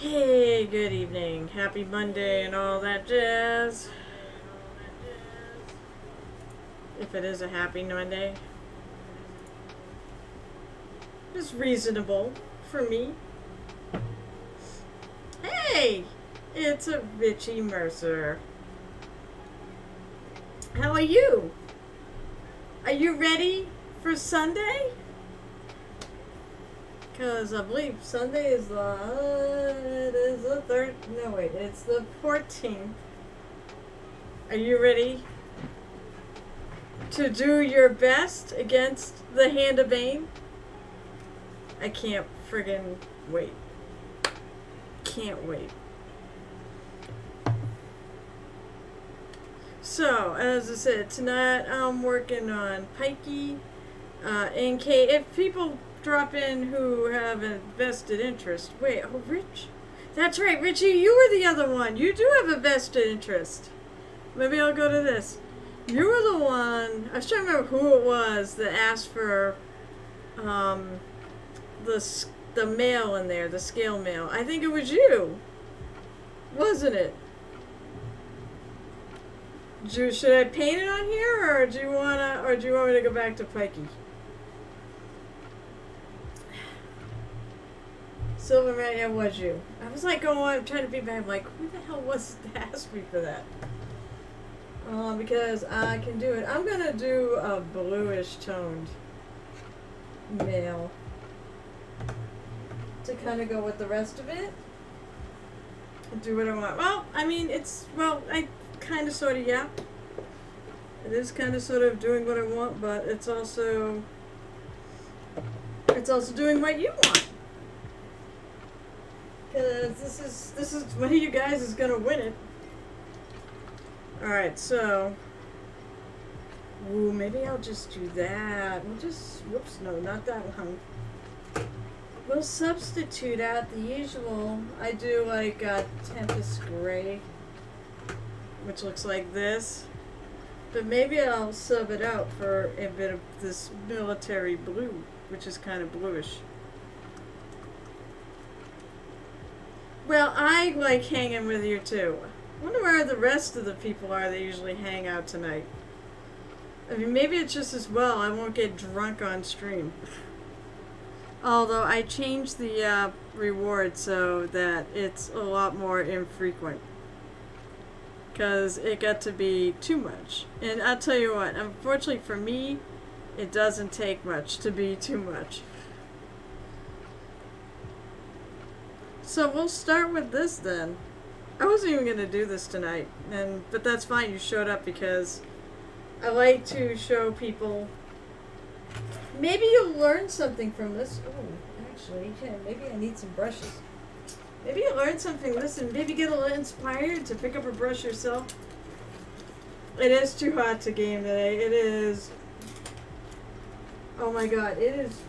Hey, good evening. Happy Monday and all that jazz. If it is a happy Monday. It's reasonable for me. Hey! It's a Richie Mercer. How are you? Are you ready for Sunday? Because I believe Sunday is the third. No, wait, it's the 14th. Are you ready to do your best against the Hand of Bane? I can't friggin' wait. Can't wait. So, as I said, tonight I'm working on PIke. In case if people drop in who have a vested interest. Wait, oh, Rich? That's right, Richie, you were the other one. You do have a vested interest. Maybe I'll go to this. You were the one, I was trying to remember who it was that asked for the mail in there, the scale mail. I think it was you. Wasn't it? Should I paint it on here, or do you want me to go back to PIke? Silverman, it was you. I was like I'm trying to be back. I'm like, who the hell was it that asked me for that? Because I can do it. I'm gonna do a bluish toned mail to kind of go with the rest of it. Do what I want. Well, I mean, I kind of sort of, yeah. It is kind of sort of doing what I want, but it's also doing what you want. Because this is one of you guys is gonna win it. Alright, so maybe I'll just do that. Whoops, no, not that one. We'll substitute out the usual. I do like Tempest Gray, which looks like this. But maybe I'll sub it out for a bit of this military blue, which is kind of bluish. Well, I like hanging with you too. I wonder where the rest of the people are that usually hang out tonight. I mean, maybe it's just as well I won't get drunk on stream. Although I changed the reward so that it's a lot more infrequent. Because it got to be too much. And I'll tell you what, unfortunately for me, it doesn't take much to be too much. So we'll start with this then. I wasn't even going to do this tonight, but that's fine. You showed up because I like to show people. Maybe you'll learn something from this. Oh, actually, yeah, maybe I need some brushes. Maybe you learn something. Listen, maybe get a little inspired to pick up a brush yourself. It is too hot to game today. It is. Oh my god, it's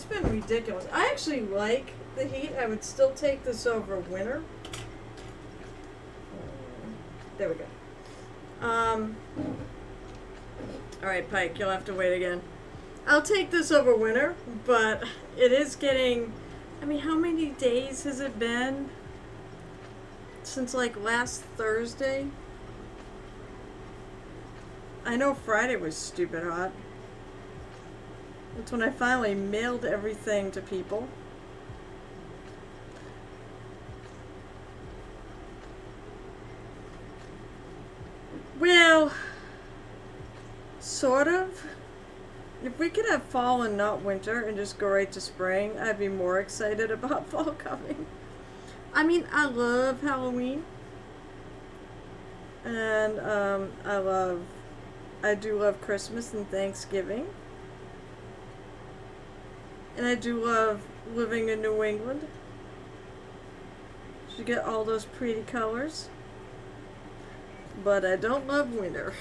been ridiculous. I actually like the heat. I would still take this over winter. There we go. Alright, PIke, you'll have to wait again. I'll take this over winter, but it is getting... I mean, how many days has it been? Since, like, last Thursday? I know Friday was stupid hot. That's when I finally mailed everything to people. sort of. If we could have fall and not winter and just go right to spring, I'd be more excited about fall coming. I mean, I love Halloween. And I do love Christmas and Thanksgiving. And I do love living in New England. You get all those pretty colors. But I don't love winter.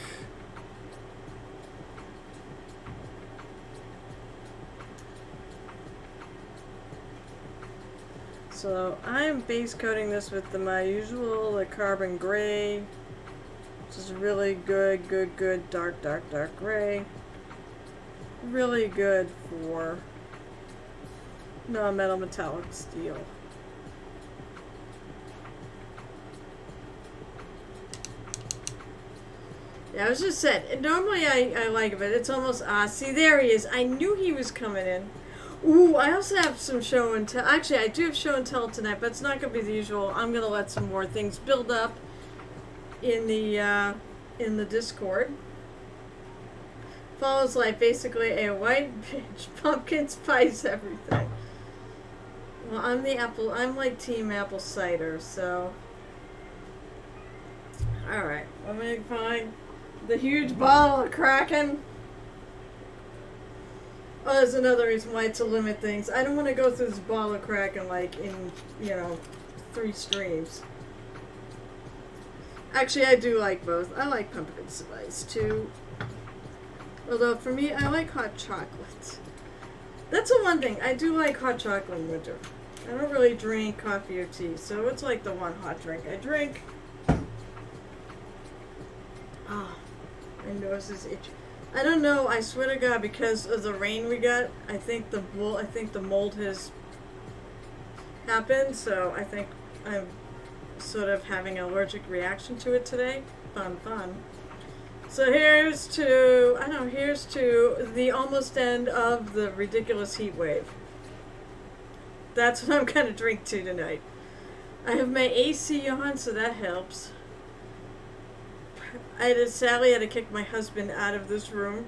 So I am base coating this with my usual carbon gray. Which is really good, dark gray. Really good for non-metal metallic steel. Yeah, I was just said, normally I like it, but it's almost, see, there he is. I knew he was coming in. Ooh, I also have some show and tell. Actually, I do have show and tell tonight, but it's not going to be the usual. I'm going to let some more things build up in the Discord. Follows like basically a white bitch, pumpkin spice everything. Well, I'm like team apple cider, so. Alright, let me find the huge bottle of Kraken. Oh, there's another reason why to limit things. I don't want to go through this bottle of Kraken like in, 3 streams. Actually, I do like both. I like pumpkin spice too. Although for me, I like hot chocolate. That's the one thing. I do like hot chocolate in winter. I don't really drink coffee or tea, so it's like the one hot drink I drink. Oh, my nose is itchy. I don't know. I swear to God, because of the rain we got, I think the mold has happened. So I think I'm sort of having an allergic reaction to it today. Fun. So here's to the almost end of the ridiculous heat wave. That's what I'm gonna drink to tonight. I have my AC on, so that helps. Sadly had to kick my husband out of this room.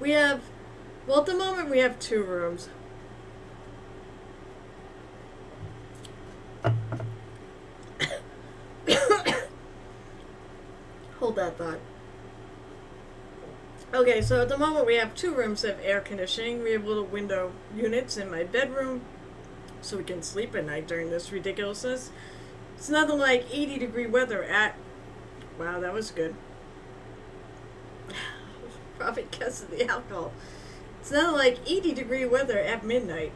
At the moment we have 2 rooms. Hold that thought. Okay, so at the moment we have 2 rooms that have air conditioning. We have little window units in my bedroom so we can sleep at night during this ridiculousness. It's nothing like 80-degree weather at... Wow, that was good. Probably because of the alcohol. It's not like 80-degree weather at midnight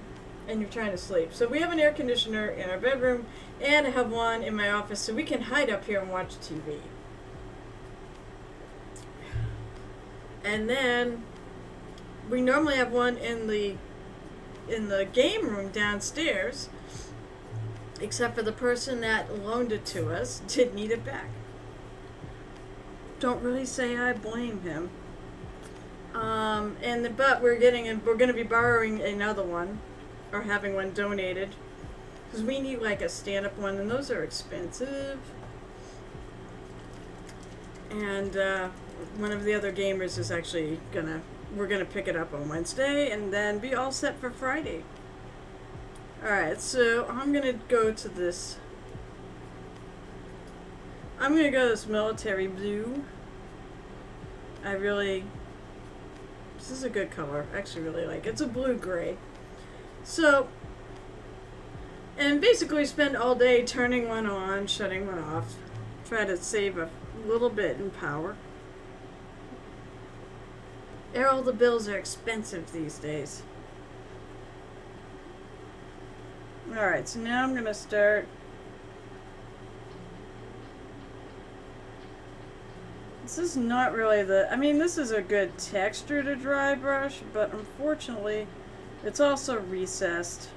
and you're trying to sleep. So we have an air conditioner in our bedroom and I have one in my office so we can hide up here and watch TV. And then we normally have one in the game room downstairs, except for the person that loaned it to us did need it back. Don't really say I blame him. But we're going to be borrowing another one, or having one donated, because we need like a stand-up one, and those are expensive. And one of the other gamers is actually we're gonna pick it up on Wednesday, and then be all set for Friday. All right, so I'm gonna go to this. I'm gonna go to this military blue. This is a good color. I actually really like it. It's a blue-gray. So, and basically spend all day turning one on, shutting one off. Try to save a little bit in power. All the bills are expensive these days. Alright, so now I'm gonna start. This is not really this is a good texture to dry brush, but unfortunately, it's also recessed.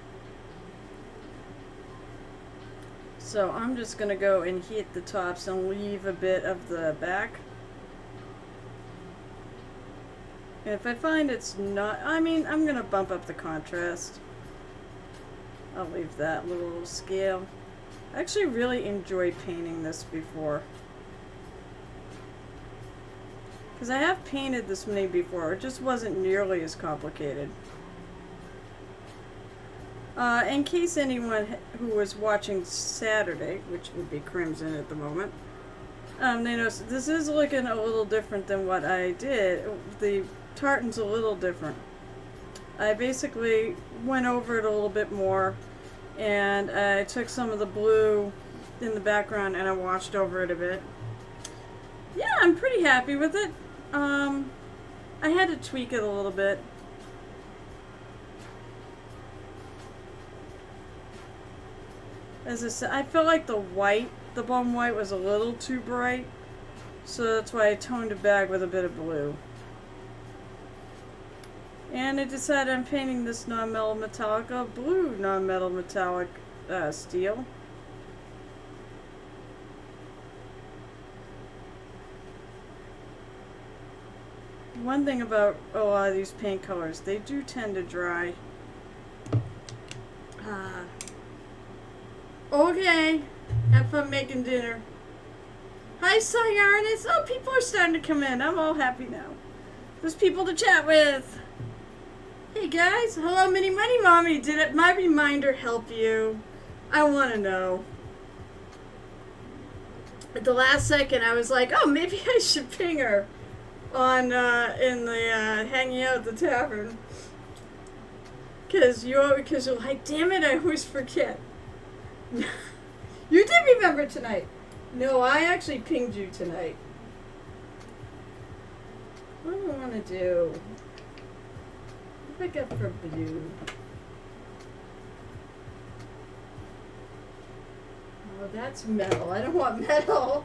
So I'm just gonna go and hit the tops and leave a bit of the back. And if I find it's not, I'm gonna bump up the contrast. I'll leave that little scale. I actually really enjoyed painting this before. Because I have painted this mini before. It just wasn't nearly as complicated. In case anyone who was watching Saturday, which would be Crimson at the moment, they noticed this is looking a little different than what I did. The tartan's a little different. I basically went over it a little bit more, and I took some of the blue in the background and I washed over it a bit. Yeah, I'm pretty happy with it. I had to tweak it a little bit. As I said, I felt like the bone white was a little too bright, so that's why I toned it back with a bit of blue. And I decided I'm painting this non-metal metallic a blue non-metal metallic steel. One thing about a lot of these paint colors, they do tend to dry. Okay, have fun making dinner. Hi, Cyrus. Oh, people are starting to come in. I'm all happy now. There's people to chat with. Hey guys, hello Mini Money Mommy. Did my reminder help you? I want to know. At the last second, I was like, oh, maybe I should ping her on in the hanging out at the tavern. Because you're like, damn it, I always forget. You did remember tonight. No, I actually pinged you tonight. What do I want to do? What do I got for blue? Oh, that's metal. I don't want metal.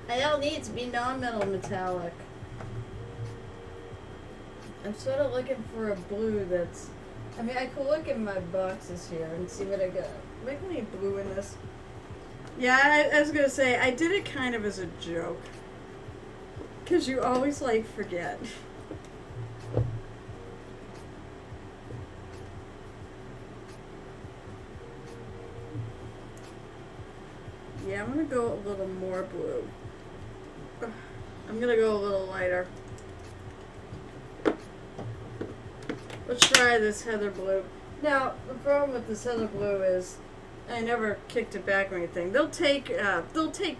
I all need to be non-metal metallic. I'm sort of looking for a blue that's... I mean, I could look in my boxes here and see what I got. Am I going to need blue in this? Yeah, I was going to say, I did it kind of as a joke. Because you always, like, forget. Yeah, I'm going to go a little more blue. I'm going to go a little lighter. Let's try this heather blue. Now, the problem with this heather blue is I never kicked it back or anything. They'll take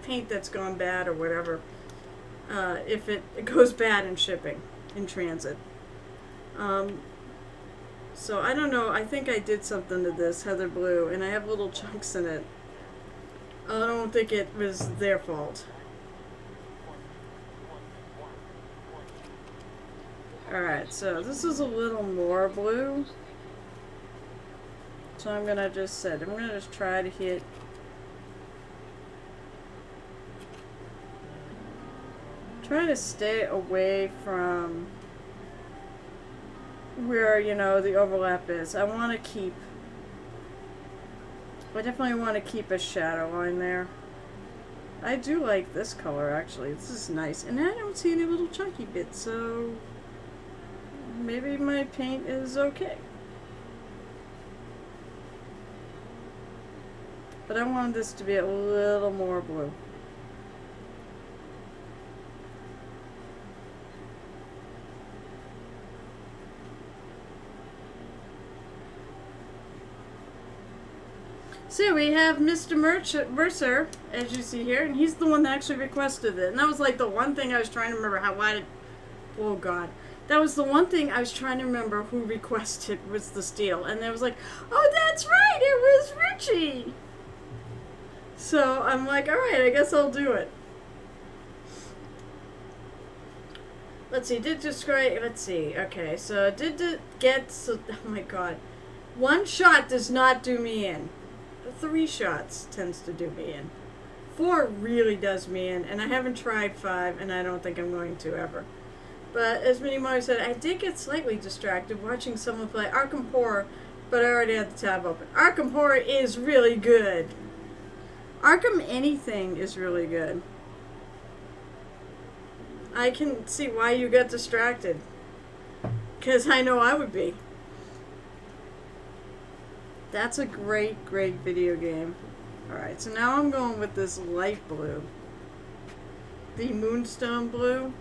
paint that's gone bad or whatever if it goes bad in shipping, in transit. So I don't know. I think I did something to this heather blue, and I have little chunks in it. I don't think it was their fault. Alright, so this is a little more blue. So I'm gonna just try to hit. Try to stay away from where, you know, the overlap is. I definitely want to keep a shadow line there. I do like this color, actually. This is nice. And I don't see any little chunky bits, so maybe my paint is okay. But I wanted this to be a little more blue. So we have Mr. Mercer, as you see here, and he's the one that actually requested it. And that was like the one thing I was trying to remember oh God. That was the one thing I was trying to remember who requested was the steel. And I was like, oh, that's right, it was Richie. So I'm like, all right, I guess I'll do it. Let's see, okay, so oh my God. One shot does not do me in. 3 shots tends to do me in. 4 really does me in, and I haven't tried 5, and I don't think I'm going to ever. But as Minnie Mari said, I did get slightly distracted watching someone play Arkham Horror, but I already had the tab open. Arkham Horror is really good. Arkham anything is really good. I can see why you got distracted. Because I know I would be. That's a great, great video game. Alright, so now I'm going with this light blue. The Moonstone blue.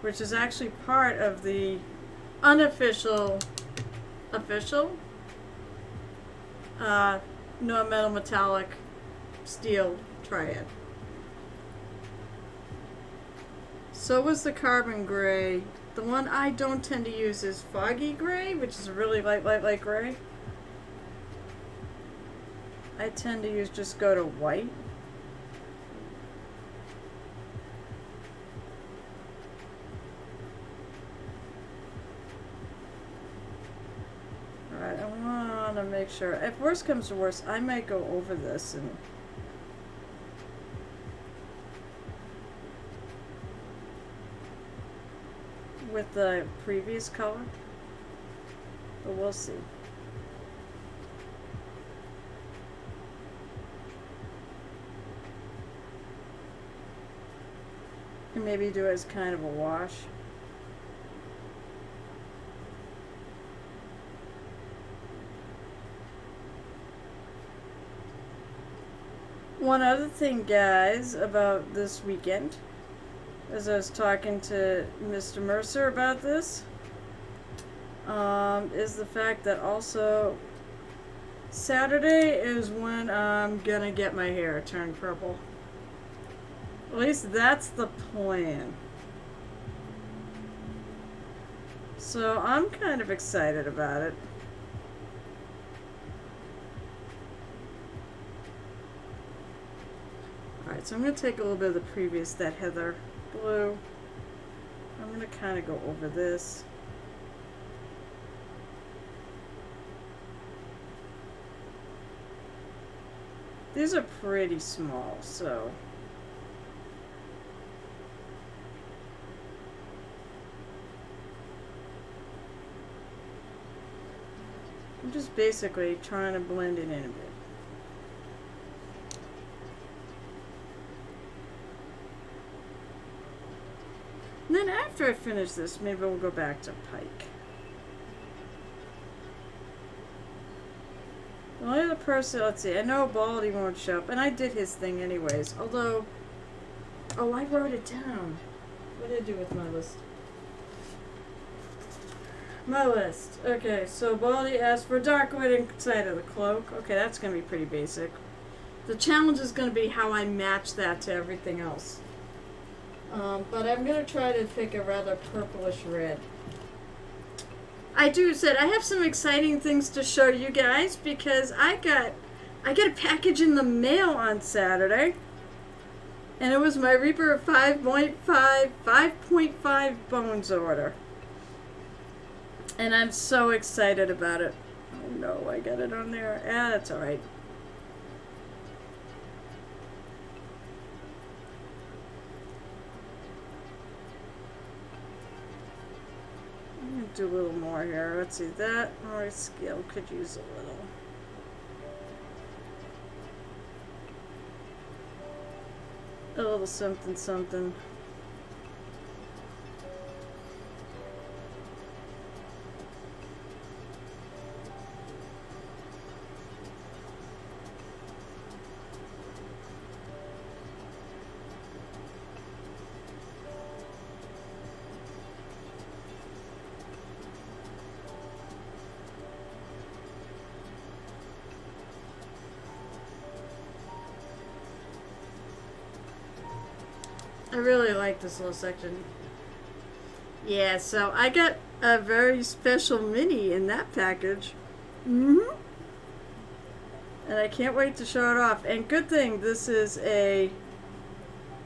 which is actually part of the unofficial, official, non-metal metallic steel triad. So was the carbon gray. The one I don't tend to use is foggy gray, which is a really light gray. I tend to just go to white. Alright, I want to make sure. If worst comes to worst, I might go over this and with the previous color, but we'll see. And maybe do it as kind of a wash. One other thing, guys, about this weekend, as I was talking to Mr. Mercer about this, is the fact that also Saturday is when I'm gonna get my hair turned purple. At least that's the plan. So I'm kind of excited about it. Alright, so I'm going to take a little bit of the previous, that heather blue. I'm going to kind of go over this. These are pretty small, so I'm just basically trying to blend it in a bit. And then after I finish this, maybe we'll go back to PIke. The only other person, let's see, I know Baldy won't show up, and I did his thing anyways, although, oh, I wrote it down. What did I do with my list? My list. Okay, so Baldy asked for dark wood inside of the cloak. Okay, that's going to be pretty basic. The challenge is going to be how I match that to everything else. But I'm going to try to pick a rather purplish red. I have some exciting things to show you guys because I got a package in the mail on Saturday. And it was my Reaper 5.5 Bones order. And I'm so excited about it. Oh no, I got it on there. Ah, that's alright. I'm going to do a little more here. Let's see, that or scale could use a little. A little something something. I really like this little section. Yeah, so I got a very special mini in that package. And I can't wait to show it off. And good thing this is a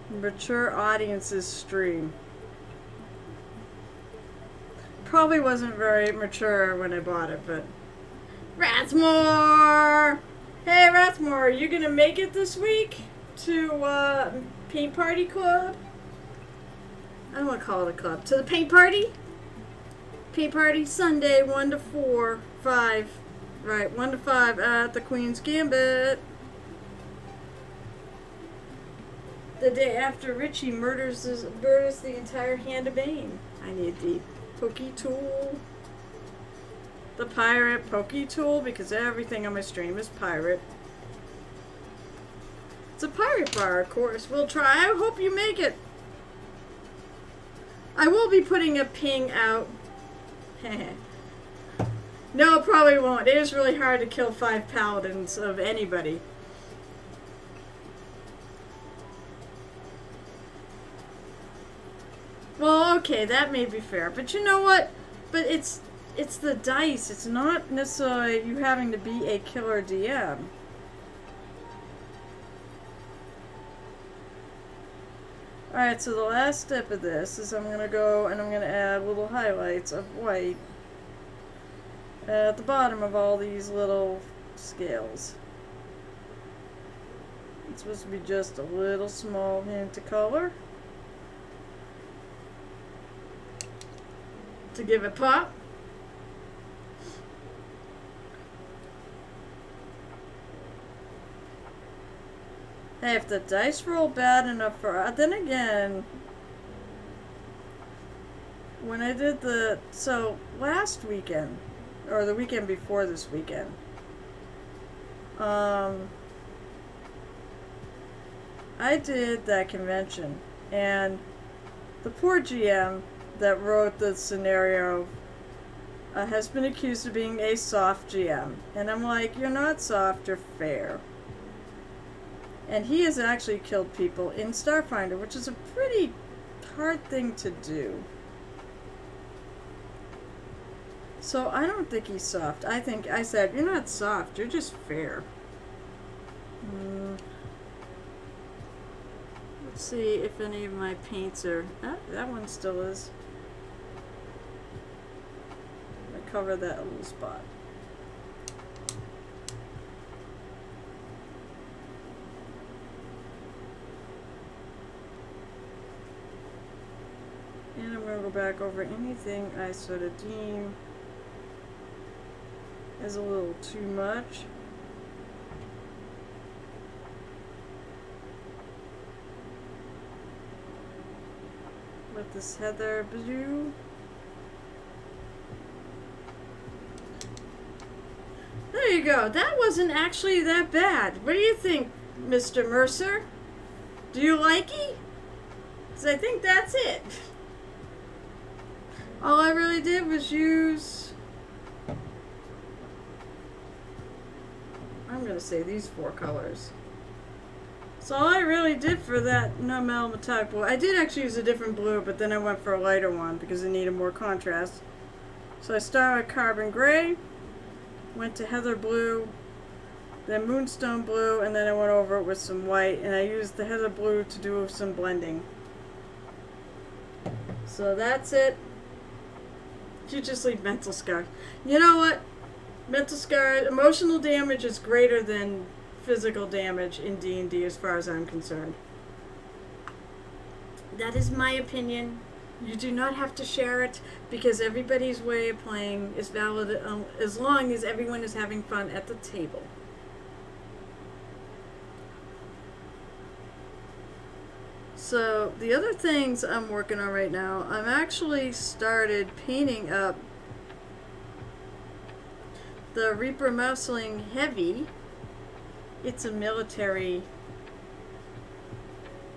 mature audiences stream. Probably wasn't very mature when I bought it, but Rathmore! Hey Rathmore, are you gonna make it this week to Paint Party Club? I don't want to call it a club. To the paint party? Paint party Sunday, 1 to 4, 5. Right, 1 to 5 at the Queen's Gambit. The day after Richie murders the entire hand of Bane. I need the pokey tool. The pirate pokey tool, because everything on my stream is pirate. It's a pirate bar, of course. We'll try. I hope you make it. I will be putting a ping out. No, it probably won't. It is really hard to kill 5 paladins of anybody. Well, okay, that may be fair. But you know what? But it's the dice. It's not necessarily you having to be a killer DM. Alright, so the last step of this is I'm going to go and I'm going to add little highlights of white at the bottom of all these little scales. It's supposed to be just a little small hint of color to give it pop. Hey, if the dice roll bad enough for... then again, when I did the... So, last weekend, or the weekend before this weekend, I did that convention, and the poor GM that wrote the scenario has been accused of being a soft GM. And I'm like, you're not soft, you're fair. And he has actually killed people in Starfinder, which is a pretty hard thing to do. So I don't think he's soft. I said, you're not soft, you're just fair. Let's see if any of my paints are... that one still is. I cover that little spot. And I'm going to go back over anything I sort of deem as a little too much. With this heather blue. There you go. That wasn't actually that bad. What do you think, Mr. Mercer? Do you like it? 'Cause I think that's it. All I really did was use, I'm going to say these 4 colors. So all I really did for that no metallic blue, I did actually use a different blue, but then I went for a lighter one because it needed more contrast. So I started with carbon gray, went to heather blue, then moonstone blue, and then I went over it with some white, and I used the heather blue to do some blending. So that's it. You just leave mental scars. You know what? Mental scars, emotional damage is greater than physical damage in D&D as far as I'm concerned. That is my opinion. You do not have to share it because everybody's way of playing is valid as long as everyone is having fun at the table. So the other things I'm working on right now, I'm actually started painting up the Reaper Mouseling Heavy. It's a military,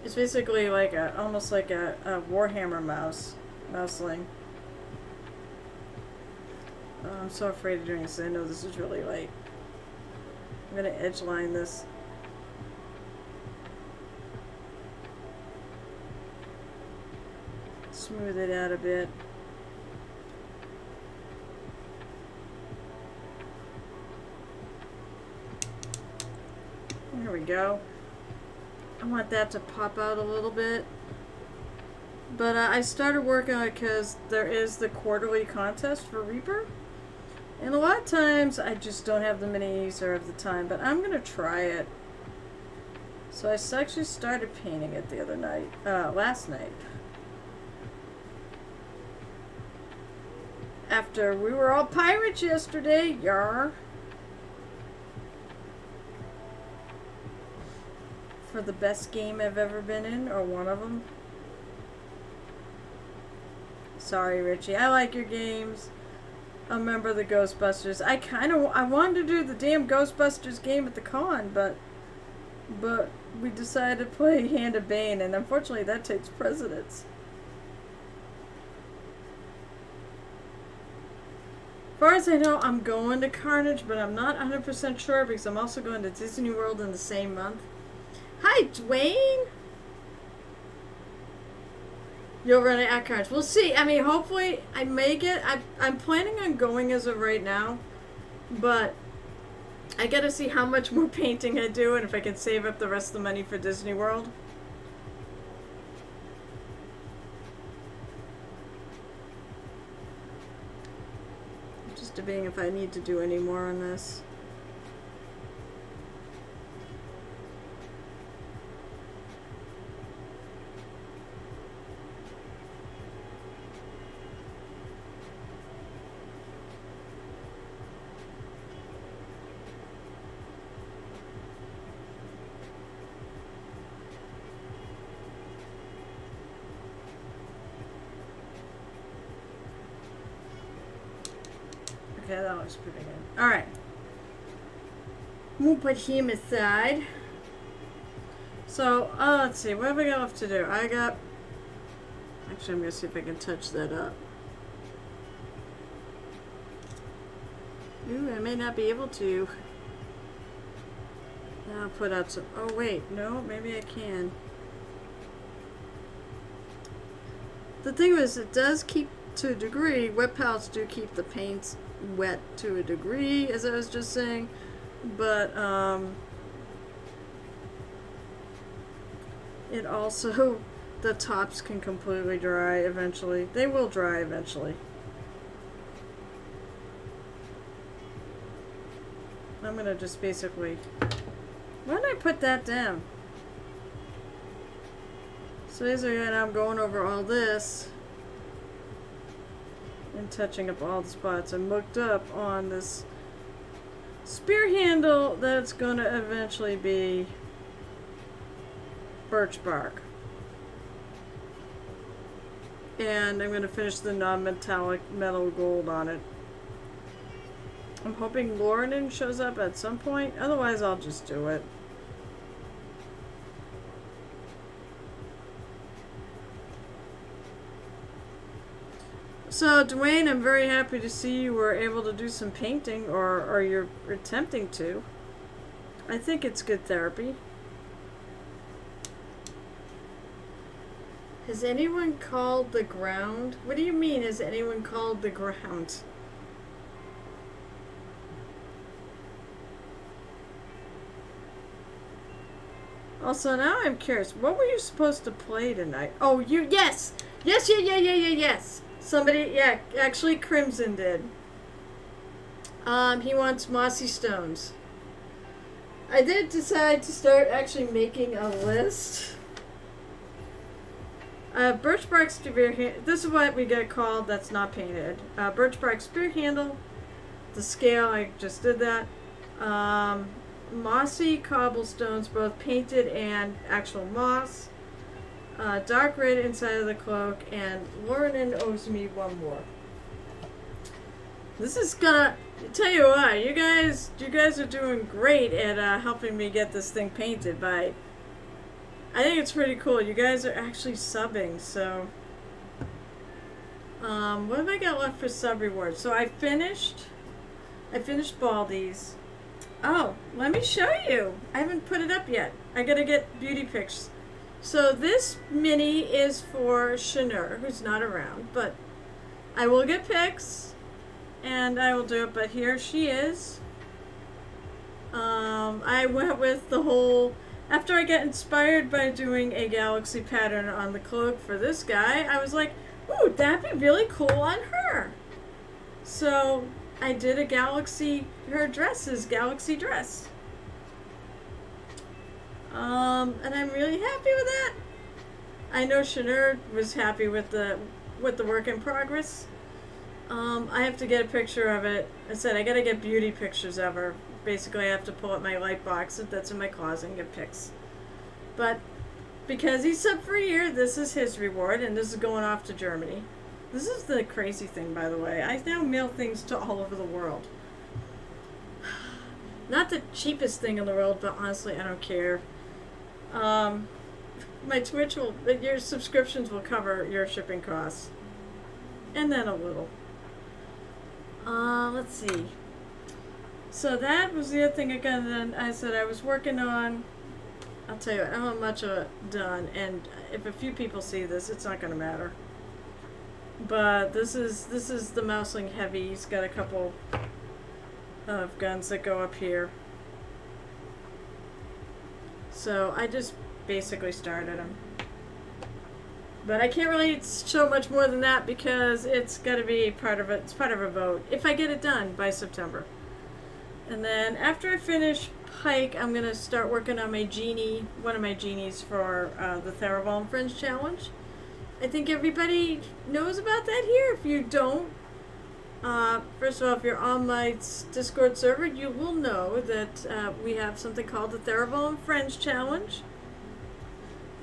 it's basically like almost like a Warhammer mouseling. I'm so afraid of doing this. I know this is really light. I'm going to edge line this. Smooth it out a bit. There we go. I want that to pop out a little bit. But I started working on it because there is the quarterly contest for Reaper. And a lot of times I just don't have the minis or have the time, but I'm going to try it. So I actually started painting it the other night, last night. After we were all pirates yesterday, yar. For the best game I've ever been in, or one of them. Sorry, Richie. I like your games. I'm a member of the Ghostbusters. I wanted to do the damn Ghostbusters game at the con, but we decided to play Hand of Bane, and unfortunately that takes precedence. far as I know, I'm going to Carnage, but I'm not 100% sure because I'm also going to Disney World in the same month. Hi, Dwayne! You'll run it at Carnage. We'll see. I mean, hopefully I make it. I'm planning on going as of right now, but I gotta see how much more painting I do and if I can save up the rest of the money for Disney World. I'm just debating if I need to do any more on this. Okay, that looks pretty good. Alright. We'll put him aside. So, let's see. What have I got left to do? I got... Actually, I'm going to see if I can touch that up. Ooh, I may not be able to. I'll put out some... Oh, wait. No, maybe I can. The thing is, it does keep, to a degree, wet palettes do keep the paints wet to a degree, as I was just saying, but it also, the tops can completely dry eventually. They will dry eventually. I'm gonna just basically, why did I put that down? So basically now I'm going over all this and touching up all the spots. I'm hooked up on this spear handle that's gonna eventually be birch bark. And I'm gonna finish the non-metallic metal gold on it. I'm hoping Lauren shows up at some point, otherwise I'll just do it. So, Dwayne, I'm very happy to see you were able to do some painting, or you're attempting to. I think it's good therapy. Has anyone called the ground? What do you mean, has anyone called the ground? Also, now I'm curious. What were you supposed to play tonight? Oh, yes! Yes! Somebody, yeah, actually Crimson did. He wants mossy stones. I did decide to start actually making a list. Birch bark spear handle. This is what we get called. That's not painted. Birch bark spear handle. The scale, I just did that. Mossy cobblestones, both painted and actual moss. Dark red inside of the cloak, and Lauren owes me one more. This is gonna tell you what, you guys are doing great at helping me get this thing painted. I think it's pretty cool. You guys are actually subbing, so what have I got left for sub rewards? So I finished Baldi's. Oh, let me show you. I haven't put it up yet. I gotta get beauty pics. So this mini is for Shanur, who's not around, but I will get pics and I will do it. But here she is. I went with the whole, after I got inspired by doing a galaxy pattern on the cloak for this guy, I was like, ooh, that'd be really cool on her. So I did a galaxy, her dress is galaxy dress. And I'm really happy with that. I know Shanur was happy with the work in progress. I have to get a picture of it. I said I gotta get beauty pictures of her. Basically, I have to pull up my light box that's in my closet and get pics. But because he's sub for a year, this is his reward, and this is going off to Germany. This is the crazy thing, by the way. I now mail things to all over the world. Not the cheapest thing in the world, but honestly, I don't care. My Twitch your subscriptions will cover your shipping costs. And then a little. Let's see. So that was the other thing again. Then I said I was working on. I'll tell you, I don't have much of it done, and if a few people see this, it's not going to matter. But this is the Mouseling Heavy. He's got a couple of guns that go up here. So I just basically started him. But I can't really show much more than that because it's got to be part of it. It's part of a vote if I get it done by September. And then after I finish PIke, I'm gonna start working on my genie, one of my genies for the Therabalm Fringe Challenge. I think everybody knows about that here. If you don't, first of all, if you're on my Discord server, you will know that we have something called the Therabalm Fringe Challenge,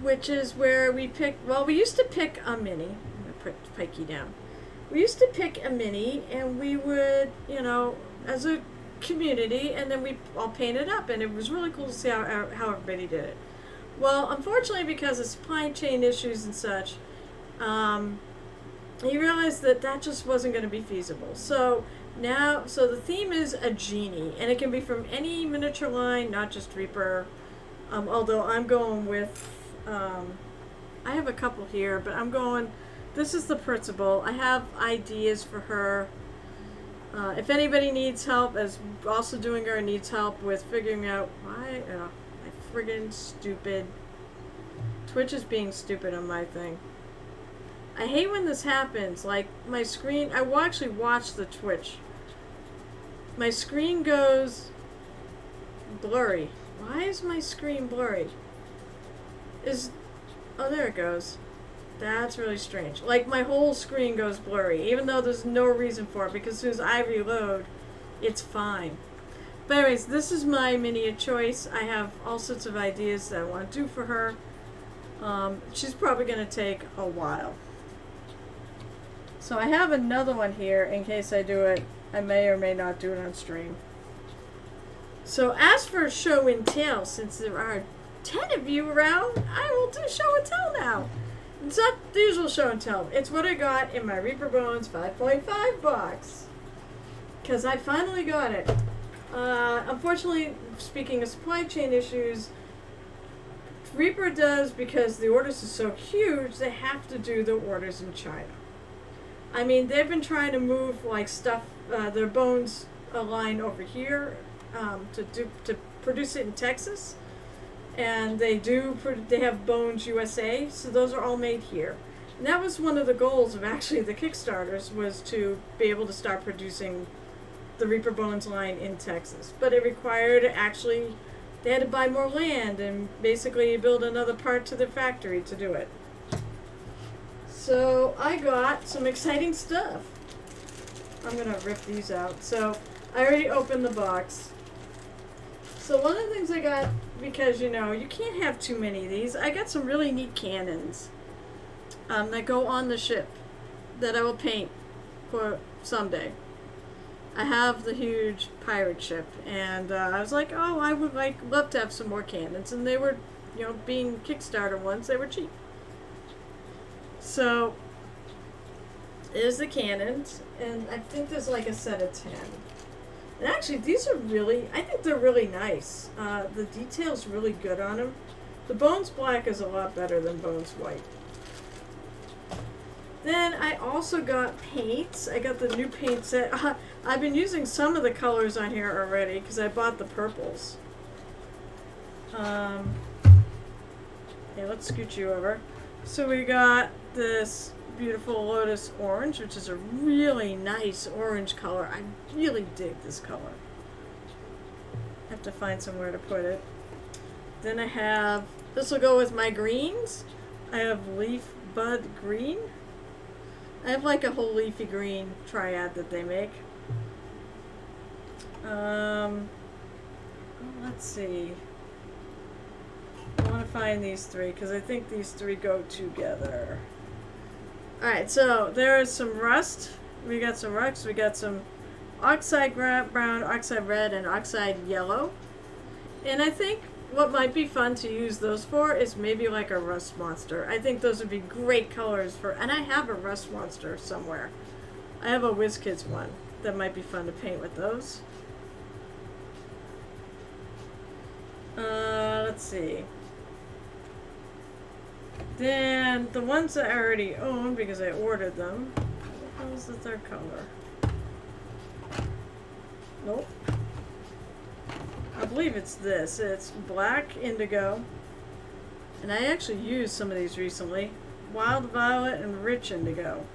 which is where we pick. Well, we used to pick a mini. I'm gonna put Pikey down. We used to pick a mini, and we would, you know, as a community, and then we all painted up, and it was really cool to see how everybody did it. Well, unfortunately, because of supply chain issues and such, he realized that just wasn't going to be feasible. So now, the theme is a genie, and it can be from any miniature line, not just Reaper. Although I'm going with, I have a couple here, but I'm going. This is the principal. I have ideas for her. If anybody needs help, as also doing her needs help with figuring out why, my friggin' stupid Twitch is being stupid on my thing. I hate when this happens. Like my screen, I will actually watch the Twitch. My screen goes blurry. Why is my screen blurry? Oh, there it goes. That's really strange. Like, my whole screen goes blurry, even though there's no reason for it, because as soon as I reload, it's fine. But anyways, this is my mini of choice. I have all sorts of ideas that I want to do for her. She's probably going to take a while. So I have another one here in case I do it. I may or may not do it on stream. So as for show and tell, since there are 10 of you around, I will do show and tell now. It's not the usual show and tell. It's what I got in my Reaper Bones 5.5 box. Because I finally got it. Unfortunately, speaking of supply chain issues, Reaper does, because the orders are so huge, they have to do the orders in China. I mean, they've been trying to move like stuff, their Bones line over here to produce it in Texas. And they have Bones USA, so those are all made here. And that was one of the goals of actually the Kickstarters, was to be able to start producing the Reaper Bones line in Texas. But it required they had to buy more land and basically build another part to the factory to do it. So I got some exciting stuff. I'm gonna rip these out. So I already opened the box. So one of the things I got, because you can't have too many of these, I got some really neat cannons that go on the ship that I will paint for someday. I have the huge pirate ship, and I was like, oh, I would love to have some more cannons, and they were, being Kickstarter ones, they were cheap. So there's the cannons, and I think there's like a set of 10. And actually, these are I think they're really nice. The detail's really good on them. The Bones Black is a lot better than Bones White. Then I also got paints. I got the new paint set. I've been using some of the colors on here already because I bought the purples. Okay, let's scoot you over. So we got this beautiful Lotus Orange, which is a really nice orange color. I really dig this color. I have to find somewhere to put it. Then I have, this will go with my greens. I have Leaf Bud Green. I have like a whole leafy green triad that they make. Let's see. I want to find these three because I think these three go together. Alright, so there's some rust. We got some rust. We got some oxide brown, oxide red, and oxide yellow. And I think what might be fun to use those for is maybe like a rust monster. I think those would be great colors for, and I have a rust monster somewhere. I have a WizKids one that might be fun to paint with those. Let's see. Then the ones that I already own because I ordered them. What was the third color? Nope. I believe it's this. It's black indigo. And I actually used some of these recently. Wild violet and rich indigo.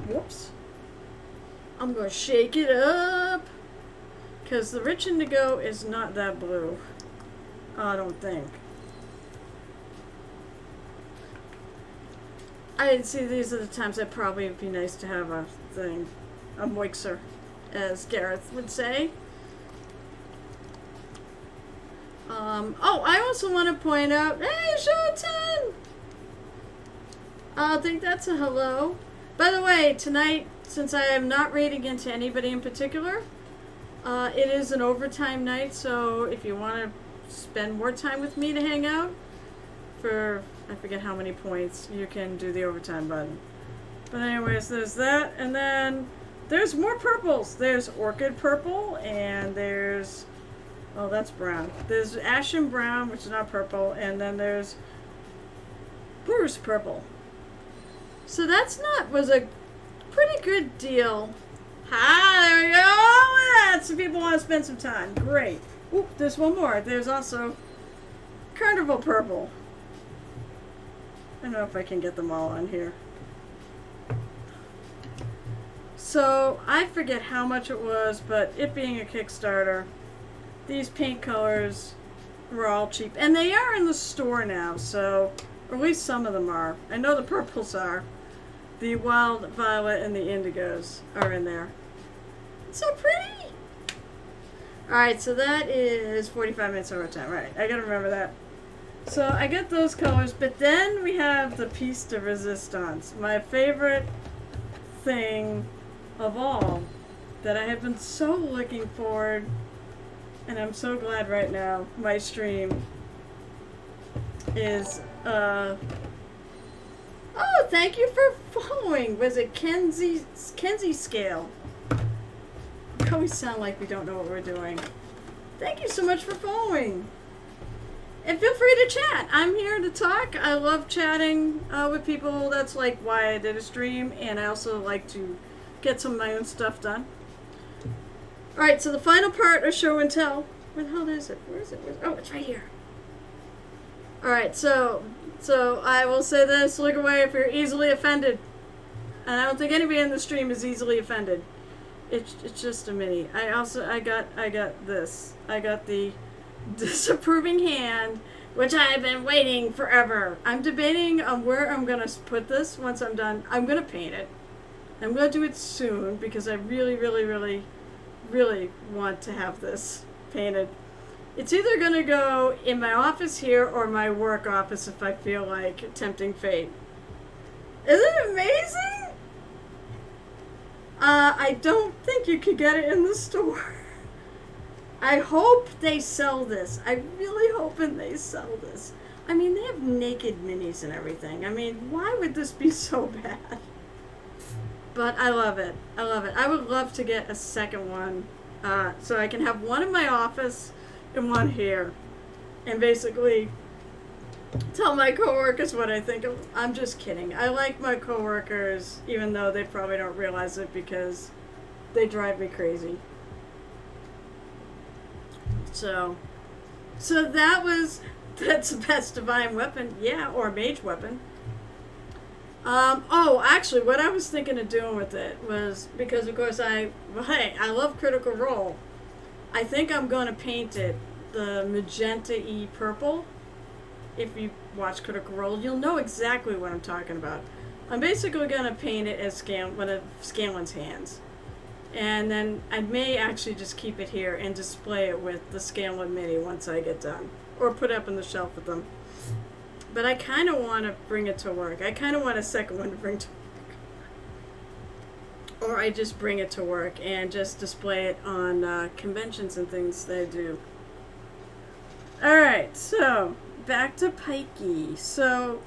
Whoops. I'm going to shake it up. Because the rich indigo is not that blue. I don't think. I'd see these are the times that probably would be nice to have a thing. A moixer, as Gareth would say. Oh, I also want to point out, hey, Showton! I think that's a hello. By the way, tonight, since I am not raiding into anybody in particular, it is an overtime night, so if you want to spend more time with me to hang out, for, I forget how many points, you can do the overtime button. But anyways, there's that, and then there's more purples. There's orchid purple, and there's, oh, that's brown. There's ashen brown, which is not purple, and then there's Bruce purple. So was a pretty good deal. Ah, there we go. That's if people want to spend some time. Great. Oop, there's one more. There's also Carnival purple. I don't know if I can get them all on here. So I forget how much it was, but it being a Kickstarter, these paint colors were all cheap. And they are in the store now, so, or at least some of them are. I know the purples are. The wild violet and the indigos are in there. It's so pretty! Alright, so that is 45 minutes overtime. Right, I gotta remember that. So I got those colors, but then we have the piece de resistance. My favorite thing of all that I have been so looking forward, and I'm so glad right now my stream is oh, thank you for following. Was it Kenzie Scale? We always sound like we don't know what we're doing. Thank you so much for following. And feel free to chat. I'm here to talk. I love chatting with people. That's like why I did a stream, and I also like to get some of my own stuff done. Alright, so the final part of show and tell. Where the hell is it? Where is it? Oh, it's right here. Alright, so I will say this, look away if you're easily offended. And I don't think anybody in the stream is easily offended. It's just a mini. I got this. I got the disapproving hand, which I have been waiting forever. I'm debating on where I'm gonna put this once I'm done. I'm gonna paint it. I'm gonna do it soon because I really, really, really, really want to have this painted. It's either gonna go in my office here or my work office if I feel like tempting fate. Isn't it amazing? I don't think you could get it in the store. I hope they sell this. I really hoping they sell this. I mean, they have naked minis and everything. I mean, why would this be so bad? But I love it. I love it. I would love to get a second one so I can have one in my office and one here. And basically tell my coworkers what I think of. I'm just kidding. I like my coworkers, even though they probably don't realize it because they drive me crazy. So that's the best divine weapon, yeah, or mage weapon. Oh, actually, what I was thinking of doing with it was, because of course I love Critical Role. I think I'm going to paint it the magenta-y purple. If you watch Critical Role, you'll know exactly what I'm talking about. I'm basically going to paint it as one of Scanlan's hands. And then I may actually just keep it here and display it with the Scanlan Mini once I get done. Or put it up on the shelf with them. But I kind of want to bring it to work. I kind of want a second one to bring to work. Or I just bring it to work and just display it on conventions and things that I do. Alright, so back to PIke. So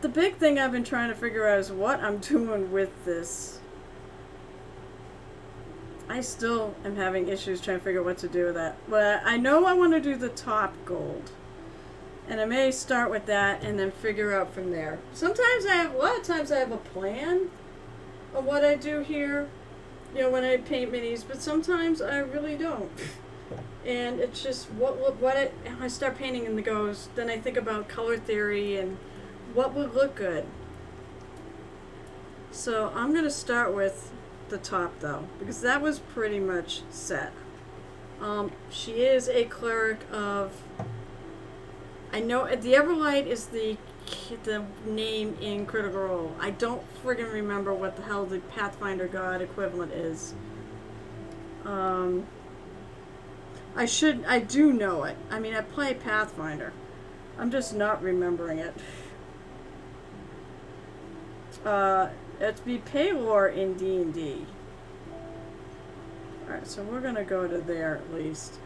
the big thing I've been trying to figure out is what I'm doing with this. I still am having issues trying to figure out what to do with that. But I know I want to do the top gold. And I may start with that and then figure out from there. Sometimes a lot of times I have a plan of what I do here, you know, when I paint minis, but sometimes I really don't. And it's just I start painting and it goes, then I think about color theory and what would look good. So I'm going to start with the top though, because that was pretty much set. She is a cleric of, I know the Everlight is the name in Critical Role. I don't friggin' remember what the hell the Pathfinder God equivalent is. I do know it. I mean, I play Pathfinder. I'm just not remembering it. It'd be Paylor in D&D. Alright, so we're gonna go to there at least.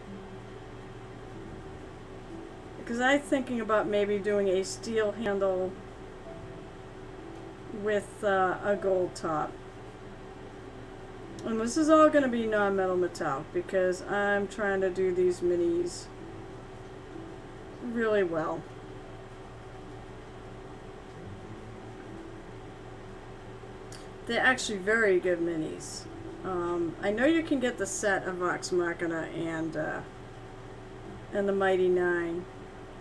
Because I'm thinking about maybe doing a steel handle with a gold top. And this is all going to be non-metal metallic because I'm trying to do these minis really well. They're actually very good minis. I know you can get the set of Vox Machina and the Mighty Nine.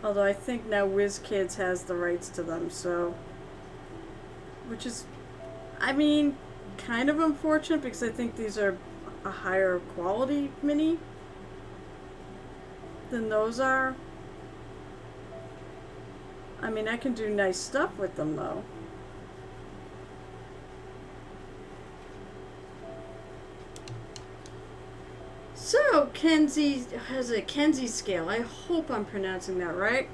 Although I think now WizKids has the rights to them, so... Which is, I mean, kind of unfortunate because I think these are a higher quality mini than those are. I mean, I can do nice stuff with them, though. So, Kenzie has a Kenzie scale. I hope I'm pronouncing that right.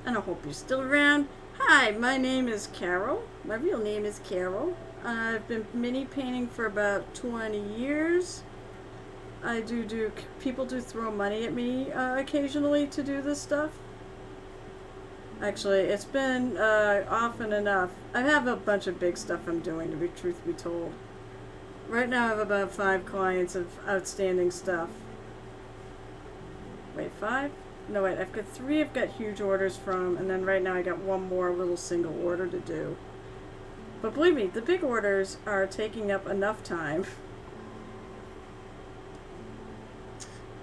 And I hope you're still around. Hi, my name is Carol. My real name is Carol. I've been mini painting for about 20 years. I people do throw money at me occasionally to do this stuff. Actually, it's been often enough. I have a bunch of big stuff I'm doing, to be truth be told. Right now I have about 5 clients of outstanding stuff. Wait, 5? No, wait, I've got 3 I've got huge orders from, and then right now I got 1 more little single order to do. But believe me, the big orders are taking up enough time.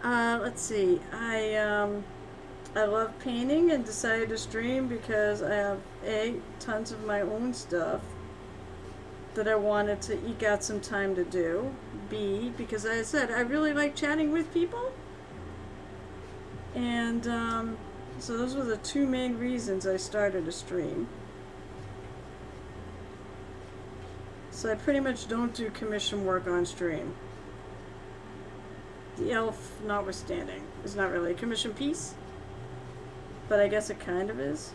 Let's see, I love painting and decided to stream because I have A, tons of my own stuff that I wanted to eke out some time to do. B, because as I said, I really like chatting with people. And so those were the 2 main reasons I started a stream. So I pretty much don't do commission work on stream. The elf, notwithstanding, is not really a commission piece, but I guess it kind of is.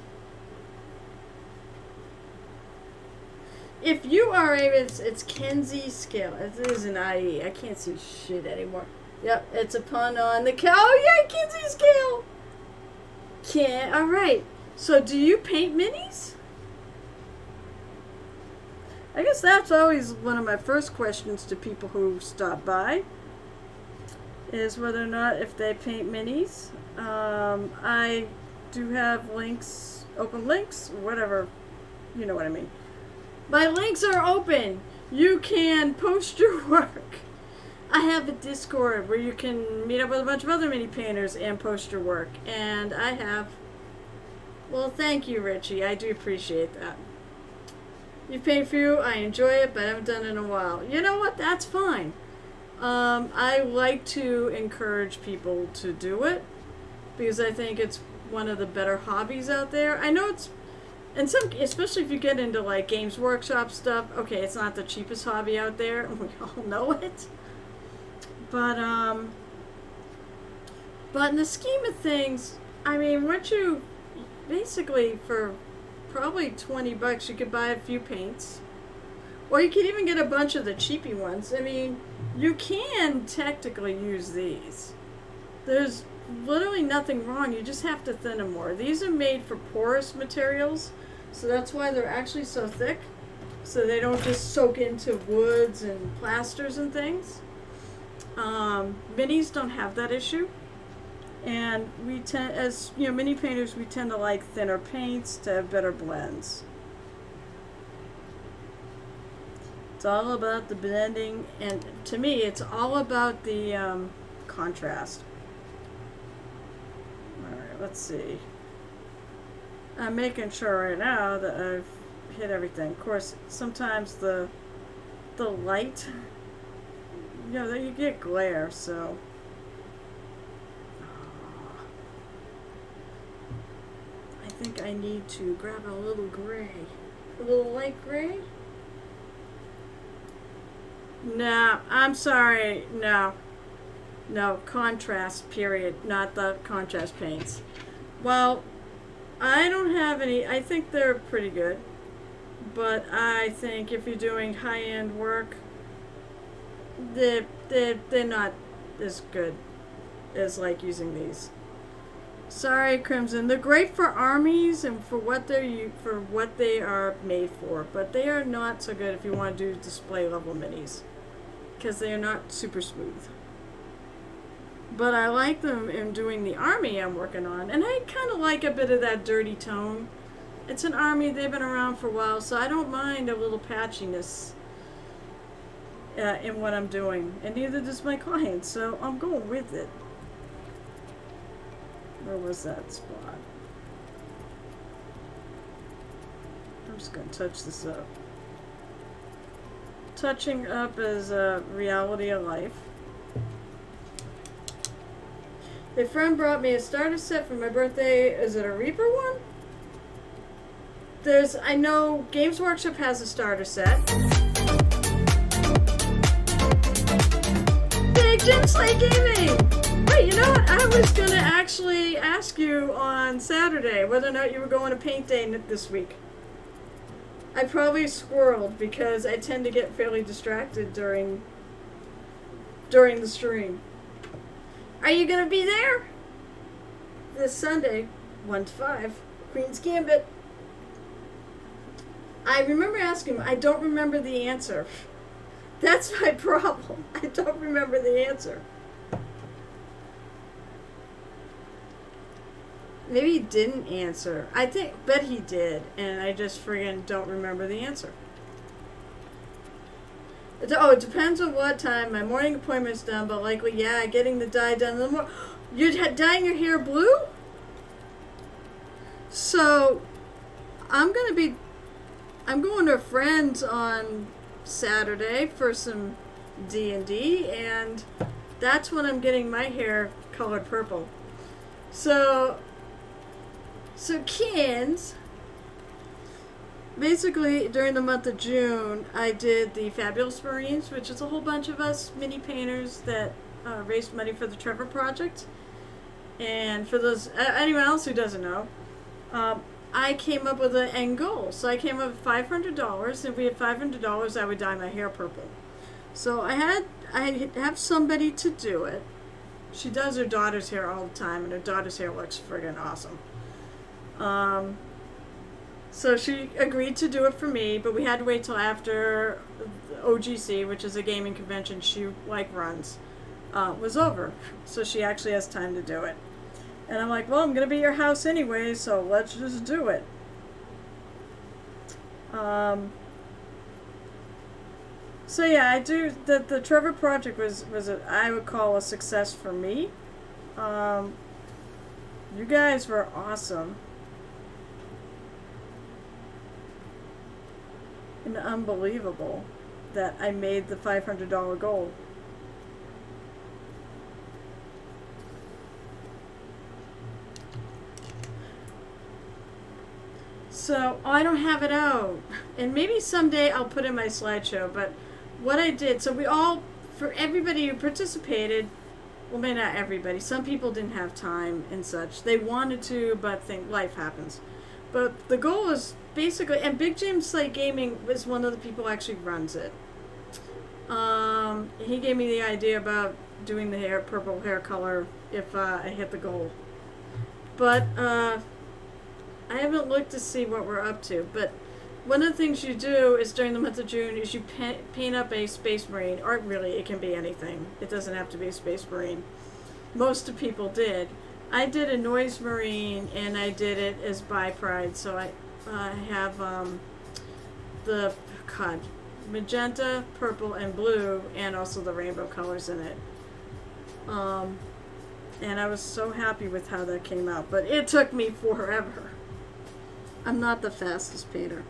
If you are it's Kenzie scale. It is an IE. I can't see shit anymore. Yep, it's a pun on the cow. Oh yeah, Kenzie scale. Alright. So do you paint minis? I guess that's always one of my first questions to people who stop by. Is whether or not if they paint minis. I do have links, open links, whatever. You know what I mean. My links are open. You can post your work. I have a Discord where you can meet up with a bunch of other mini painters and post your work. And I have... Well, thank you, Richie. I do appreciate that. You paint for you. I enjoy it, but I haven't done it in a while. You know what? That's fine. I like to encourage people to do it because I think it's one of the better hobbies out there. I know it's... And especially if you get into like Games Workshop stuff, okay, it's not the cheapest hobby out there. We all know it. But in the scheme of things, I mean, once you basically for probably $20, you could buy a few paints, or you could even get a bunch of the cheapy ones. I mean, you can technically use these. There's literally nothing wrong. You just have to thin them more. These are made for porous materials. So that's why they're actually so thick. So they don't just soak into woods and plasters and things. Minis don't have that issue. And we tend, as you know, mini painters, we tend to like thinner paints to have better blends. It's all about the blending, and to me, it's all about the contrast. Alright, let's see. I'm making sure right now that I've hit everything. Of course, sometimes the light, you know, you get glare, so. I think I need to grab a little gray. A little light gray? No, I'm sorry. No. No, contrast, period. Not the contrast paints. Well, I don't have any. I think they're pretty good. But I think if you're doing high-end work, they're not as good as like using these. Sorry, Crimson. They're great for armies and for what they are made for, but they are not so good if you want to do display level minis, because they are not super smooth. But I like them in doing the army I'm working on, and I kind of like a bit of that dirty tone. It's an army, they've been around for a while, so I don't mind a little patchiness in what I'm doing, and neither does my client, so I'm going with it. Where was that spot? I'm just going to touch this up. Touching up is a reality of life. A friend brought me a starter set for my birthday. Is it a Reaper one? I know Games Workshop has a starter set. Big Jim Slay Gaming! Wait, you know what? I was going to actually ask you on Saturday whether or not you were going to paint day this week. I probably squirreled because I tend to get fairly distracted during the stream. Are you going to be there? This Sunday, 1 to 5, Queen's Gambit. I remember asking him. I don't remember the answer. That's my problem. I don't remember the answer. Maybe he didn't answer. Bet he did, and I just friggin' don't remember the answer. It depends on what time. My morning appointment's done, but likely, yeah, getting the dye done in the morning. You're dyeing your hair blue? So, I'm going to a friend's on Saturday for some D&D, and that's when I'm getting my hair colored purple. So Kins, basically during the month of June, I did the Fabulous Marines, which is a whole bunch of us mini painters that raised money for the Trevor Project. And for those anyone else who doesn't know, I came up with an end goal. So I came up with $500. If we had $500, I would dye my hair purple. So I have somebody to do it. She does her daughter's hair all the time, and her daughter's hair looks friggin' awesome. So she agreed to do it for me, but we had to wait till after OGC, which is a gaming convention she runs, was over. So she actually has time to do it. And I'm like, well, I'm going to be at your house anyway, so let's just do it. So yeah, I do, the Trevor Project was I would call a success for me. You guys were awesome. And unbelievable that I made the $500 goal. So I don't have it out, and maybe someday I'll put in my slideshow. But what I did, so for everybody who participated, well, maybe not everybody. Some people didn't have time and such. They wanted to, but life happens. But the goal is basically, and Big Jim Slate Gaming is one of the people who actually runs it. He gave me the idea about doing the purple hair color if I hit the goal. But I haven't looked to see what we're up to, but one of the things you do is during the month of June is you paint up a Space Marine, or really it can be anything. It doesn't have to be a Space Marine. Most people did. I did a Noise Marine, and I did it as by Pride. So I have the magenta, purple, and blue, and also the rainbow colors in it. And I was so happy with how that came out, but it took me forever. I'm not the fastest painter.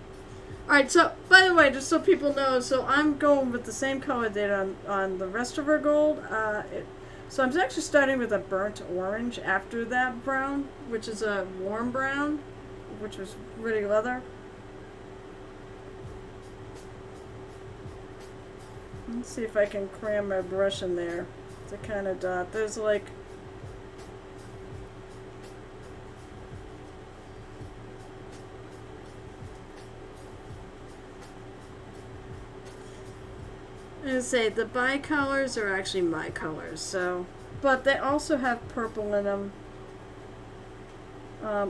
Alright, so, by the way, just so people know, so I'm going with the same color I did on the rest of her gold. So I'm actually starting with a burnt orange after that brown, which is a warm brown, which was really leather. Let's see if I can cram my brush in there to kind of dot. There's like... I say the bicolors are actually my colors, so, but they also have purple in them,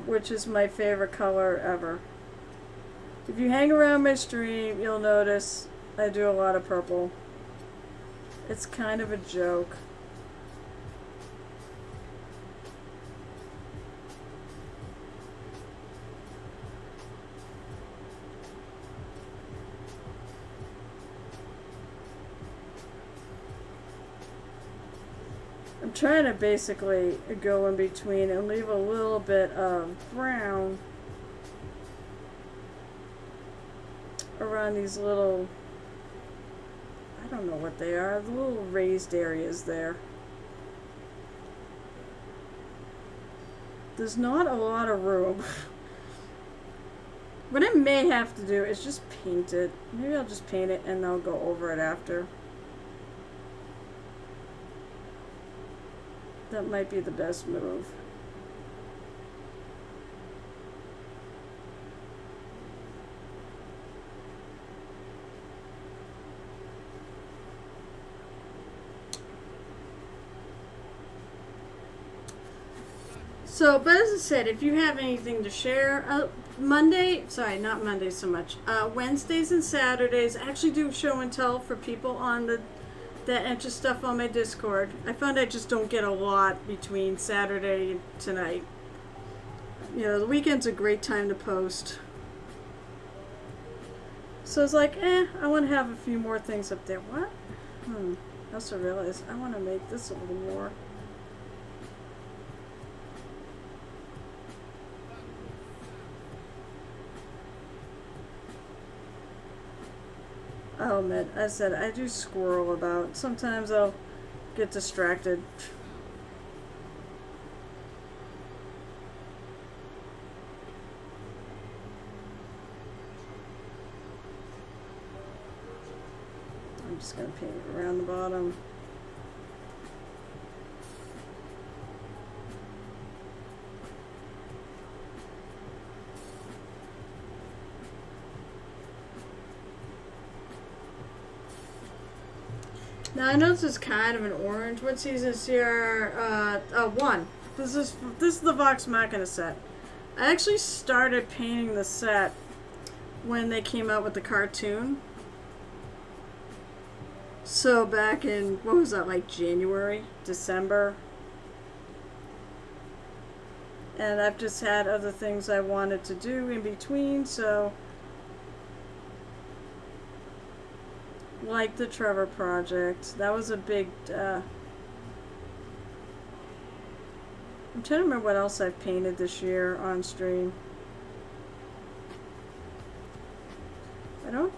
which is my favorite color ever. If you hang around my stream, you'll notice I do a lot of purple. It's kind of a joke. I'm trying to basically go in between and leave a little bit of brown around these little, I don't know what they are, the little raised areas there. There's not a lot of room. What I may have to do is just paint it. Maybe I'll just paint it and I'll go over it after. That might be the best move. So, but as I said, if you have anything to share, not Monday so much, Wednesdays and Saturdays, I actually do show and tell for people on that extra stuff on my Discord. I found I just don't get a lot between Saturday and tonight. You know, the weekend's a great time to post. So it's like, I want to have a few more things up there. What? I also realized I want to make this a little more. Oh man, I said I do squirrel about. Sometimes I'll get distracted. I'm just going to paint it around the bottom. Now I know this is kind of an orange. What season is here? 1. This is the Vox Machina set. I actually started painting the set when they came out with the cartoon. So back in, what was that, like January, December? And I've just had other things I wanted to do in between, so... Like the Trevor project. That was a big, I'm trying to remember what else I've painted this year on stream. I don't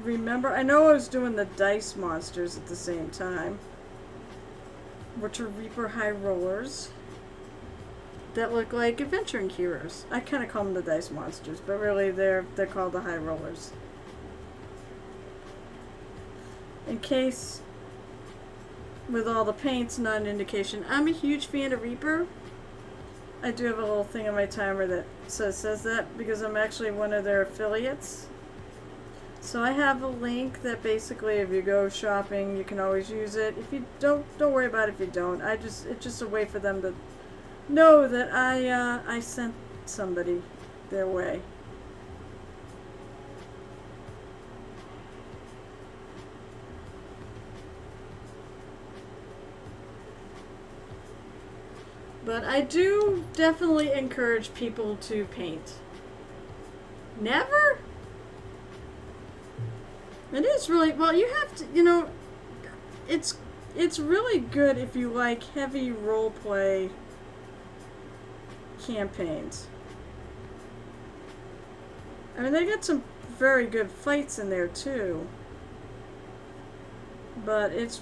remember. I know I was doing the dice monsters at the same time, which are Reaper High Rollers that look like adventuring heroes. I kind of call them the dice monsters, but really they're called the High Rollers. In case, with all the paints, not an indication, I'm a huge fan of Reaper. I do have a little thing on my timer that says that because I'm actually one of their affiliates. So I have a link that basically, if you go shopping, you can always use it. If you don't worry about it if you don't. It's just a way for them to know that I sent somebody their way. But I do definitely encourage people to paint. Never? It is really, well, you have to, you know, it's really good if you like heavy role play campaigns. I mean, they get some very good fights in there too. But it's,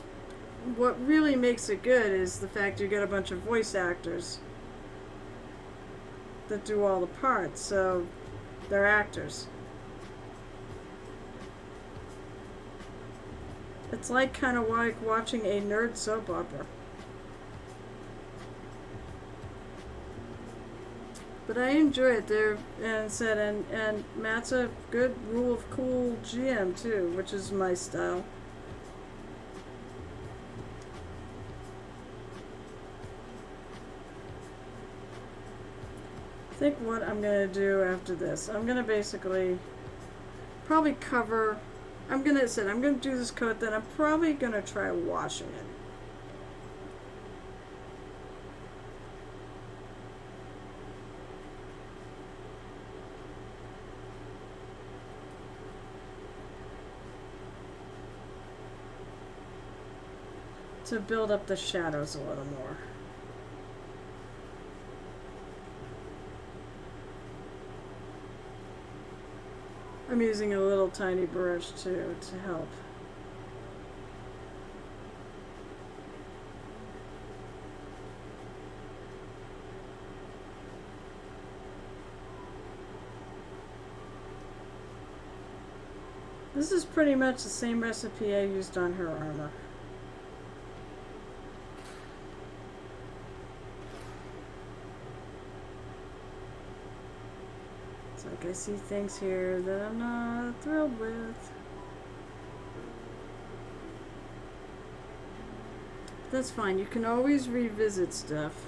what really makes it good is the fact you get a bunch of voice actors that do all the parts, so they're actors. It's like kind of like watching a nerd soap opera. But I enjoy it there, and Matt's a good rule of cool GM too, which is my style. I think what I'm gonna do after this, I'm gonna basically probably cover. I'm gonna do this coat, then I'm probably gonna try washing it. To build up the shadows a little more. I'm using a little tiny brush too to help. This is pretty much the same recipe I used on her armor. It's like I see things here that I'm not thrilled with. That's fine, you can always revisit stuff.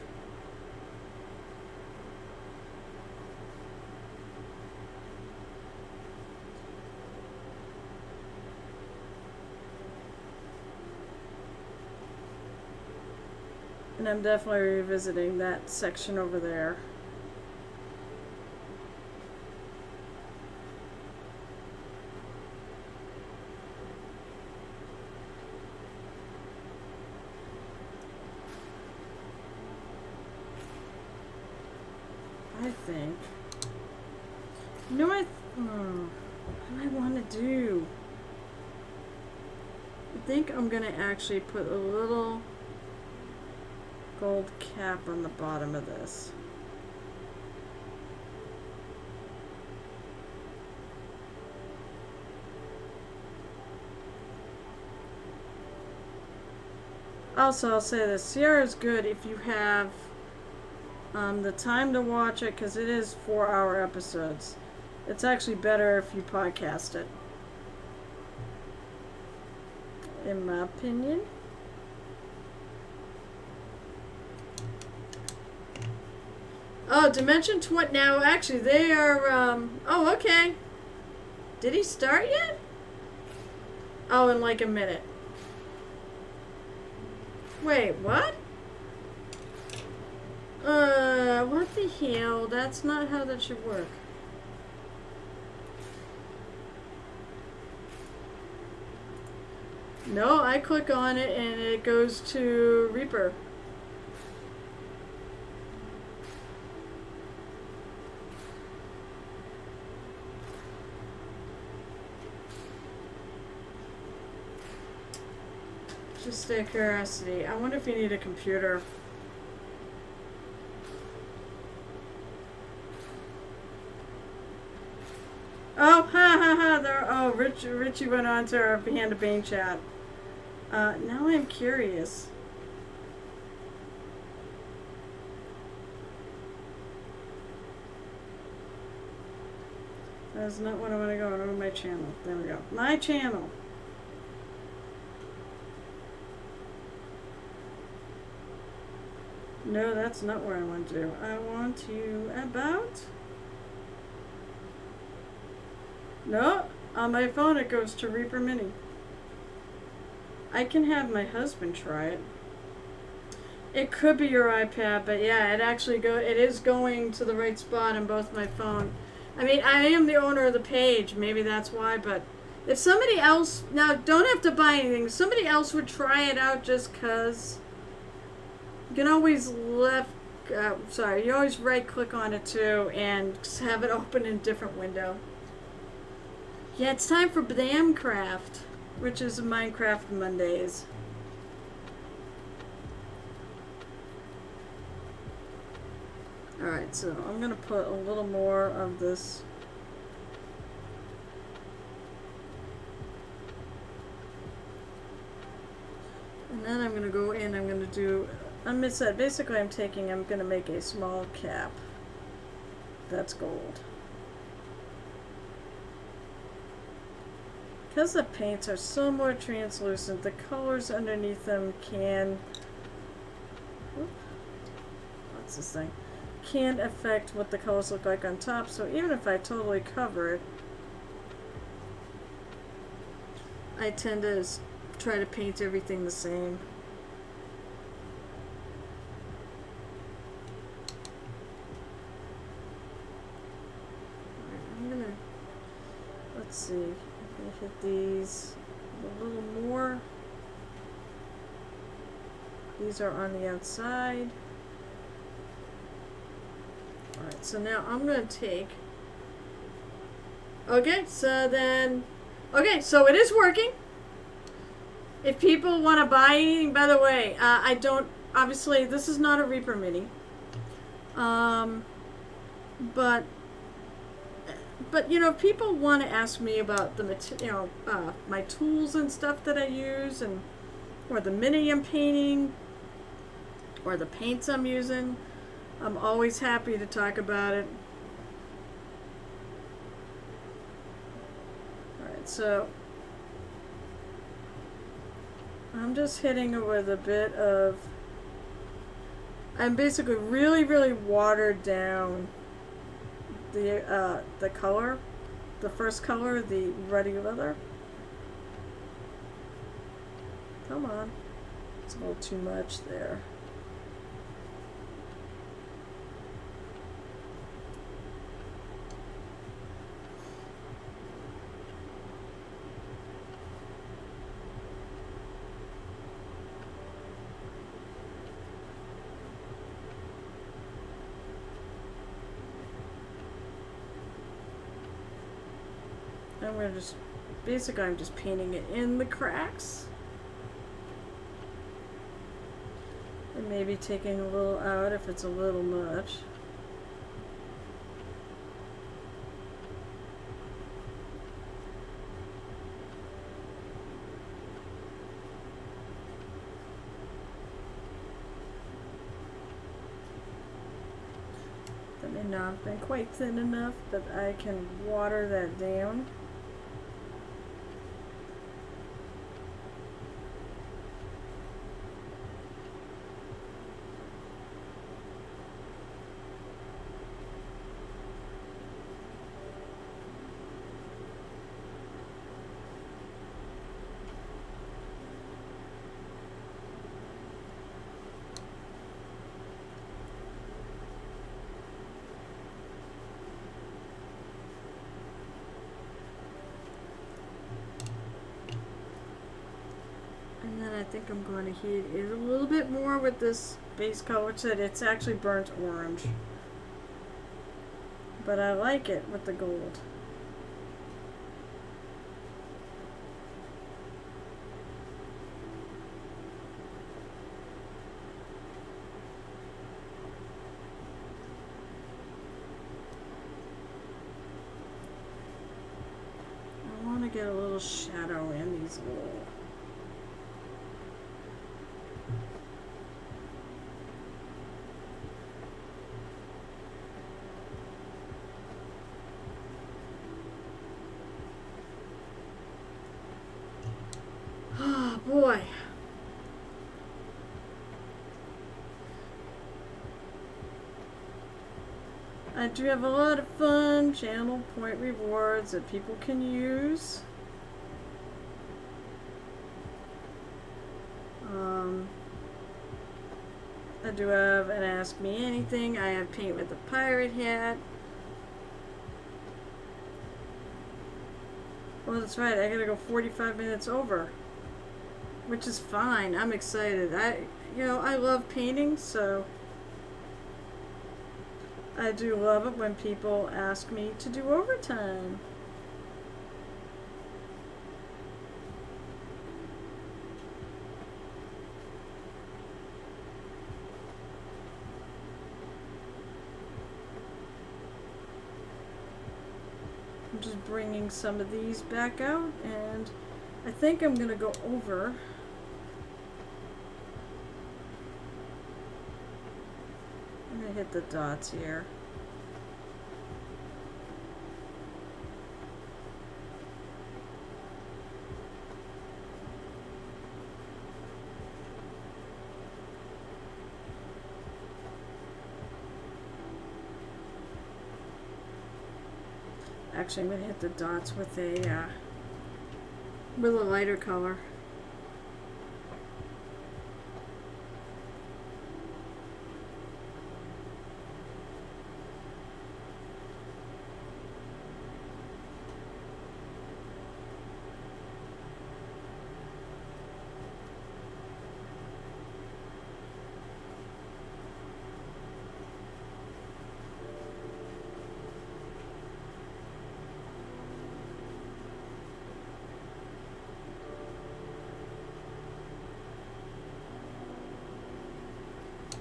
And I'm definitely revisiting that section over there. I think. You know what? What do I want to do? I think I'm going to actually put a little gold cap on the bottom of this. Also, I'll say this, Sierra is good if you have the time to watch it, because it is 4-hour episodes. It's actually better if you podcast it, in my opinion. Oh, Dimension 20. Now, actually, they are, oh, okay. Did he start yet? Oh, in like a minute. Wait, what? What the hell? That's not how that should work. No, I click on it and it goes to Reaper. Just a curiosity. I wonder if you need a computer. Oh, ha ha ha! There. Oh, Richie went on to our Behind the Bane chat. Now I'm curious. That's not what I want to go. Over my channel. There we go. My channel. No, that's not where I want to. I want to about. No, on my phone it goes to Reaper Mini. I can have my husband try it. It could be your iPad, but yeah, it is going to the right spot on both my phone. I mean, I am the owner of the page, maybe that's why, but if somebody else, now don't have to buy anything, if somebody else would try it out just cause, you can always you always right click on it too and have it open in a different window. Yeah, it's time for Bamcraft, which is Minecraft Mondays. Alright, so I'm going to put a little more of this. And then I'm going to go in, I'm going to do, basically I'm going to make a small cap. That's gold. Because the paints are so more translucent, the colors underneath them what's this thing? Can't affect what the colors look like on top, so even if I totally cover it, I tend to try to paint everything the same. Let's see, I'm gonna hit these a little more. These are on the outside. Alright, so now I'm going to take... Okay, so it is working. If people want to buy anything, by the way, I don't... Obviously, this is not a Reaper Mini. But you know, if people want to ask me about the my tools and stuff that I use, or the mini I'm painting, or the paints I'm using, I'm always happy to talk about it. Alright, so I'm just hitting it with a bit of... I'm basically really, really watered down the color. The first color, the ruddy leather. Come on. It's a little too much there. I'm just painting it in the cracks. And maybe taking a little out if it's a little much. That may not have been quite thin enough, but I can water that down. I think I'm going to heat it a little bit more with this base color, which it's actually burnt orange. But I like it with the gold. I want to get a little shadow in these little... Boy. I do have a lot of fun channel point rewards that people can use. I do have an Ask Me Anything. I have Paint with a Pirate Hat. Well, that's right. I gotta go 45 minutes over, which is fine. I'm excited. I love painting, so I do love it when people ask me to do overtime. I'm just bringing some of these back out, and I think I'm gonna go over. I'm gonna hit the dots here. Actually, I'm gonna hit the dots with a lighter color.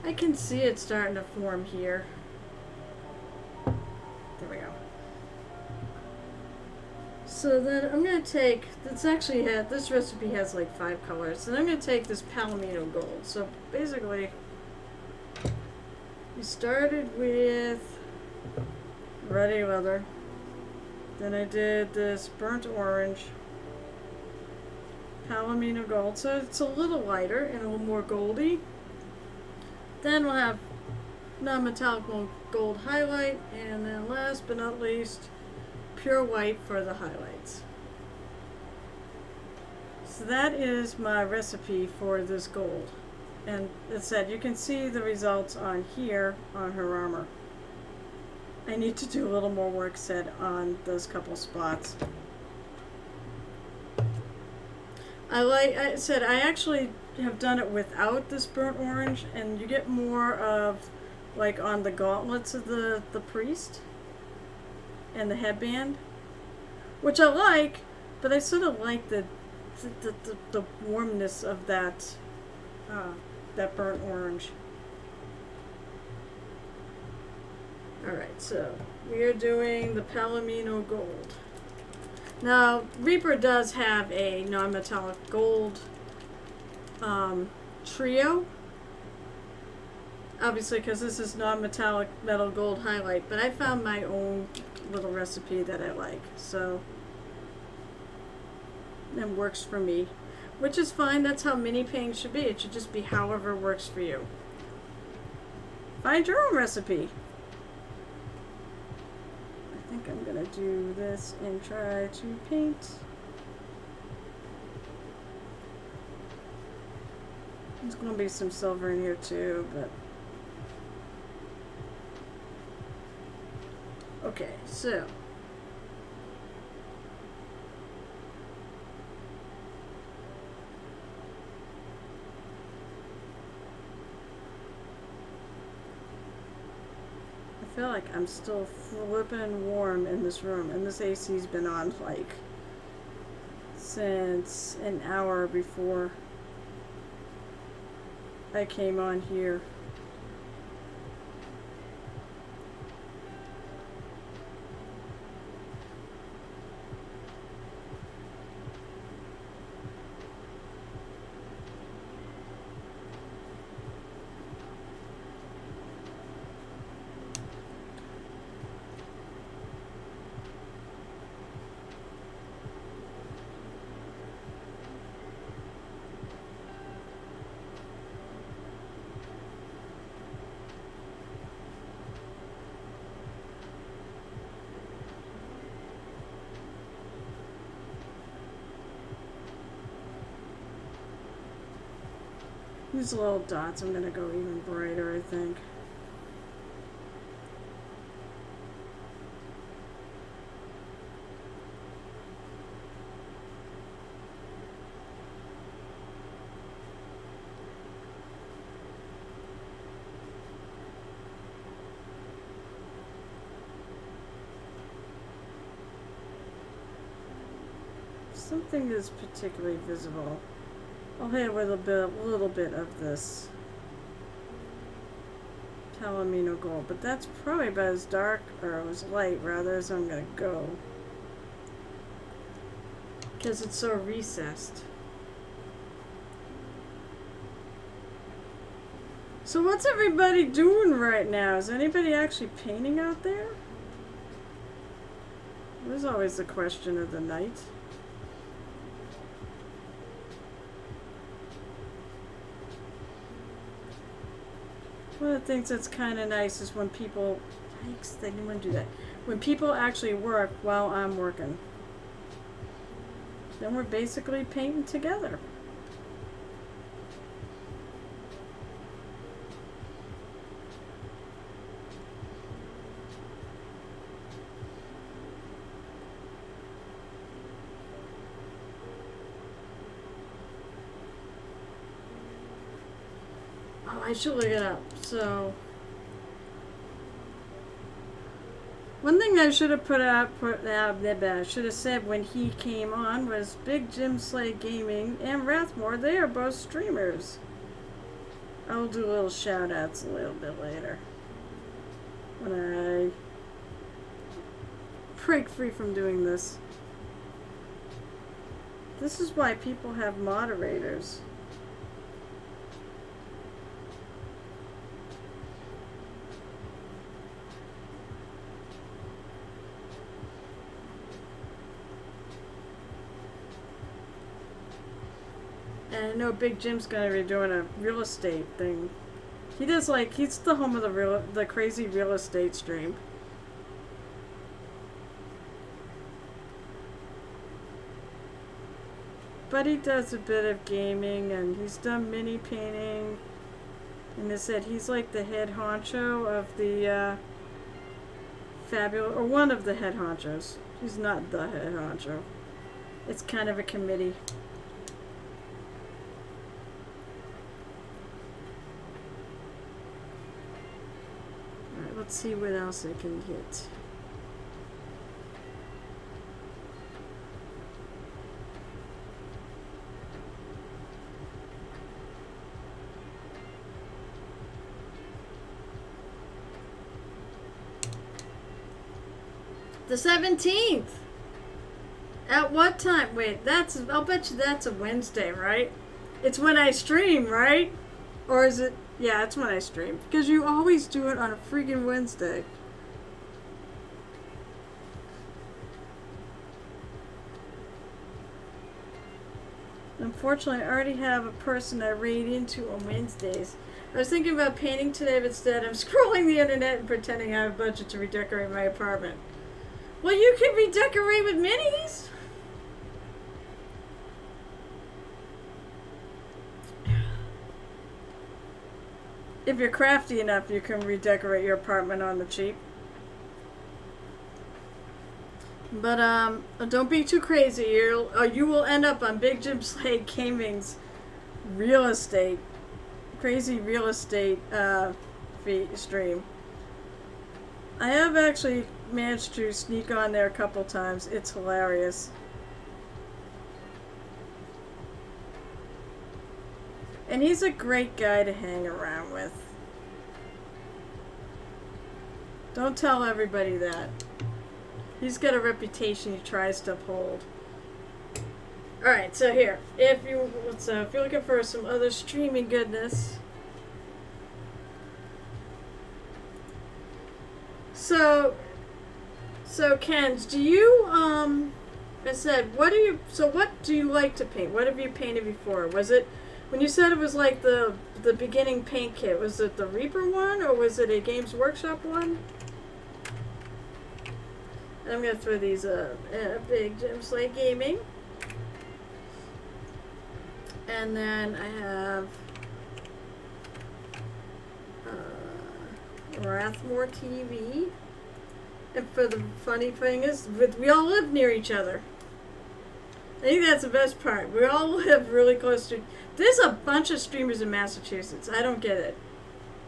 I can see it starting to form here. There we go. So then I'm going to take, this recipe has like 5 colors. And I'm going to take this Palomino Gold. So basically, we started with Ruddy Leather. Then I did this Burnt Orange, Palomino Gold. So it's a little lighter and a little more goldy. Then we'll have non-metallic gold highlight, and then last but not least, pure white for the highlights. So that is my recipe for this gold. And it said you can see the results on here on her armor. I need to do a little more work said on those couple spots. I said I actually have done it without this burnt orange, and you get more of like on the gauntlets of the priest and the headband, which I like, but I sort of like the warmness of that burnt orange. Alright, so we are doing the Palomino Gold. Now, Reaper does have a non-metallic gold trio. Obviously, because this is non-metallic metal gold highlight, but I found my own little recipe that I like, so it works for me, which is fine. That's how mini painting should be. It should just be however works for you. Find your own recipe. I think I'm gonna do this and try to paint. There's gonna be some silver in here too, but okay, so I feel like I'm still flipping warm in this room, and this AC's been on like since an hour before I came on here. These little dots, I'm gonna go even brighter, I think. Something is particularly visible. I'll hit it with a little bit of this Palomino gold, but that's probably about as dark or as light rather as I'm gonna go, because it's so recessed. So what's everybody doing right now? Is anybody actually painting out there? There's always the question of the night. One of the things that's kind of nice is when people, yikes, they didn't want to do that. When people actually work while I'm working. Then we're basically painting together. I should look it up. So, one thing I should have should have said when he came on was Big Jim Slade Gaming and Rathmore. They are both streamers. I'll do little shout outs a little bit later when I break free from doing this. This is why people have moderators. And I know Big Jim's gonna be doing a real estate thing. He does he's the home of the crazy real estate stream. But he does a bit of gaming and he's done mini painting. And they said he's like the head honcho of the fabulous, or one of the head honchos. He's not the head honcho. It's kind of a committee. Let's see what else I can get. The 17th. At what time? Wait, I'll bet you that's a Wednesday, right? It's when I stream, right? Or is it? Yeah, it's when I stream. Because you always do it on a freaking Wednesday. Unfortunately, I already have a person I raid into on Wednesdays. I was thinking about painting today, but instead I'm scrolling the internet and pretending I have a budget to redecorate my apartment. Well, you can redecorate with minis! If you're crafty enough, you can redecorate your apartment on the cheap. But don't be too crazy. You will end up on Big Jim Slade Gaming's real estate, crazy real estate stream. I have actually managed to sneak on there a couple times. It's hilarious. And he's a great guy to hang around with. Don't tell everybody that. He's got a reputation he tries to uphold. Alright, so here. If you're looking for some other streaming goodness. So Kenz, do you I said, what do you like to paint? What have you painted before? Was it when you said it was like the beginning paint kit, was it the Reaper one or was it a Games Workshop one? And I'm gonna throw these Big Jim Slade Gaming. And then I have Strathmore TV. And for the funny thing is, we all live near each other. I think that's the best part. We all live really close to. There's a bunch of streamers in Massachusetts. I don't get it.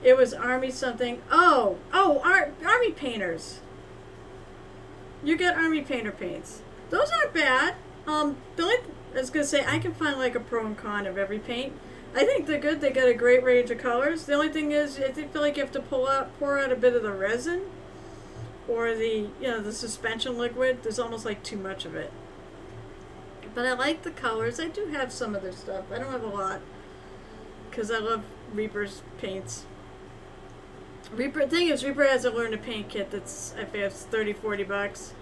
It was Army something. Army painters. You get Army painter paints. Those aren't bad. I was gonna say I can find like a pro and con of every paint. I think they're good. They got a great range of colors. The only thing is, I feel like you have to pour out a bit of the resin, or the suspension liquid. There's almost like too much of it. But I like the colors. I do have some of their stuff. I don't have a lot because I love Reaper's paints. Reaper has a learn to paint kit that's I think it's $30-40,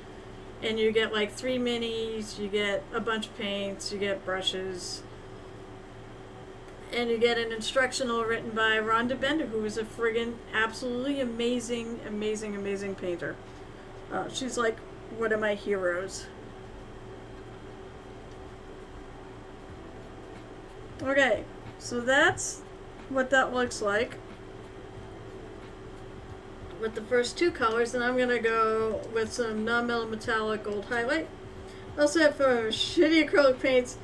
and you get like 3 minis, you get a bunch of paints, you get brushes, and you get an instructional written by Rhonda Bender, who is a friggin' absolutely amazing painter. She's like one of my heroes. Okay, so that's what that looks like with the first 2 colors, and I'm gonna go with some non-metal metallic gold highlight. I also have shitty acrylic paints.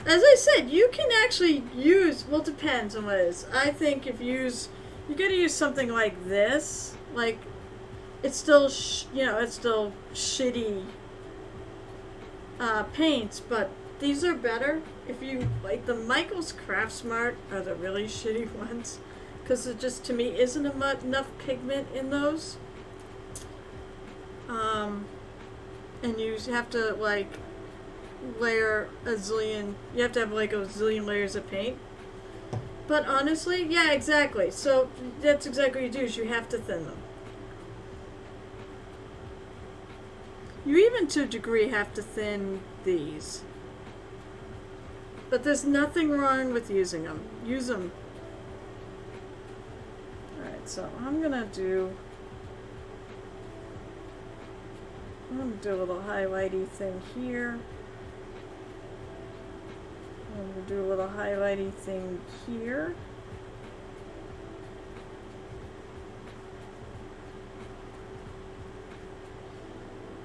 As I said, you can actually use, well, it depends on what it is. I think if you gotta use something like this, like it's still it's still shitty paints, but these are better. If you like, the Michaels Craft Smart are the really shitty ones, because it just, to me, isn't enough pigment in those. And you have to like layer you have to have like a zillion layers of paint. But honestly, yeah, exactly. So that's exactly what you do, is you have to thin them. You even to a degree have to thin these. But there's nothing wrong with using them. Use them. Alright, so I'm gonna do a little highlighty thing here. I'm gonna do a little highlighty thing here.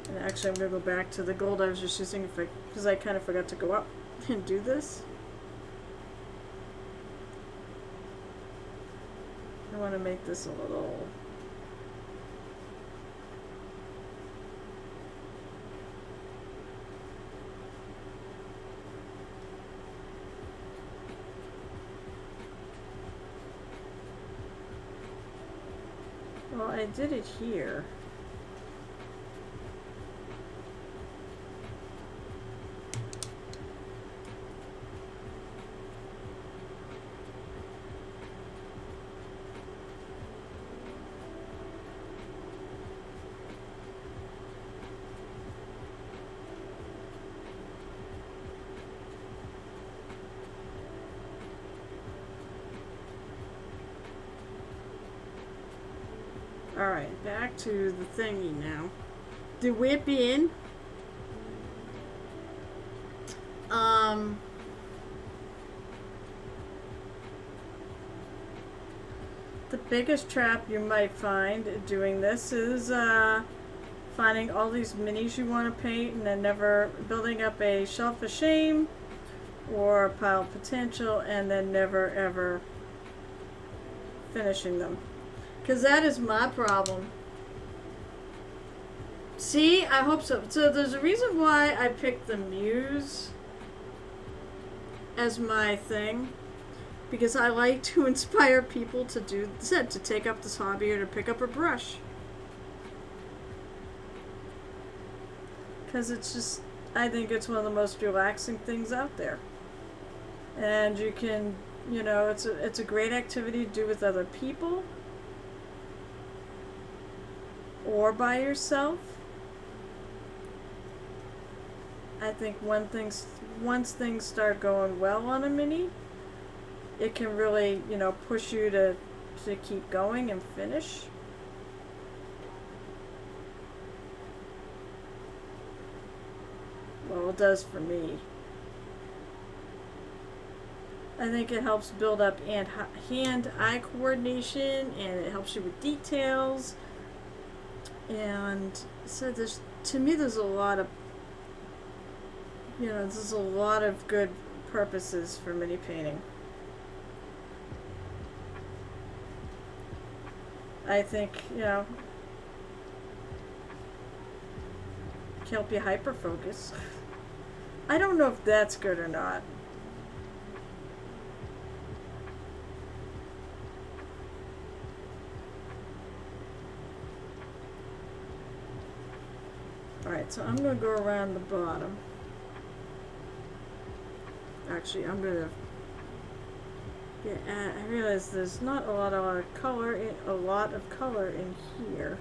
And actually, I'm gonna go back to the gold I was just using because I kind of forgot to go up and do this. I want to make this a little. Well, I did it here. Alright, back to the thingy now. The whip in. The biggest trap you might find doing this is finding all these minis you want to paint and then never building up a shelf of shame or a pile of potential and then never ever finishing them. Because that is my problem. See, I hope so. So there's a reason why I picked the Muse as my thing. Because I like to inspire people to to take up this hobby or to pick up a brush. Because it's just, I think it's one of the most relaxing things out there. And you can, it's a great activity to do with other people. Or by yourself. I think once things start going well on a mini, it can really, push you to keep going and finish. Well, it does for me. I think it helps build up hand-eye coordination, and it helps you with details. And so to me, there's a lot of, there's a lot of good purposes for mini painting. I think, can help you hyper focus. I don't know if that's good or not. Alright, so I'm going to go around the bottom. Actually, I'm going to... Yeah, I realize there's not a lot of color in here.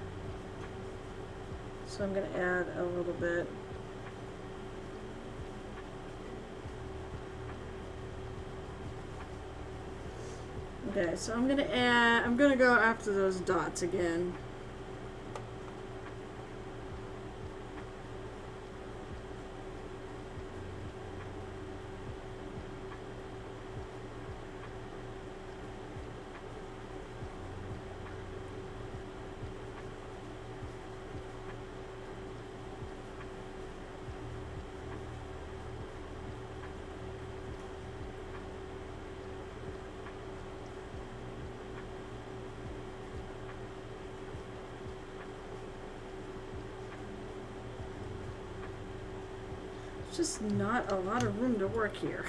So I'm going to add a little bit. Okay, so I'm going to go after those dots again. Just not a lot of room to work here.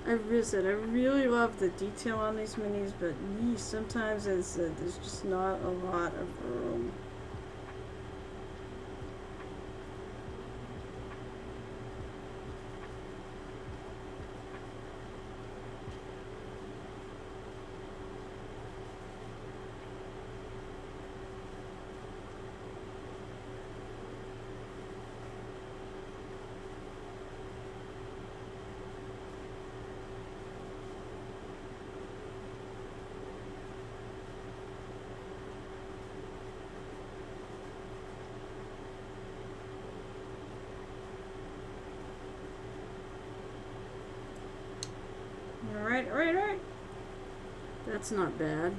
I really love the detail on these minis, but sometimes there's just not a lot of room. Alright. That's not bad.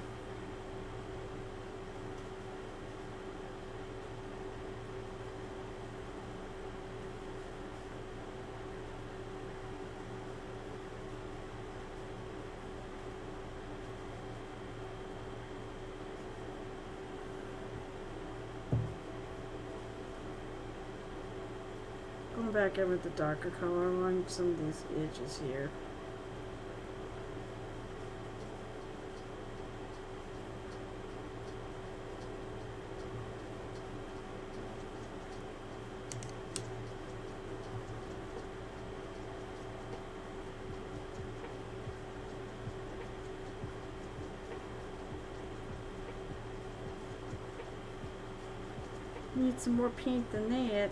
Going back in with the darker color along some of these edges here. Need some more paint than that.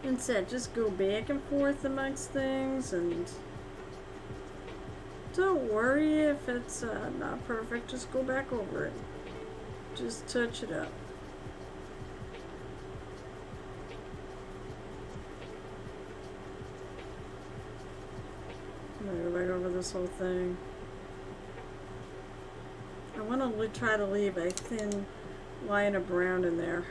Instead, just go back and forth amongst things, and don't worry if it's not perfect. Just go back over it. Just touch it up. I'm gonna go back over this whole thing. I want to try to leave a thin line of brown in there.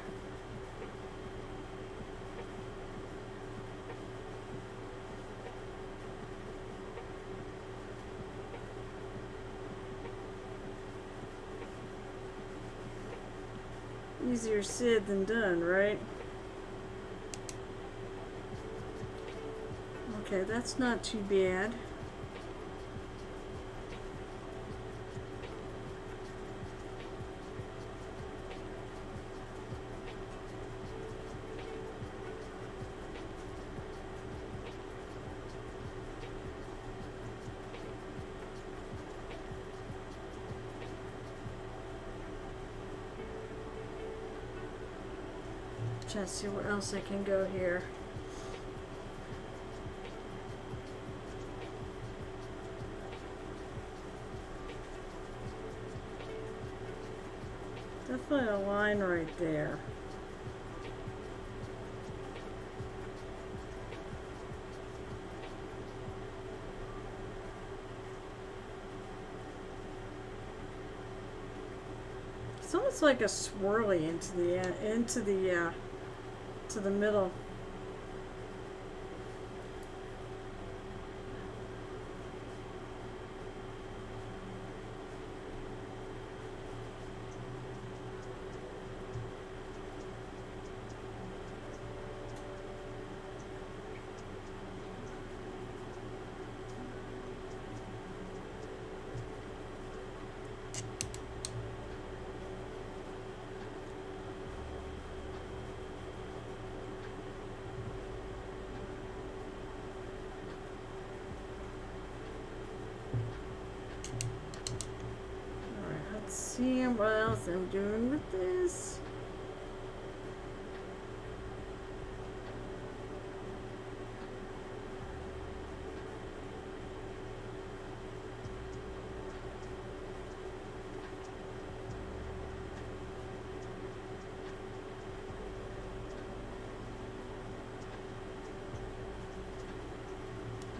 Easier said than done, right? Okay, that's not too bad. Trying to see where else I can go here. Definitely a line right there. It's almost like a swirly to the middle. See what else I'm doing with this.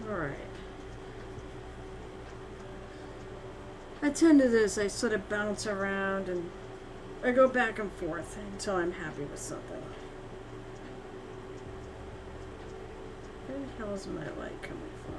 All right. I tend to this, I sort of bounce around and I go back and forth until I'm happy with something. Where the hell is my light coming from?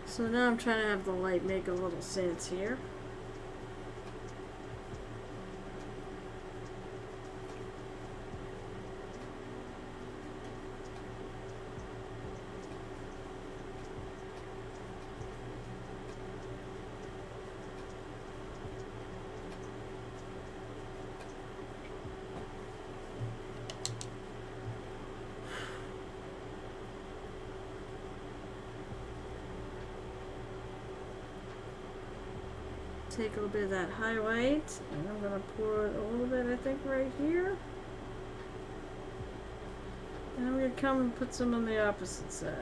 So now I'm trying to have the light make a little sense here. Take a little bit of that highlight, and I'm going to pour it a little bit, I think, right here. And I'm going to come and put some on the opposite side.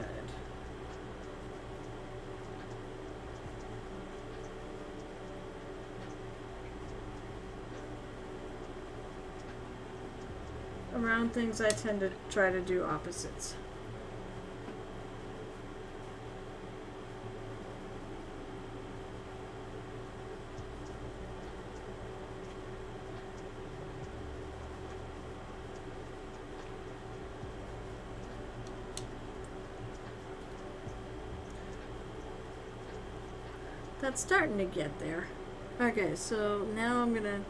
Around things, I tend to try to do opposites. That's starting to get there. Okay, so now I'm gonna,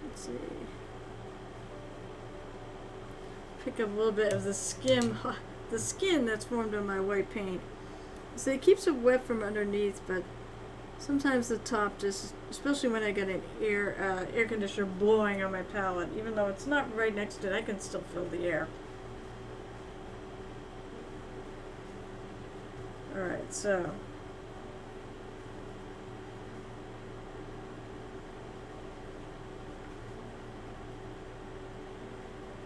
let's see, pick up a little bit of the skin that's formed on my white paint. So it keeps it wet from underneath, but sometimes the top just, especially when I get an air conditioner blowing on my palette, even though it's not right next to it, I can still feel the air. Alright, so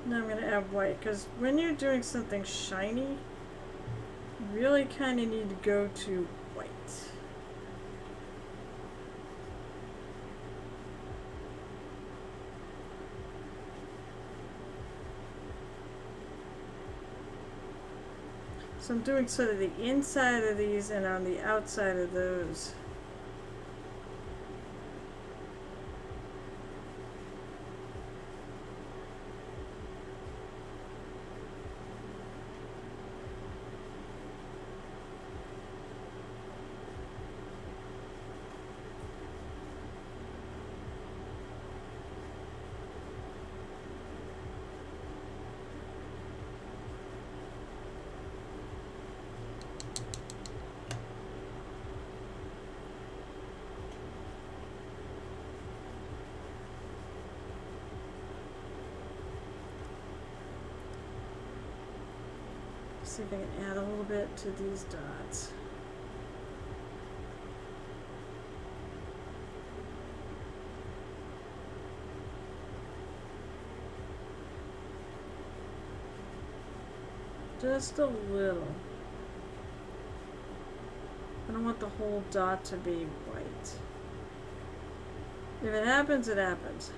now I'm going to add white, because when you're doing something shiny, you really kind of need to go to white. So I'm doing sort of the inside of these and on the outside of those. see if I can add a little bit to these dots. Just a little. I don't want the whole dot to be white. If it happens, it happens.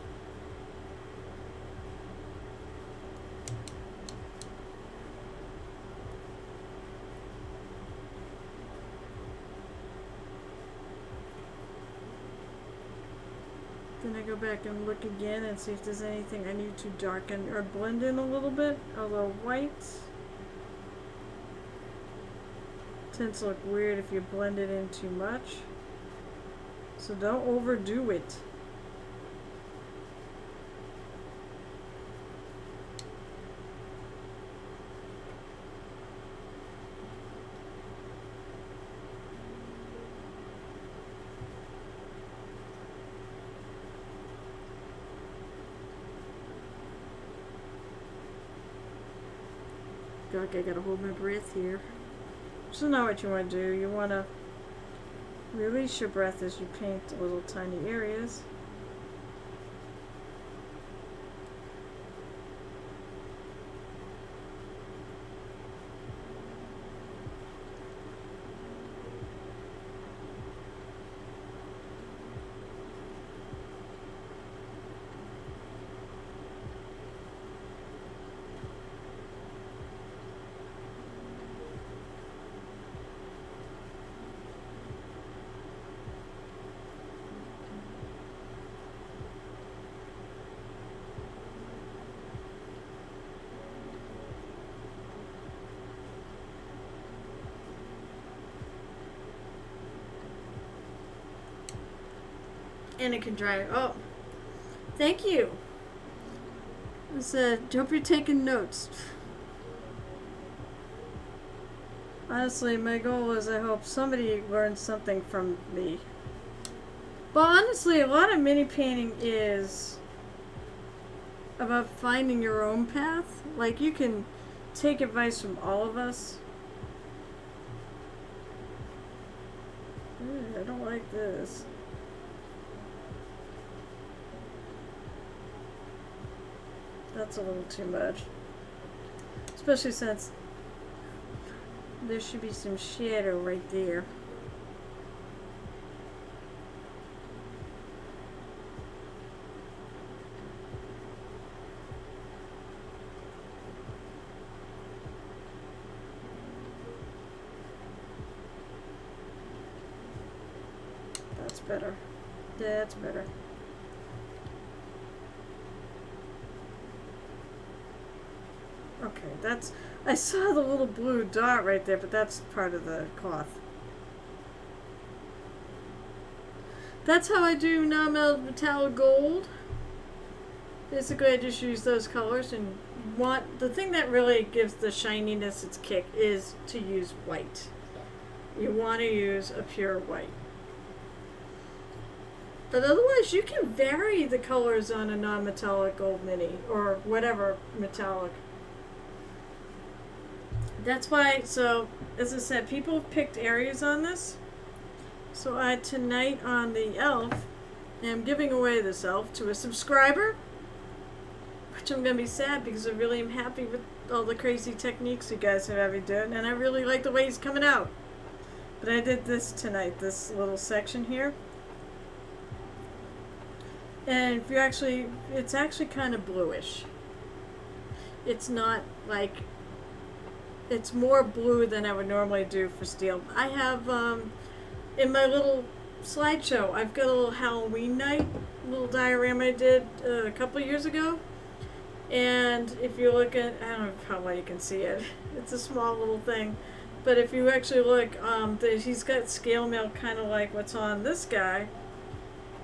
Then I go back and look again and see if there's anything I need to darken or blend in a little bit. Although white tends to look weird if you blend it in too much. So don't overdo it. God, I gotta hold my breath here. So now what you want to do, you want to release your breath as you paint little tiny areas. And it can dry. Oh, thank you. Hope you're taking notes. Honestly, my goal is I hope somebody learns something from me. But honestly, a lot of mini painting is about finding your own path. Like, you can take advice from all of us. I don't like this. That's a little too much. Especially since there should be some shadow right there. That's better. That's better. Okay, I saw the little blue dot right there, but that's part of the cloth. That's how I do non-metallic metallic gold. Basically, I just use those colors, and the thing that really gives the shininess its kick is to use white. You want to use a pure white. But otherwise, you can vary the colors on a non-metallic gold mini, or whatever metallic. That's why, so, as I said, people have picked areas on this. So tonight on the elf, am giving away this elf to a subscriber. Which I'm going to be sad because I really am happy with all the crazy techniques you guys have had me doing. And I really like the way he's coming out. But I did this tonight, this little section here. And if you it's actually kind of bluish. It's not like... It's more blue than I would normally do for steel. I have, in my little slideshow, I've got a little Halloween night, little diorama I did a couple years ago. And if you look at, I don't know how well you can see it. It's a small little thing. But if you actually look, he's got scale mail kind of like what's on this guy.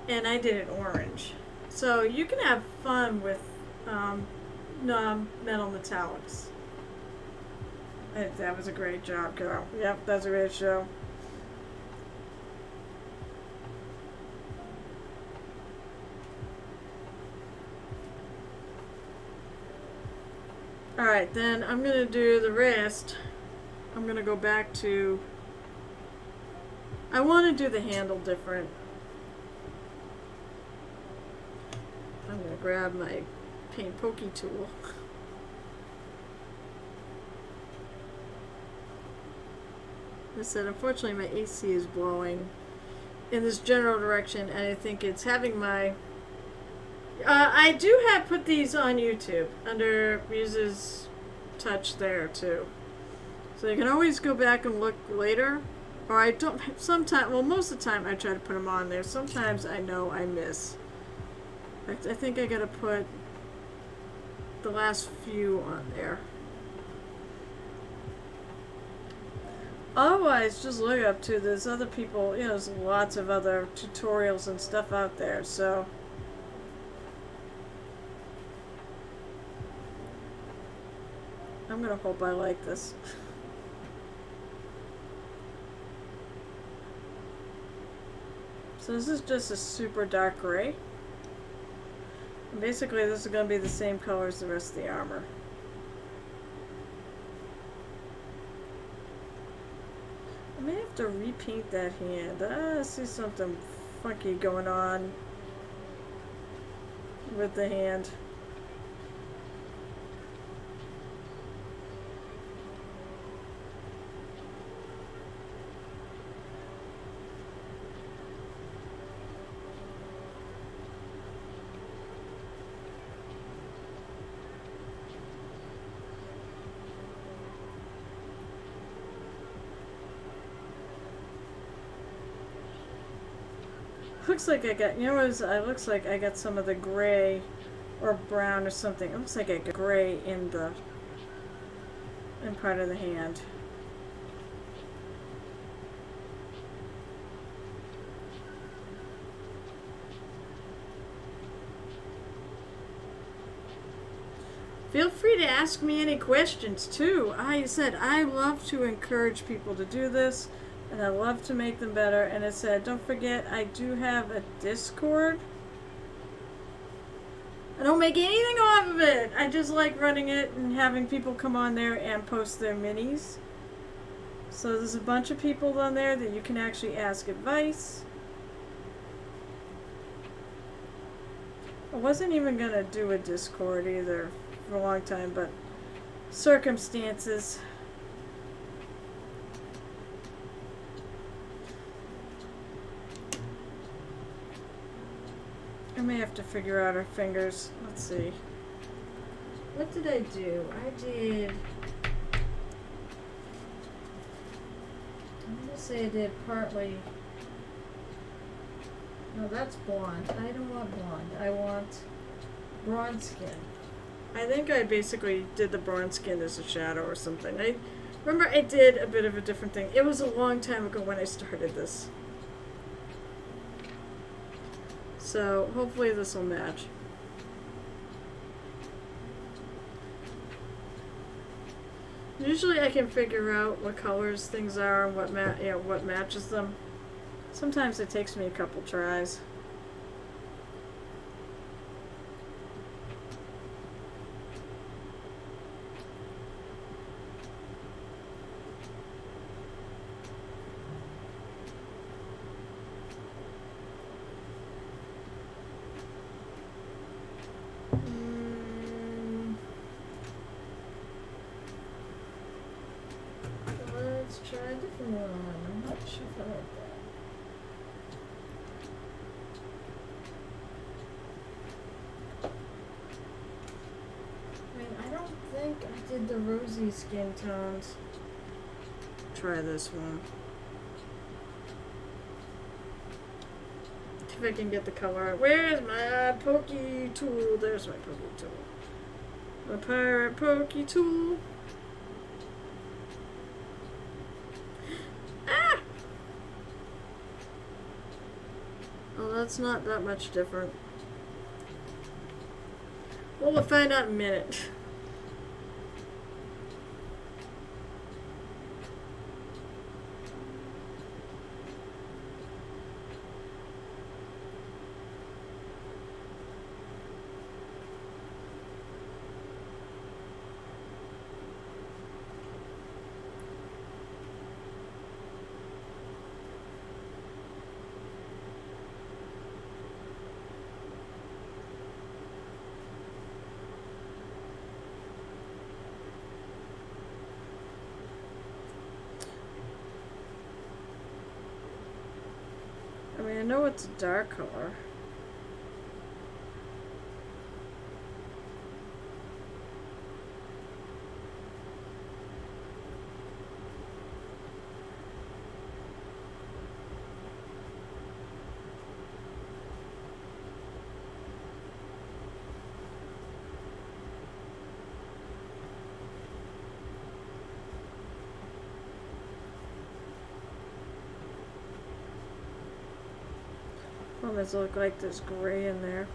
And I did it orange. So you can have fun with non-metal metallics. That was a great job, girl. Yep, that's a great show. Alright, then I'm going to do the rest I'm gonna go back to, I want to do the handle different. I'm gonna grab my paint pokey tool. I said, unfortunately my AC is blowing in this general direction, and I think it's having my, I do have put these on YouTube under Muse's Touch there too. So you can always go back and look later. Or I don't, sometimes, well, most of the time I try to put them on there. Sometimes I know I miss. In fact, I think I gotta put the last few on there. Otherwise, just look up to, there's other people, you know, there's lots of other tutorials and stuff out there, so. I'm gonna hope I like this. So this is just a super dark gray. And basically this is gonna be the same color as the rest of the armor. I may have to repaint that hand. I see something funky going on with the hand. Looks like I got, you know what, it looks like I got some of the gray or brown or something. It looks like I got gray in part of the hand. Feel free to ask me any questions too. I said I love to encourage people to do this. And I love to make them better. And it said, don't forget, I do have a Discord. I don't make anything off of it. I just like running it and having people come on there and post their minis. So there's a bunch of people on there that you can actually ask advice. I wasn't even going to do a Discord either for a long time, but circumstances. I may have to figure out our fingers. Let's see. What did I do? I'm gonna say I did partly. No, that's blonde. I don't want blonde. I want bronze skin. I think I basically did the bronze skin as a shadow or something. I remember I did a bit of a different thing. It was a long time ago when I started this. So hopefully this will match. Usually I can figure out what colors things are and what matches them. Sometimes it takes me a couple tries. Let's try a different one. I'm not sure if I like that. I mean, I don't think I did the rosy skin tones. Try this one. See if I can get the color. Where's my pokey tool? There's my pokey tool. My pirate pokey tool. Ah! Oh, that's not that much different. Well, we'll find out in a minute. I know it's a dark color. Almost look like there's gray in there.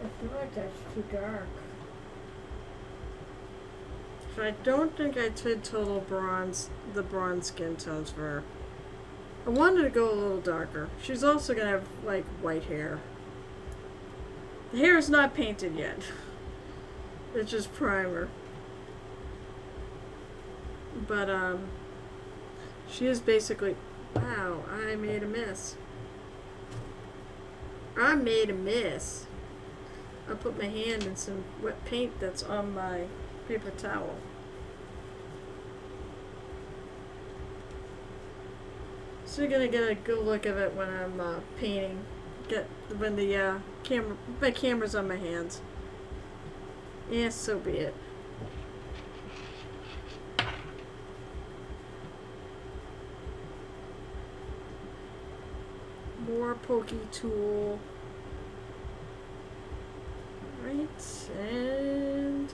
I feel like that's too dark. So I don't think I did total bronze, the bronze skin tones for her. I wanted to go a little darker. She's also gonna have like white hair. The hair is not painted yet. It's just primer. But she is basically, wow, I made a mess. I made a mess. I put my hand in some wet paint that's on my paper towel. So you're gonna get a good look of it when I'm painting. When the my camera's on my hands. Yes, so be it. More pokey tool. Right, and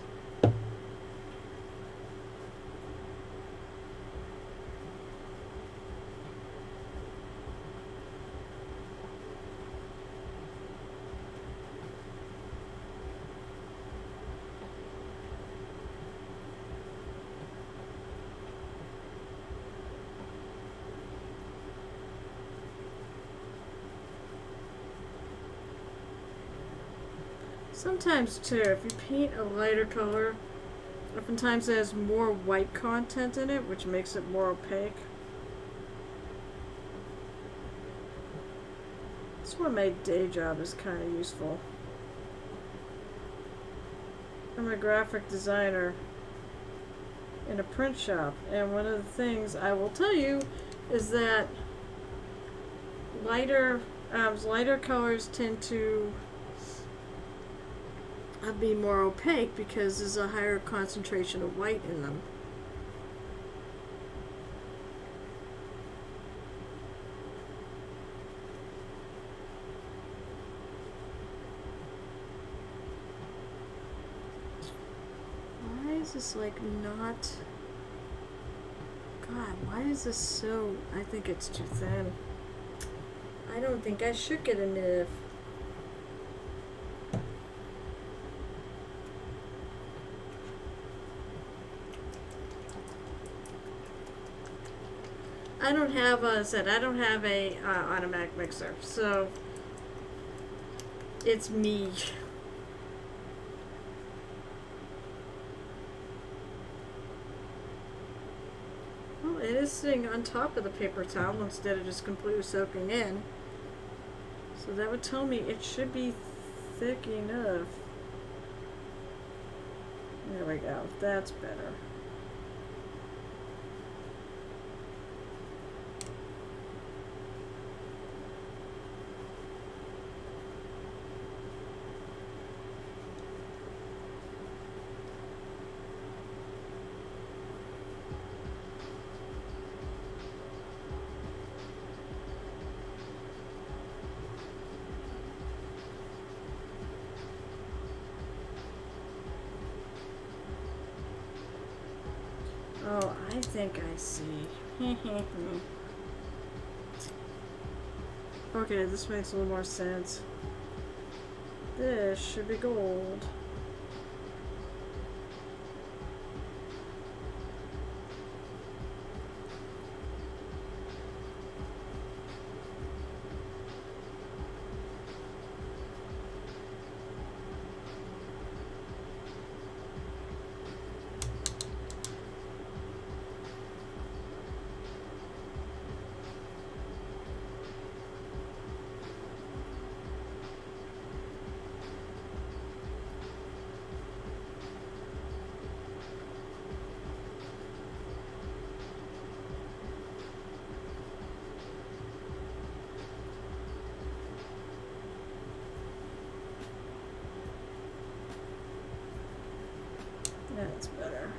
sometimes too, if you paint a lighter color, oftentimes it has more white content in it, which makes it more opaque. That's why my day job is kind of useful. I'm a graphic designer in a print shop, and one of the things I will tell you is that lighter colors tend to be more opaque because there's a higher concentration of white in them. Why is this like not... God, why is this so... I think it's too thin. I don't think I shook it enough. I don't have a automatic mixer, so it's me. Well, it is sitting on top of the paper towel instead of just completely soaking in. So that would tell me it should be thick enough. There we go. That's better. Oh, I think I see. Okay, this makes a little more sense. This should be gold. That's better.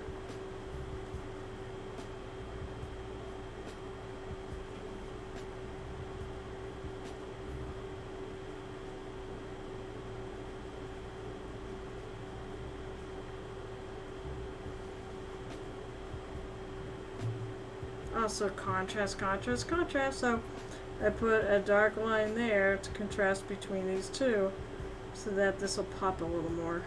Also contrast, contrast, contrast. So I put a dark line there to contrast between these two so that this will pop a little more.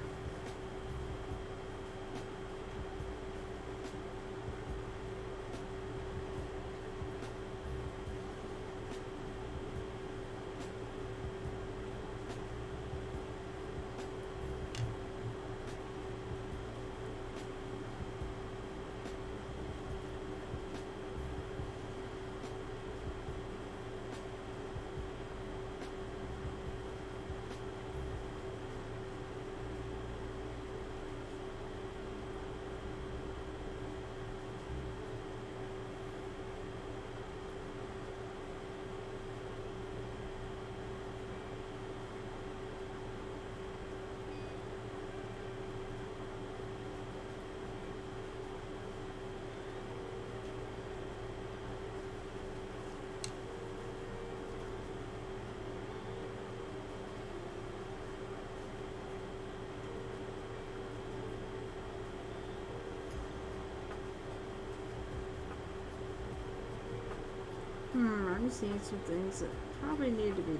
I'm seeing some things that probably need to be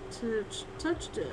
touched up.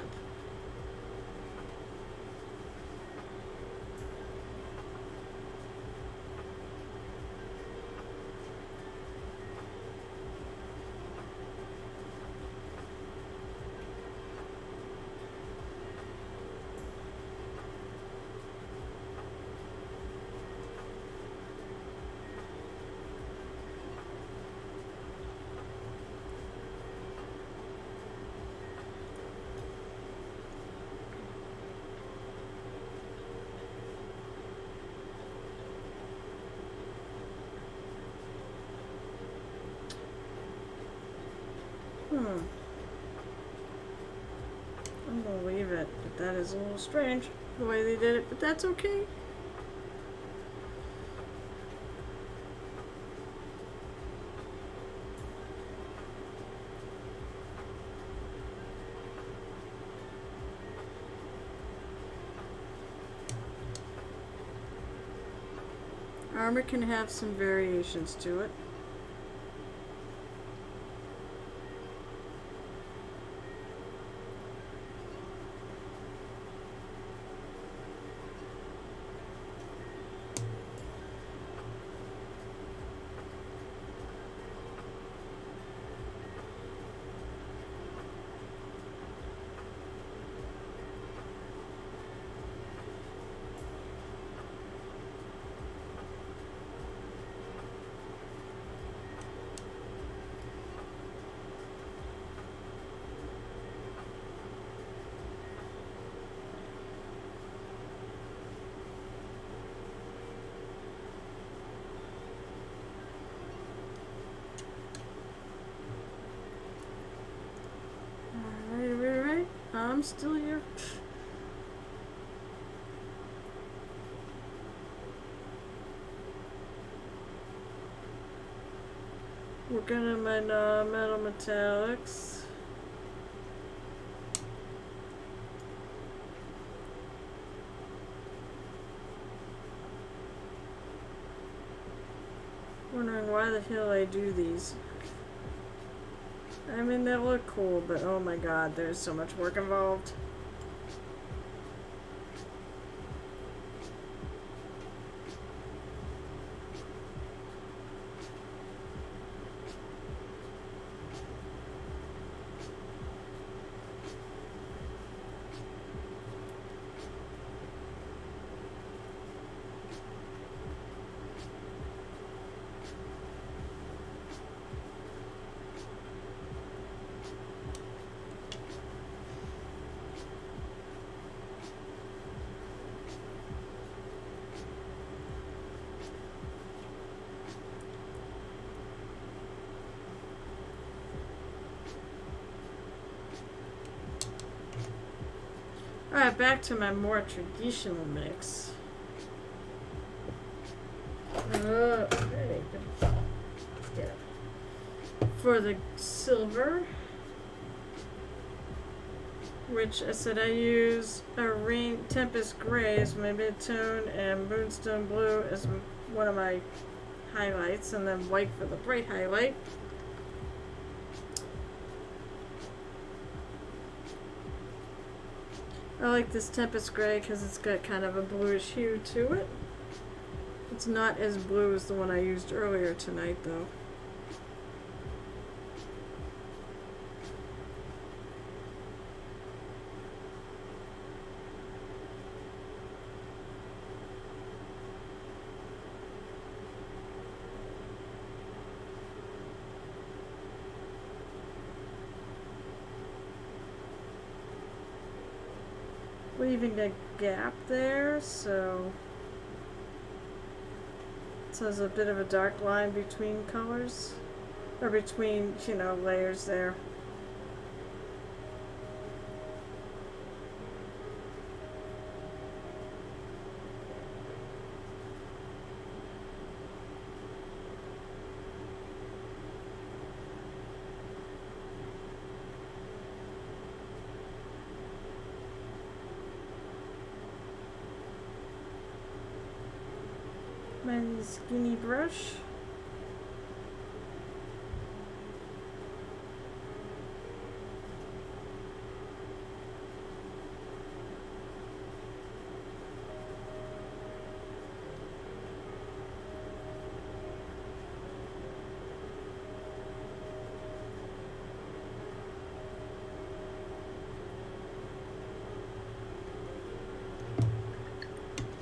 I'm gonna leave it, but that is a little strange the way they did it, but that's okay. Armor can have some variations to it. Right. I'm still here. Working on my metal metallics. Wondering why the hell I do these. I mean, they look cool, but oh my god, there's so much work involved. Alright, back to my more traditional mix. Okay. Yeah. For the silver, which I said I use a rain Tempest Gray as my mid-tone and Moonstone Blue as one of my highlights, and then white for the bright highlight. I like this Tempest Gray because it's got kind of a bluish hue to it. It's not as blue as the one I used earlier tonight, though. Leaving a gap there, so there's a bit of a dark line between colors, or between, you know, layers there. My skinny brush.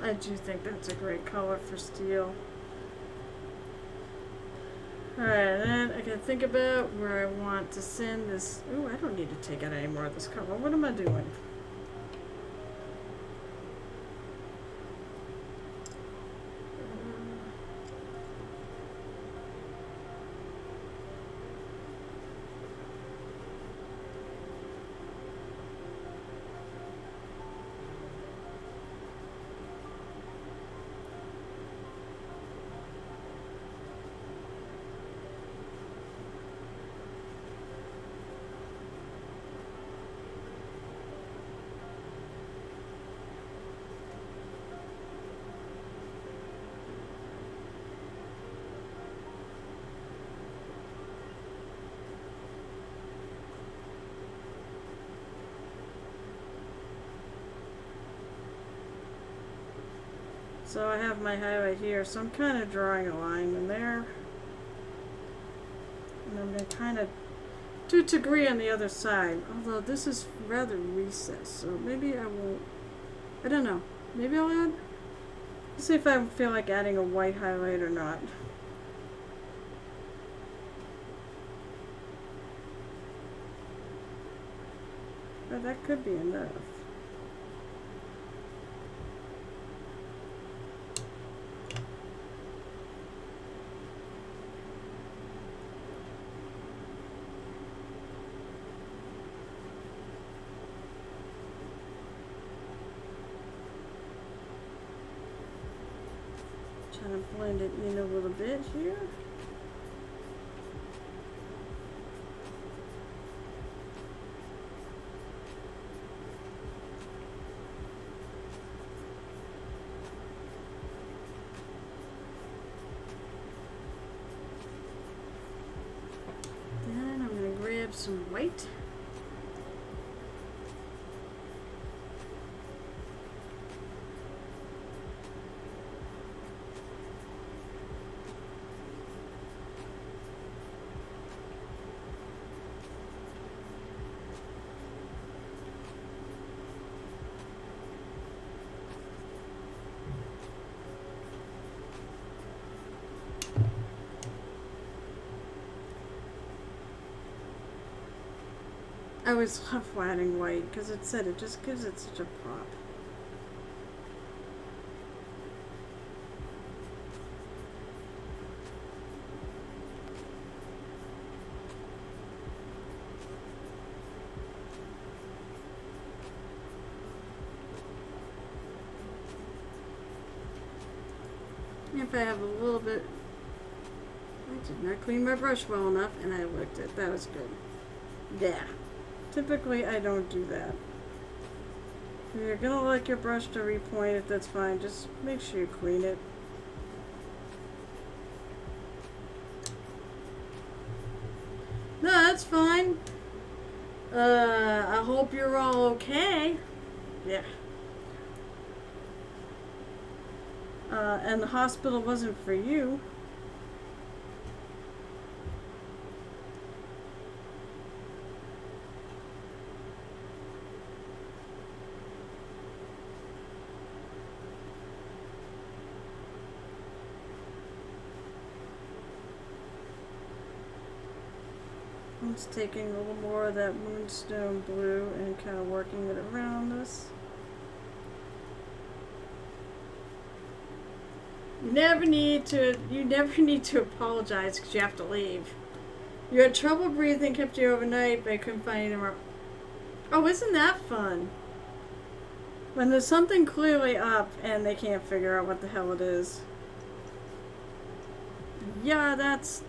I do think that's a great color for steel. Alright, and then I can think about where I want to send this. Ooh, I don't need to take out any more of this color. What am I doing? So I have my highlight here, so I'm kind of drawing a line in there. And I'm going to kind of do a degree on the other side, although this is rather recessed, so maybe I won't, I don't know, maybe I'll add, let's see if I feel like adding a white highlight or not. But that could be enough. Trying to blend it in a little bit here. Then I'm going to grab some white. I always love adding white because it said it just gives it such a pop. If I have a little bit, I did not clean my brush well enough, and I licked it. That was good. Yeah. Typically, I don't do that. If you're gonna lick your brush to repoint it, that's fine. Just make sure you clean it. No, that's fine. I hope you're all okay. Yeah. And the hospital wasn't for you. I'm just taking a little more of that moonstone blue and kind of working it around this. You never need to apologize because you have to leave. You had trouble breathing, kept you overnight, but I couldn't find anywhere. Oh, isn't that fun? When there's something clearly up and they can't figure out what the hell it is. Yeah, that's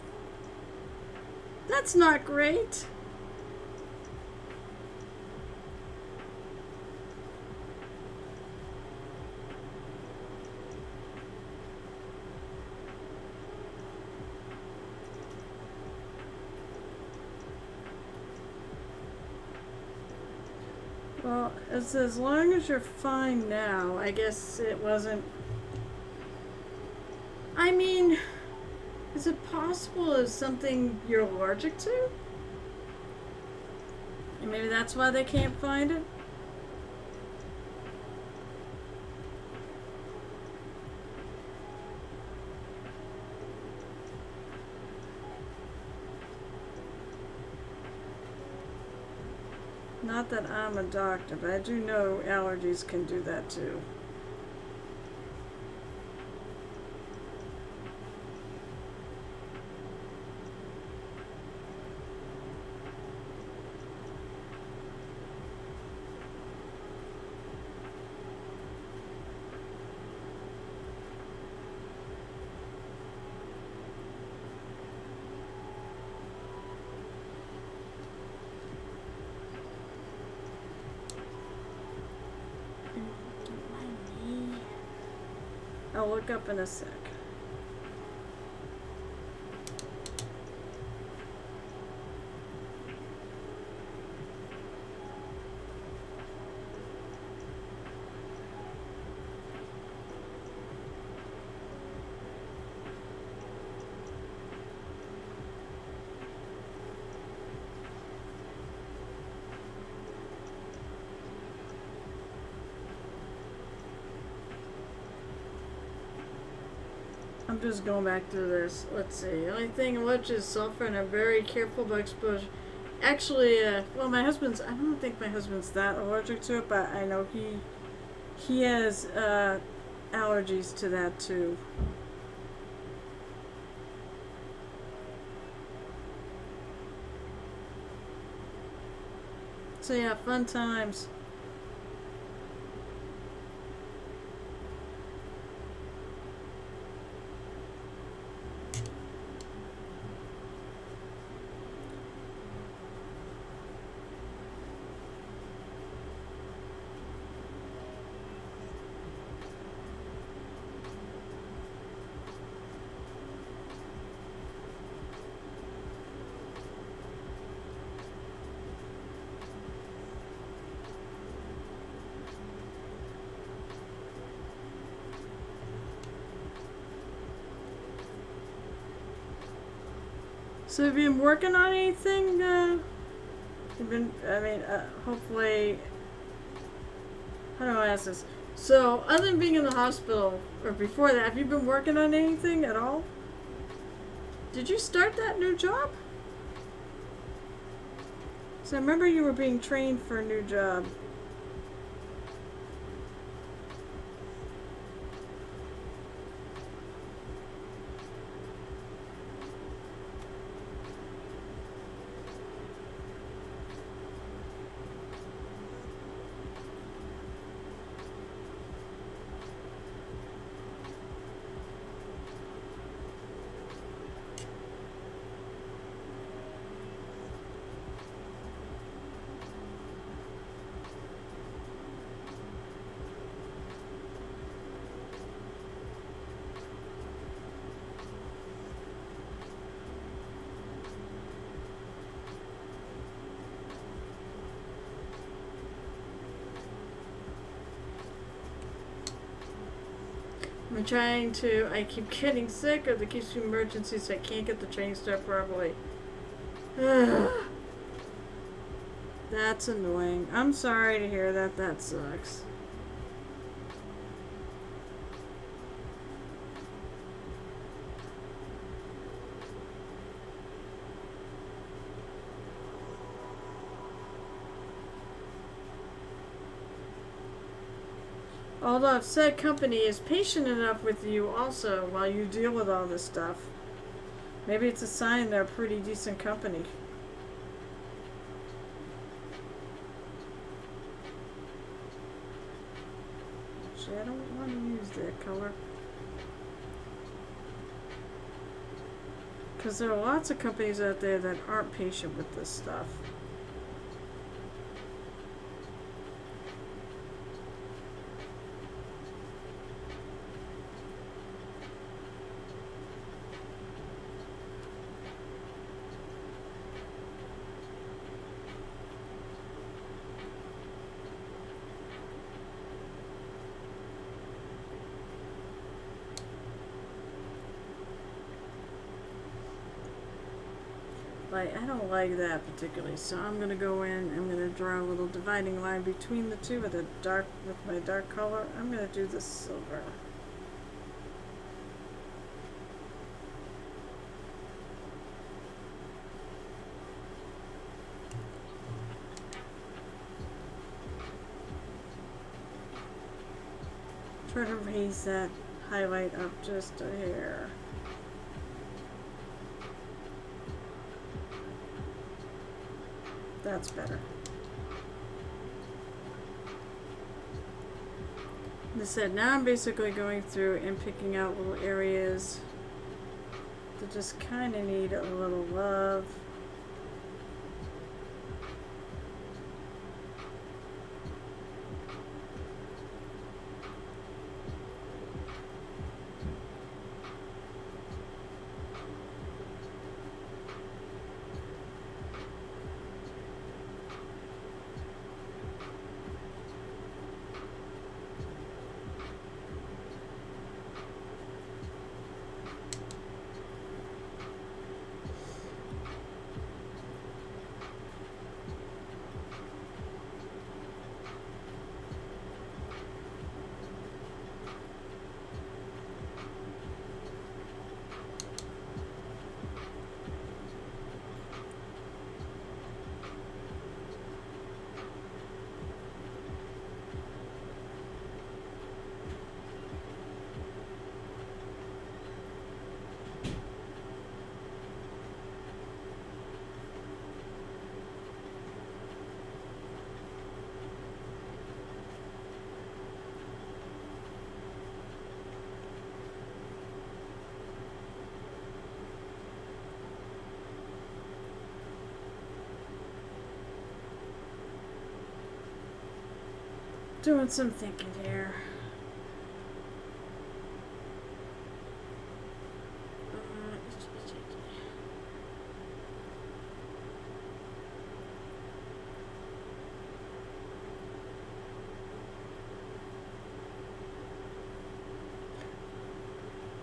not great. Well, as long as you're fine now, I guess it wasn't... I mean, is it possible it's something you're allergic to? And maybe that's why they can't find it? Not that I'm a doctor, but I do know allergies can do that too. I'll look up in a sec. I'm just going back through this. Let's see. The only thing which is sulfur, and I'm very careful about exposure. Actually, well, I don't think my husband's that allergic to it, but I know he has allergies to that too. So yeah, fun times. So have you been working on anything? Hopefully, how do I ask this? So, other than being in the hospital, or before that, have you been working on anything at all? Did you start that new job? So I remember you were being trained for a new job. I keep getting sick, or there keeps being emergencies, so I can't get the train start properly. That's annoying. I'm sorry to hear that. That sucks. Although if said company is patient enough with you also while you deal with all this stuff, maybe it's a sign they're a pretty decent company. Actually, I don't want to use that color. Because there are lots of companies out there that aren't patient with this stuff. I don't like that particularly, so I'm gonna go in. I'm gonna draw a little dividing line between the two with my dark color. I'm gonna do the silver. Try to raise that highlight up just a hair. That's better. As I said, now I'm basically going through and picking out little areas that just kind of need a little love. Doing some thinking here.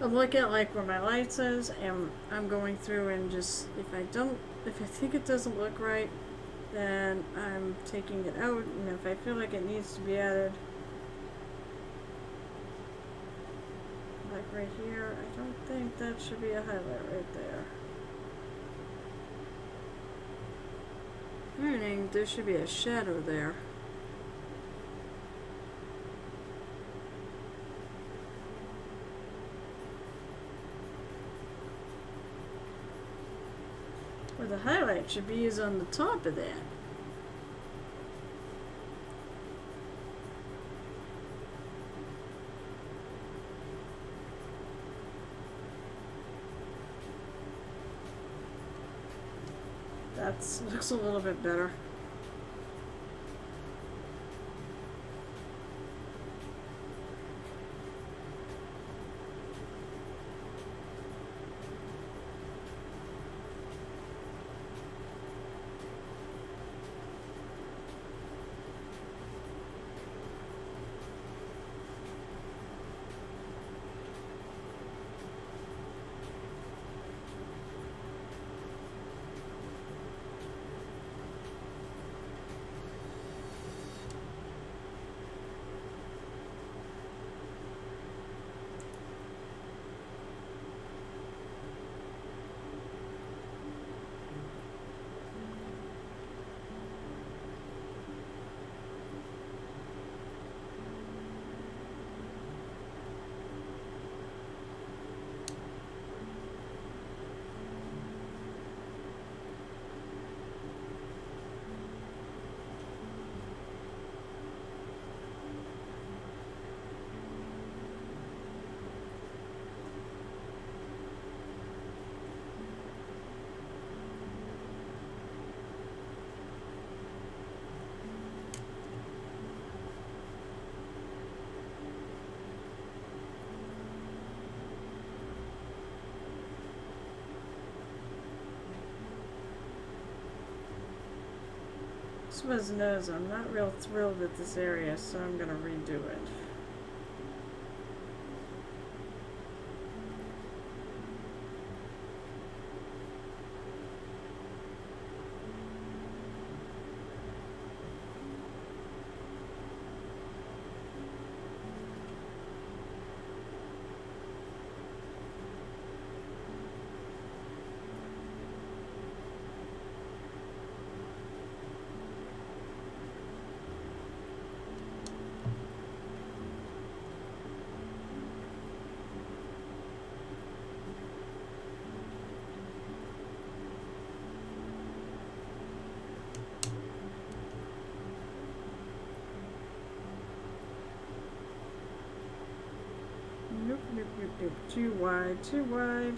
I'm looking at like where my lights is, and I'm going through and just if I think it doesn't look right, then I'm taking it out, and if I feel like it needs to be added, like right here, I don't think that should be a highlight right there. Meaning there should be a shadow there. Where the highlight should be is on the top of that. That looks a little bit better. Christmas knows I'm not real thrilled with this area, so I'm gonna redo it. Nope, nope, nope, nope. Too wide, too wide.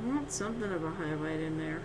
I want something of a highlight in there.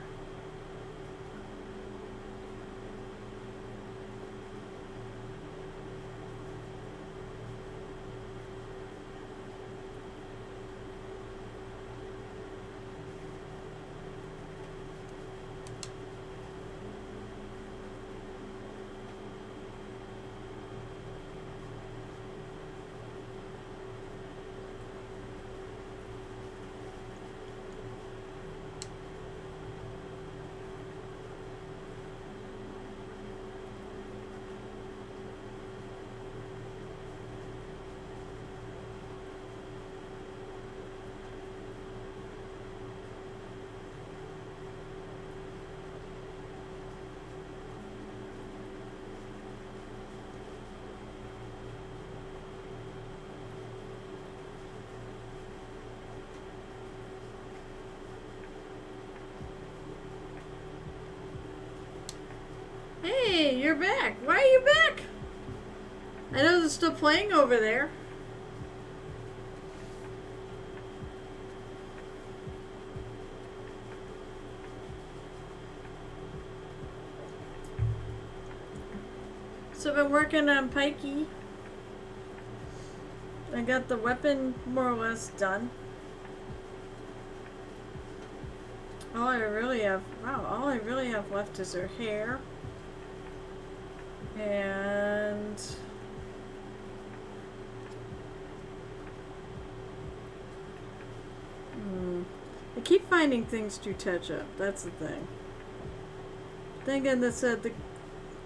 Hey, you're back. Why are you back? I know they're still playing over there. So I've been working on PIke. I got the weapon more or less done. All I really have left is her hair. And I keep finding things to touch up. That's the thing. Then again, that said,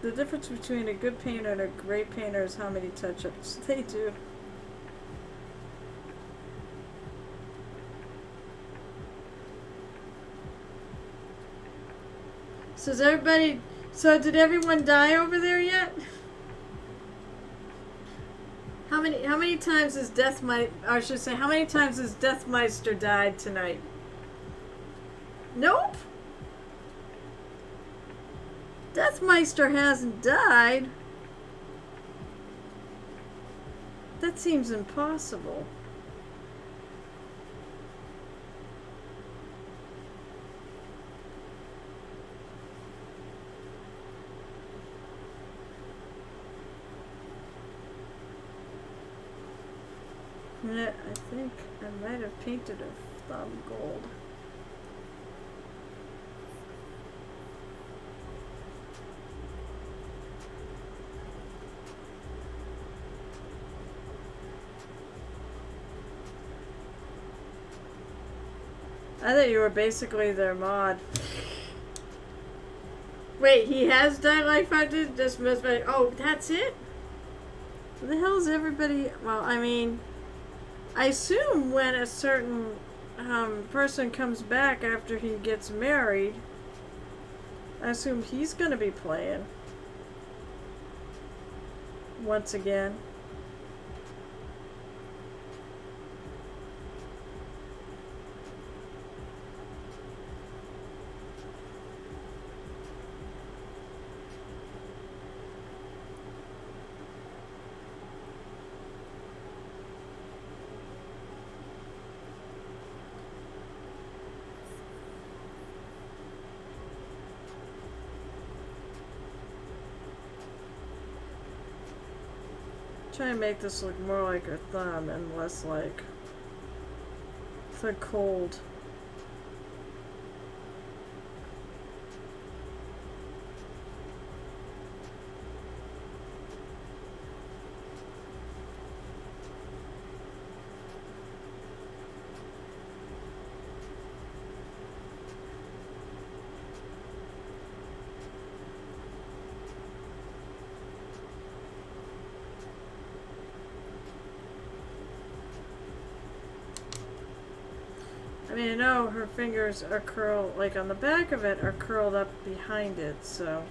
the difference between a good painter and a great painter is how many touch-ups they do. So is everybody? So did everyone die over there yet? How many times has how many times has Deathmeister died tonight? Nope. Deathmeister hasn't died. That seems impossible. I think I might have painted a thumb gold. I thought you were basically their mod. Wait, he has died like I did? Just missed my. Oh, that's it? Where the hell is everybody? Well, I mean, I assume when a certain person comes back after he gets married, I assume he's gonna be playing once again. Try and make this look more like her thumb and less like the cold. I mean, I know her fingers are curled, like on the back of it, are curled up behind it, so.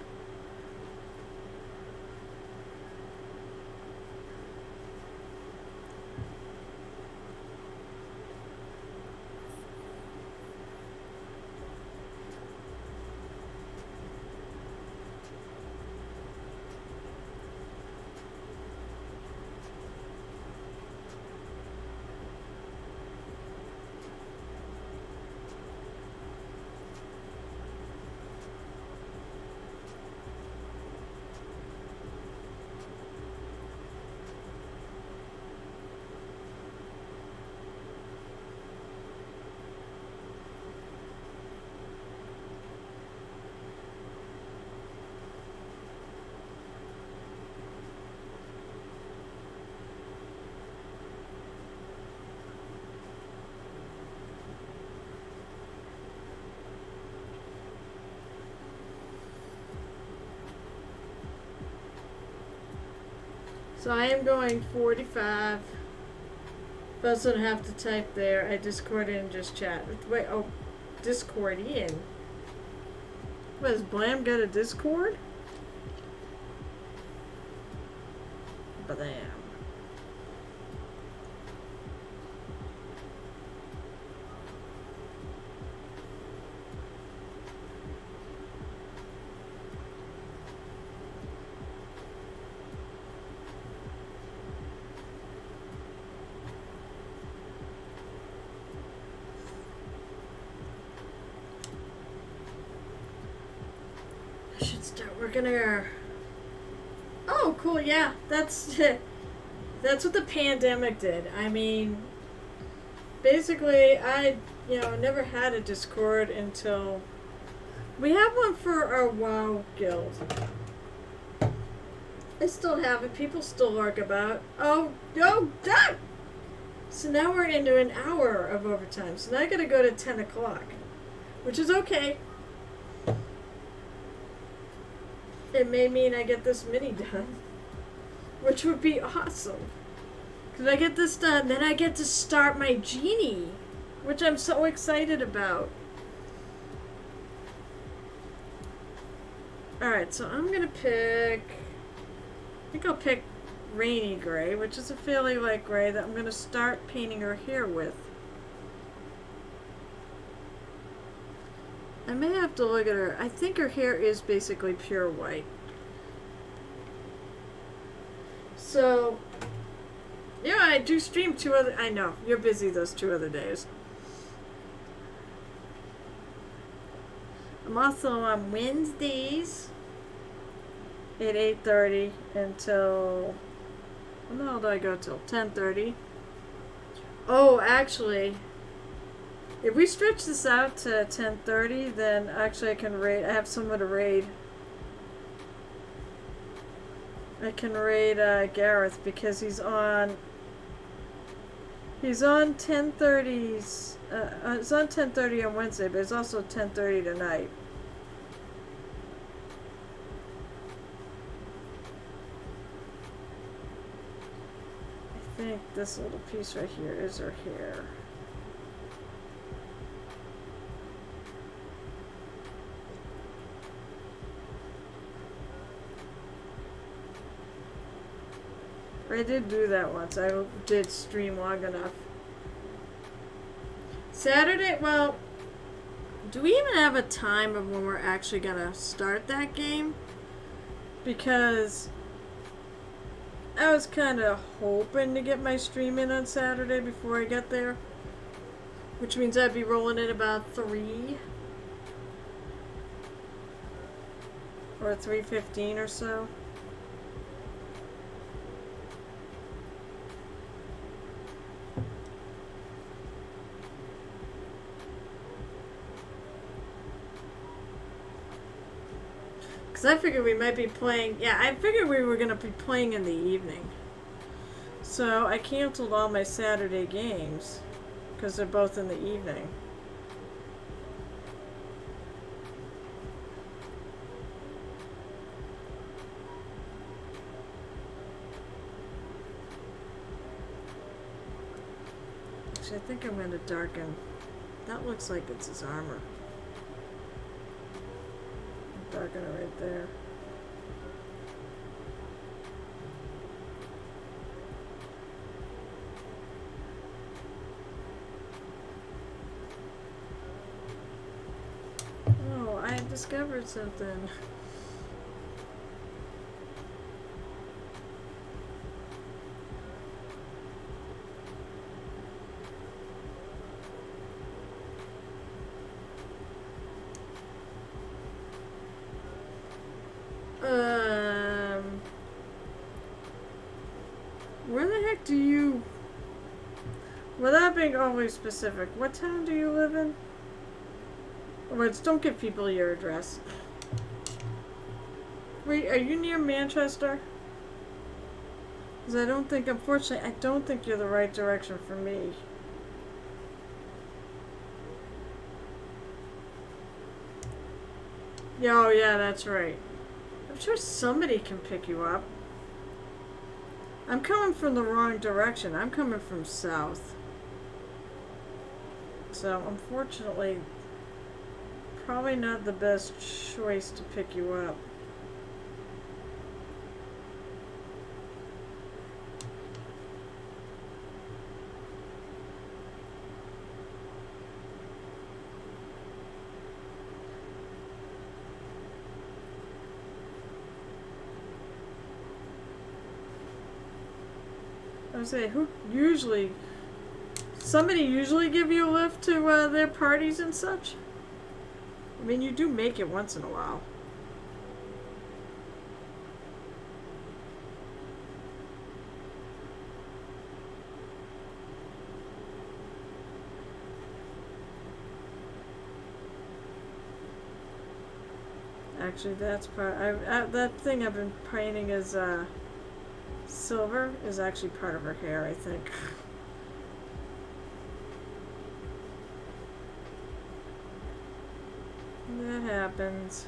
So I am going 45. Doesn't have to type there. I Discord in, just chat. Wait, oh, Discord in. What, has Blam got a Discord? Blam. I should start working here. Oh, cool, yeah. That's what the pandemic did. I mean, basically, I, never had a Discord until we have one for our WoW guild. I still have it. People still lurk about. Oh, God! So now we're into an hour of overtime. So now I gotta go to 10 o'clock, which is okay. It may mean I get this mini done, which would be awesome. Because I get this done, then I get to start my genie, which I'm so excited about. Alright, so I'm gonna pick, I think I'll pick Rainy Gray, which is a fairly light gray that I'm gonna start painting her hair with. I may have to look at her. I think her hair is basically pure white. So, yeah, I do stream I know, you're busy those 2 other days. I'm also on Wednesdays at 8:30 until, when the hell do I go till? 10:30. Oh, actually, if we stretch this out to 10:30, then actually I can raid. I have someone to raid. I can raid Gareth because he's on 10:30's. It's on 10:30 on Wednesday, but it's also 10:30 tonight. I think this little piece right here is her hair. I did do that once. I did stream long enough. Saturday, well, do we even have a time of when we're actually gonna start that game? Because I was kind of hoping to get my stream in on Saturday before I get there. Which means I'd be rolling in about 3. Or 3:15 or so. Because I figured we might be playing... Yeah, I figured we were going to be playing in the evening. So I canceled all my Saturday games. Because they're both in the evening. Actually, I think I'm going to darken... That looks like it's his armor. Darken it right there. Oh, I discovered something. Where the heck do you... Without being overly specific, what town do you live in? Words, don't give people your address. Wait, are you near Manchester? Because I don't think, unfortunately, I don't think you're the right direction for me. Yeah, oh yeah, that's right. I'm sure somebody can pick you up. I'm coming from the wrong direction. I'm coming from south. So, unfortunately, probably not the best choice to pick you up. I was saying, who usually... Somebody usually give you a lift to their parties and such? I mean, you do make it once in a while. Actually, that's part... that thing I've been painting is silver is actually part of her hair, I think. That happens.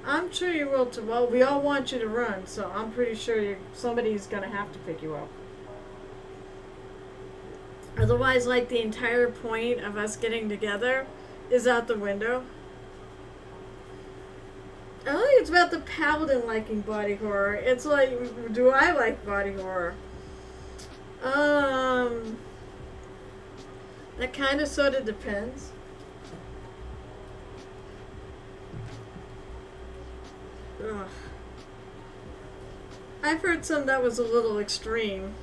I'm sure you will too. Well, we all want you to run, so I'm pretty sure somebody's gonna have to pick you up. Otherwise, like, the entire point of us getting together is out the window. I don't think it's about the paladin liking body horror. It's like, do I like body horror? That kind of sort of depends. Ugh. I've heard some that was a little extreme.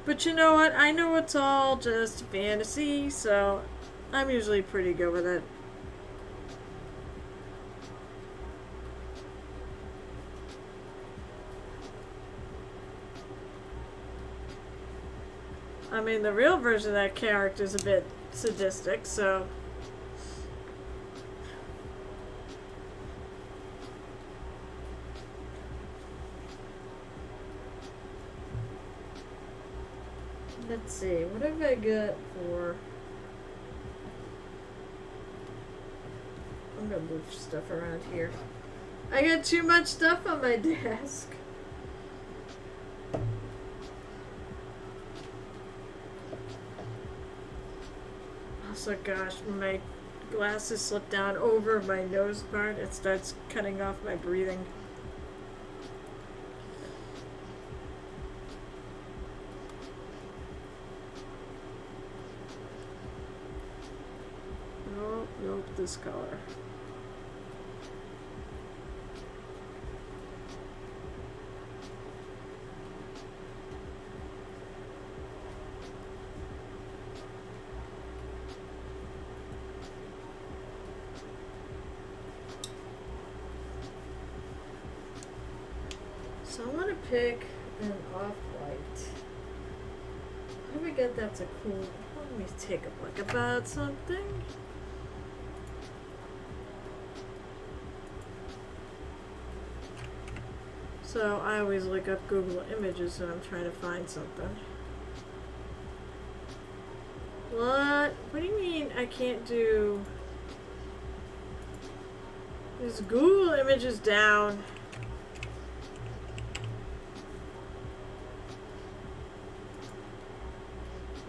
But you know what? I know it's all just fantasy, so I'm usually pretty good with it. I mean, the real version of that character is a bit sadistic, so... Let's see, what have I got for... I'm gonna move stuff around here. I got too much stuff on my desk. Also, gosh, when my glasses slip down over my nose part, it starts cutting off my breathing. Oh, nope, this color. So I want to pick an off-white. How do we get that's a cool... Let me take a look about something. So I always look up Google Images when I'm trying to find something. What? What do you mean I can't do... Is Google Images down?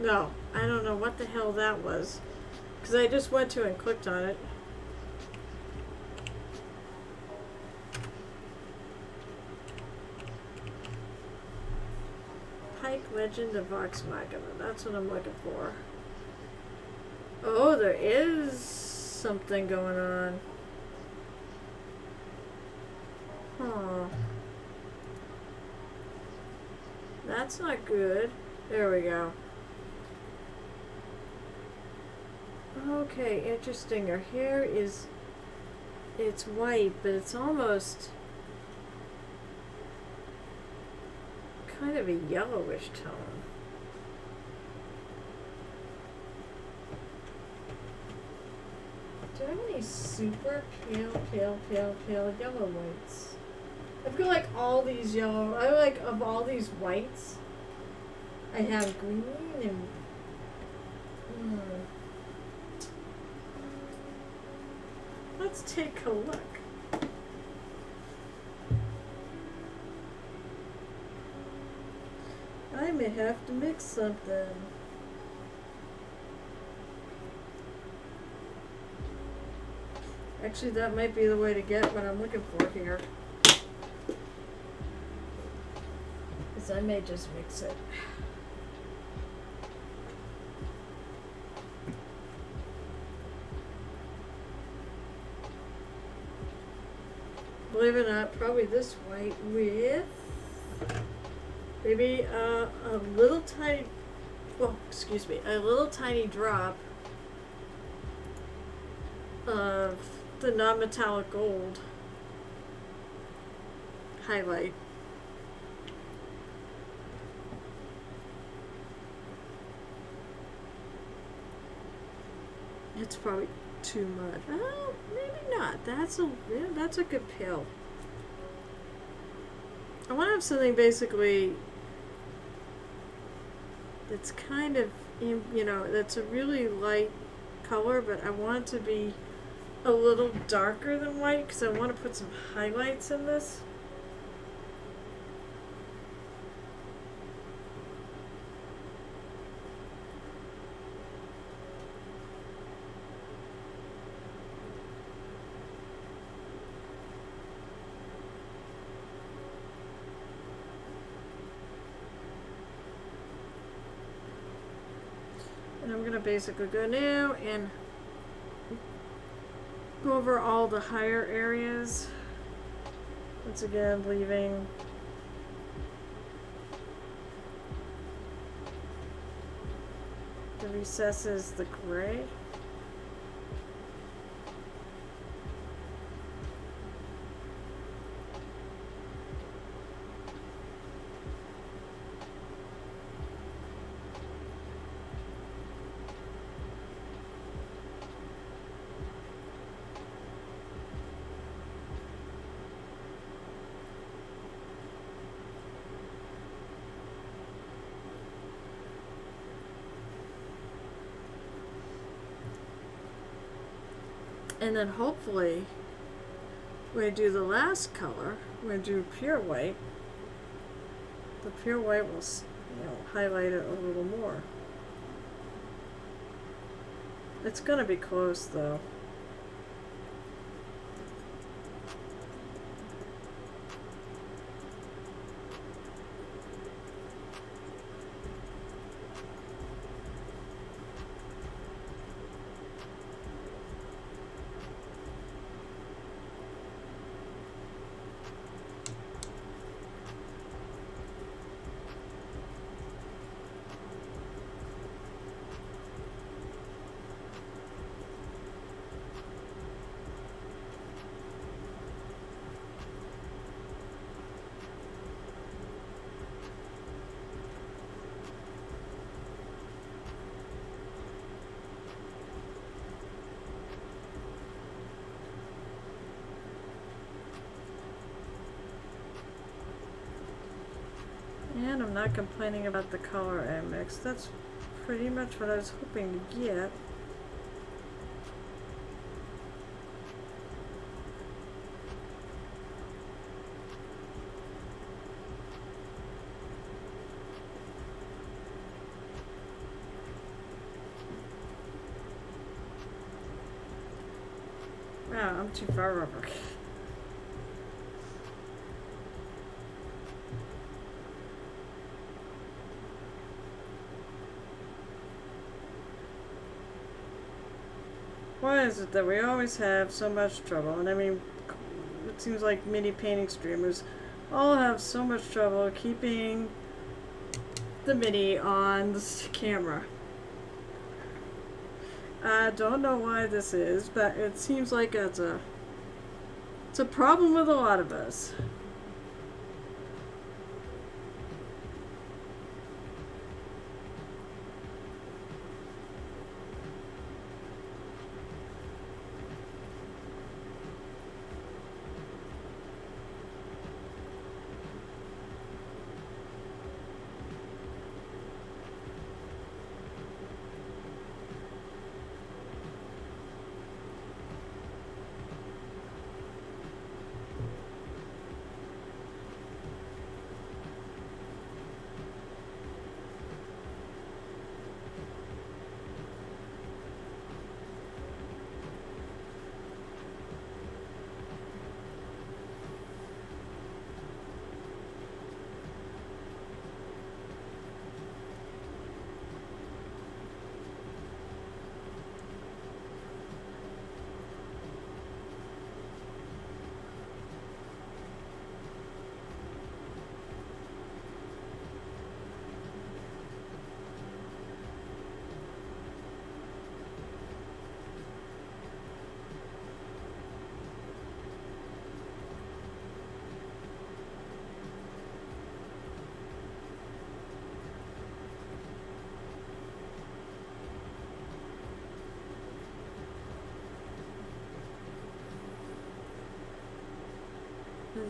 No, I don't know what the hell that was. Because I just went to and clicked on it. PIke Legend of Vox Machina. That's what I'm looking for. Oh, there is something going on. Huh. That's not good. There we go. Okay, interesting. Her hair is... It's white, but it's almost... kind of a yellowish tone. Do I have any super pale yellow whites? I feel like all these yellow... I like, of all these whites, I have green and... Let's take a look. I may have to mix something. Actually, that might be the way to get what I'm looking for here. Because I may just mix it. Believe it or not, probably this white with maybe a little tiny, well, excuse me, a little tiny drop of the non-metallic gold highlight. It's probably too much. Oh, maybe not. That's a good pill. I want to have something basically that's kind of, you know, that's a really light color, but I want it to be a little darker than white because I want to put some highlights in this. And I'm going to basically go now and go over all the higher areas. Once again, leaving The recess is the gray. And then hopefully, when I do the last color, when I do pure white, the pure white will, highlight it a little more. It's gonna be close though. And I'm not complaining about the color I mixed. That's pretty much what I was hoping to get. Wow, I'm too far over. Why is it that we always have so much trouble? And I mean, it seems like mini painting streamers all have so much trouble keeping the mini on the camera. I don't know why this is, but it seems like it's a problem with a lot of us.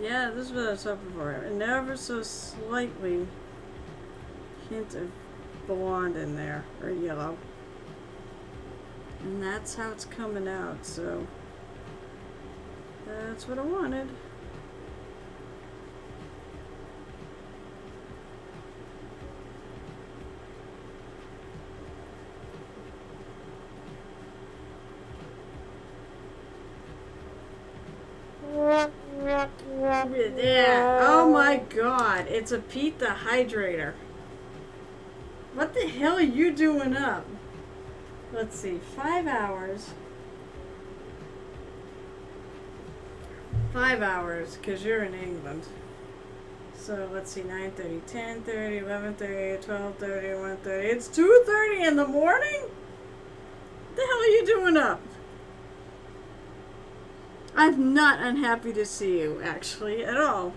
Yeah, this is what I was hoping for. An ever so slightly hint of blonde in there, or yellow. And that's how it's coming out, so that's what I wanted. Yeah. Oh my god, it's a Pete the Hydrator. What the hell are you doing up? Let's see, 5 hours. 5 hours, because you're in England. So let's see, 9:30, 10:30, 11:30, 12:30, 1:30. It's 2:30 in the morning? What the hell are you doing up? I'm not unhappy to see you, actually, at all.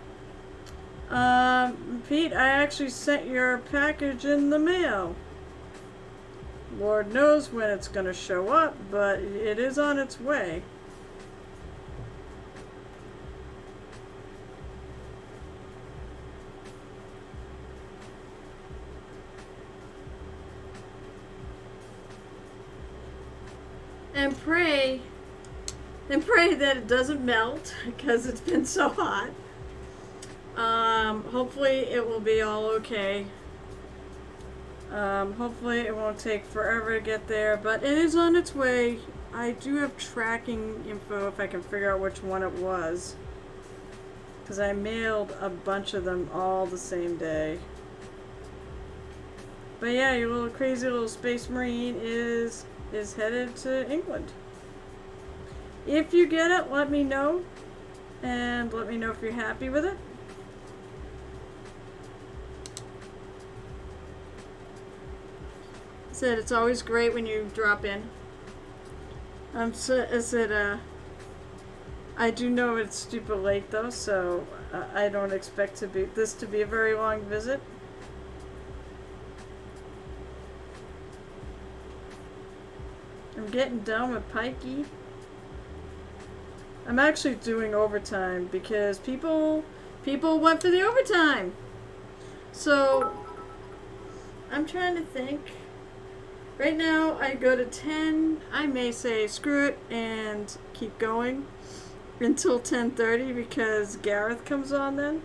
Pete, I actually sent your package in the mail. Lord knows when it's going to show up, but it is on its way. And pray that it doesn't melt because it's been so hot. Hopefully it will be all okay. Hopefully it won't take forever to get there, but it is on its way. I do have tracking info if I can figure out which one it was, because I mailed a bunch of them all the same day. But yeah, your little crazy little space marine is headed to England. If you get it, let me know, and let me know if you're happy with it. I said it's always great when you drop in. I said I do know it's super late though, so I don't expect this to be a very long visit. I'm getting done with PIke. I'm actually doing overtime because people went for the overtime. So I'm trying to think. Right now I go to 10. I may say screw it and keep going until 10:30 because Gareth comes on then.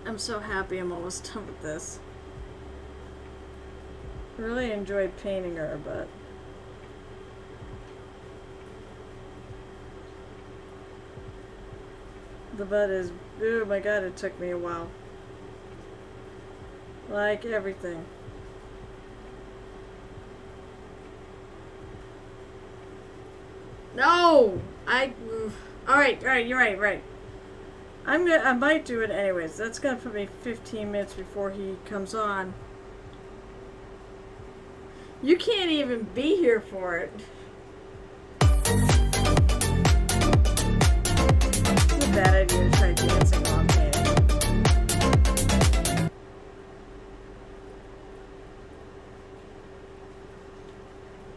I'm so happy I'm almost done with this. I really enjoyed painting her, but the butt is, oh my god, it took me a while. Like everything. No! Alright, you're right. I might do it anyways. That's gonna put me 15 minutes before he comes on. You can't even be here for it. It's a bad idea to try dancing while I'm painting.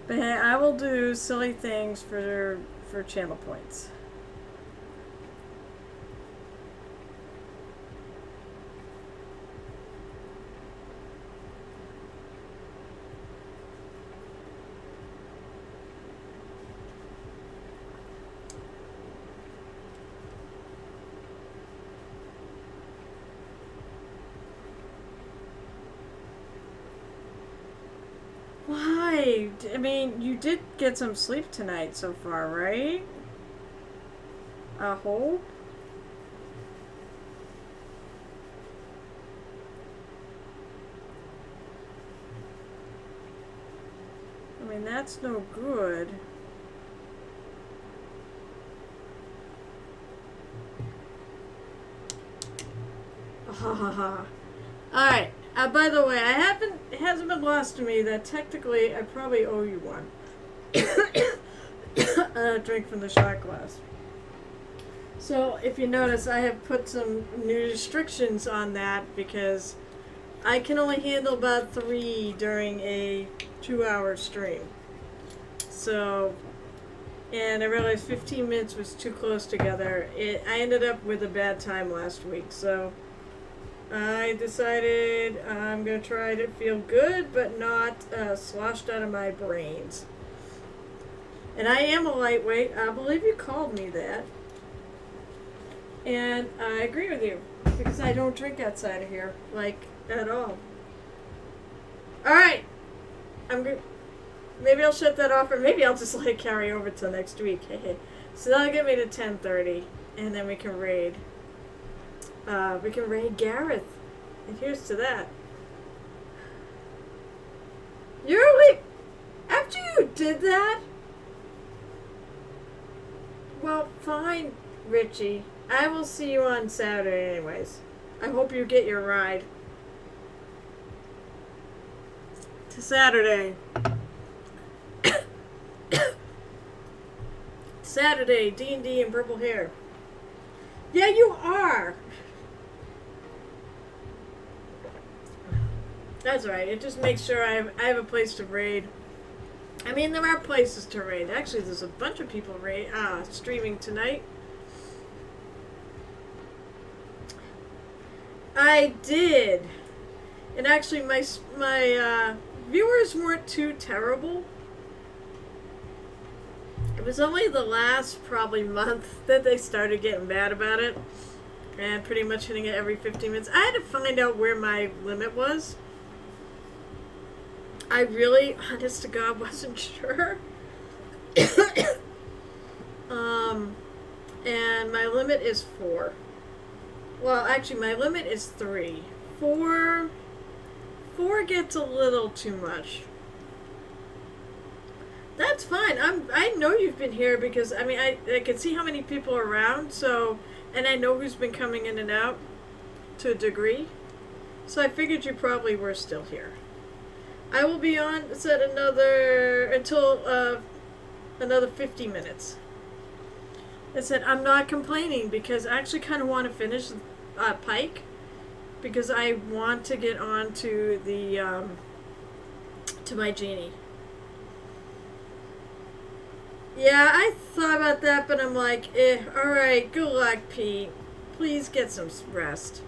But hey, I will do silly things for channel points. Why? I mean, you did get some sleep tonight so far, right? I hope. I mean, that's no good. Alright. By the way, it hasn't been lost to me that technically I probably owe you one. A drink from the shot glass. So, if you notice, I have put some new restrictions on that because I can only handle about 3 during a 2-hour stream. So, and I realized 15 minutes was too close together. I ended up with a bad time last week, so I decided I'm going to try to feel good, but not sloshed out of my brains. And I am a lightweight. I believe you called me that. And I agree with you, because I don't drink outside of here, like, at all. Alright. I'm good. Maybe I'll shut that off, or maybe I'll just let it carry over till next week. So that'll get me to 10:30, and then we can raid. We can raid Gareth. And here's to that. You're like, after you did that? Well, fine, Richie. I will see you on Saturday anyways. I hope you get your ride. To Saturday. Saturday, D&D and purple hair. Yeah, you are. That's right. It just makes sure I have a place to raid. I mean, there are places to raid. Actually, there's a bunch of people streaming tonight. I did. And actually, my viewers weren't too terrible. It was only the last probably month that they started getting bad about it. And pretty much hitting it every 15 minutes. I had to find out where my limit was. I really, honest to God, wasn't sure. And my limit is 4. Well, actually, my limit is 3. 4 gets a little too much. That's fine. I know you've been here because, I mean, I can see how many people are around, so, and I know who's been coming in and out to a degree. So I figured you probably were still here. I will be on until another 50 minutes. I said I'm not complaining because I actually kind of want to finish PIke because I want to get on to the to my genie. Yeah, I thought about that, but I'm like, all right, good luck, Pete. Please get some rest.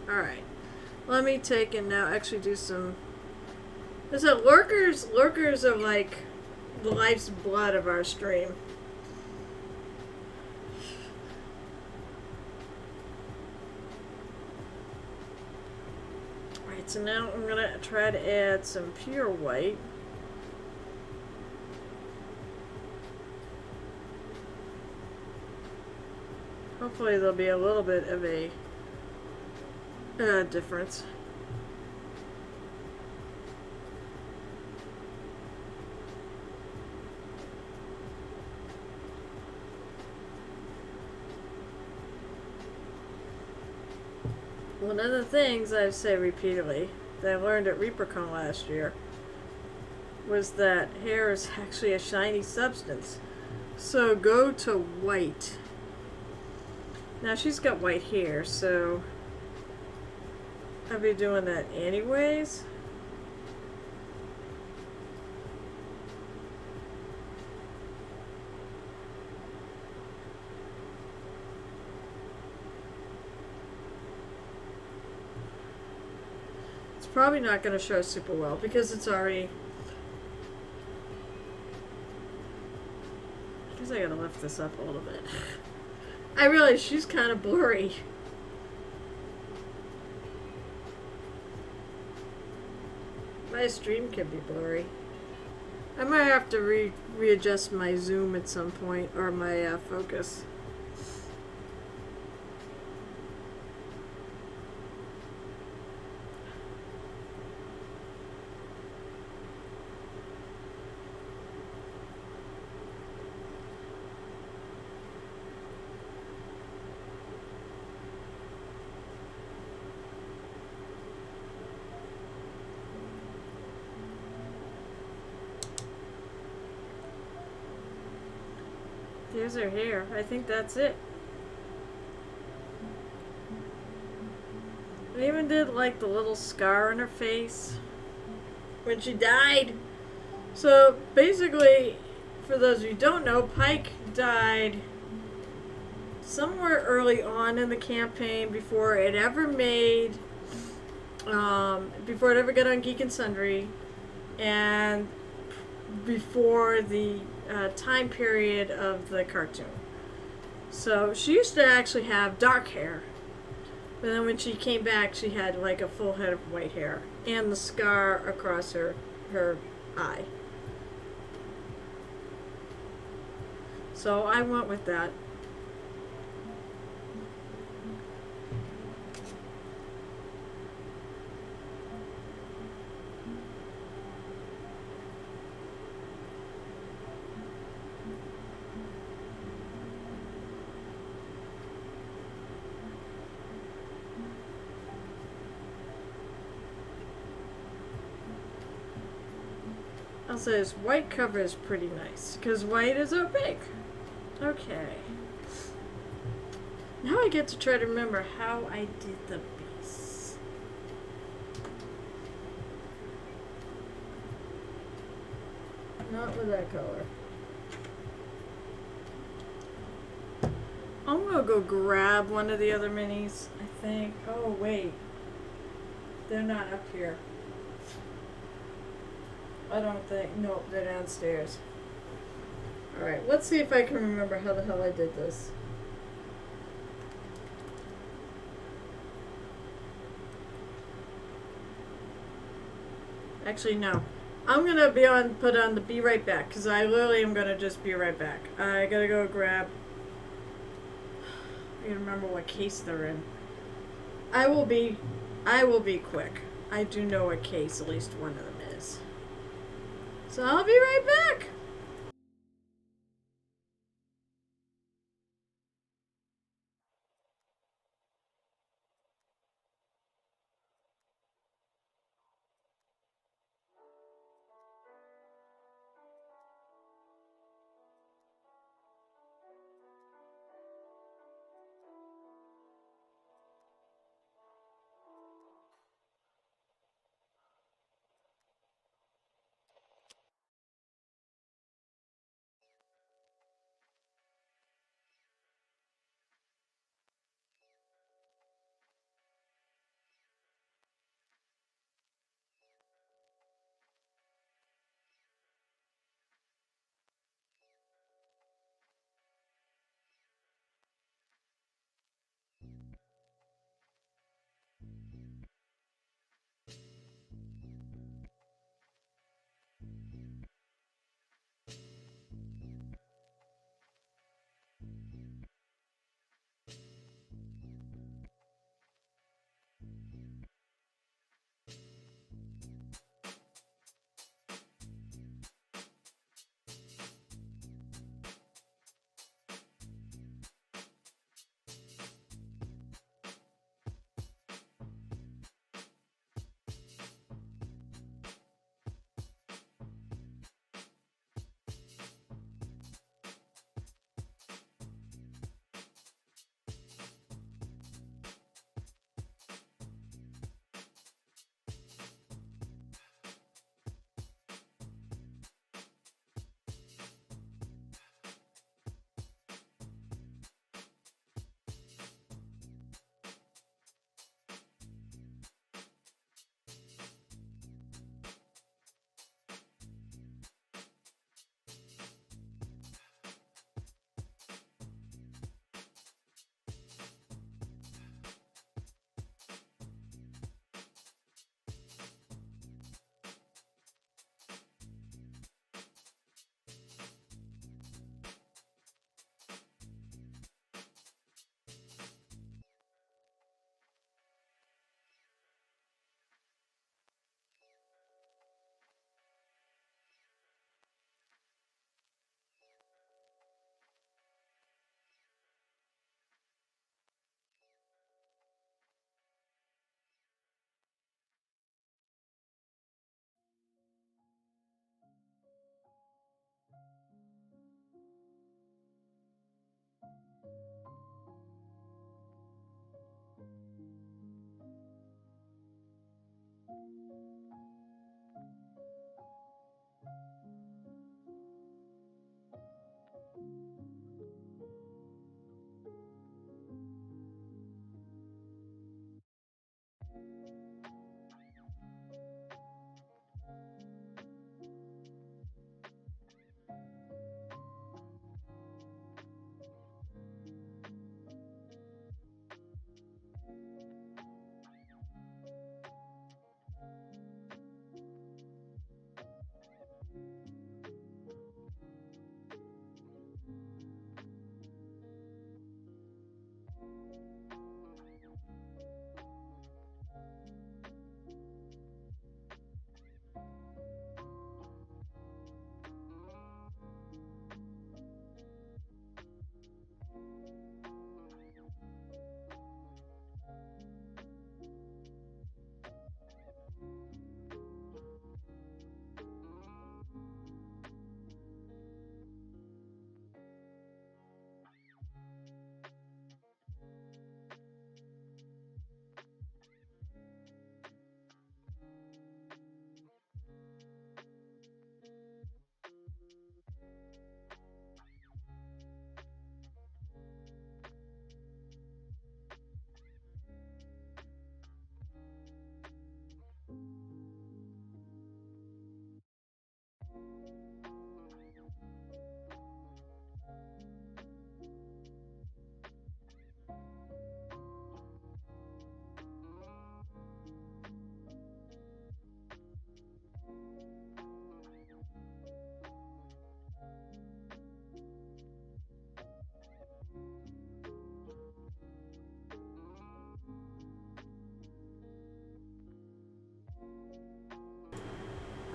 All right. Let me take and now actually do some. There's a lurkers. Lurkers are like the life's blood of our stream. Alright, so now I'm gonna try to add some pure white. Hopefully there'll be a little bit of a difference. One of the things I say repeatedly that I learned at ReaperCon last year was that hair is actually a shiny substance. So go to white. Now she's got white hair, so I'll be doing that anyways. It's probably not going to show super well because it's already... I guess I gotta lift this up a little bit. I realize she's kind of blurry. My stream can be blurry. I might have to readjust my zoom at some point, or my focus. There's her hair. I think that's it. I even did like the little scar on her face when she died. So basically, for those of you who don't know, PIke died somewhere early on in the campaign before it ever made, before it ever got on Geek and Sundry, and before the time period of the cartoon. So she used to actually have dark hair. But then when she came back, she had like a full head of white hair and the scar across her eye. So I went with that. I'll say this white cover is pretty nice because white is opaque. Okay. Now I get to try to remember how I did the base. Not with that color. I'm gonna go grab one of the other minis, I think. Oh, wait. They're not up here. I don't think. Nope, they're downstairs. Alright, let's see if I can remember how the hell I did this. Actually, no. I'm gonna put on the be right back, because I literally am gonna just be right back. I gotta go grab. I gotta remember what case they're in. I will be quick. I do know what case at least one of them is. So I'll be right back.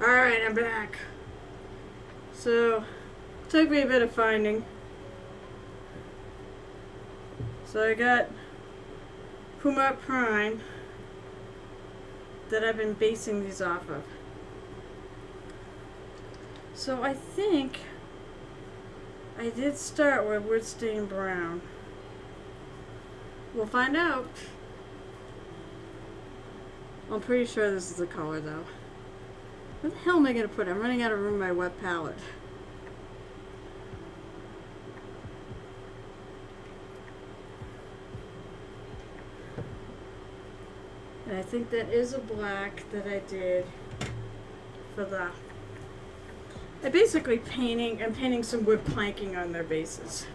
Alright, I'm back. So, it took me a bit of finding. So I got Puma Prime that I've been basing these off of. So I think I did start with wood stain brown. We'll find out. I'm pretty sure this is the color though. What the hell am I going to put? I'm running out of room in my wet palette. And I think that is a black that I did for the... I'm painting some wood planking on their bases.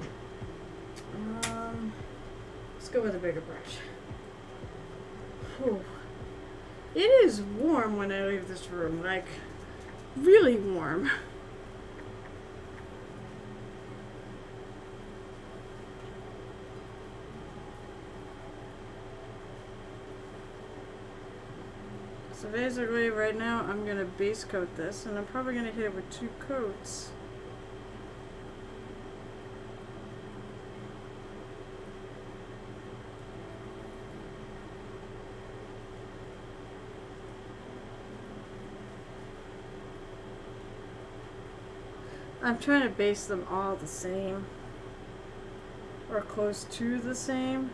Let's go with a bigger brush. Whew. It is warm when I leave this room, like really warm. So basically right now I'm going to base coat this, and I'm probably going to hit it with 2 coats. I'm trying to base them all the same, or close to the same.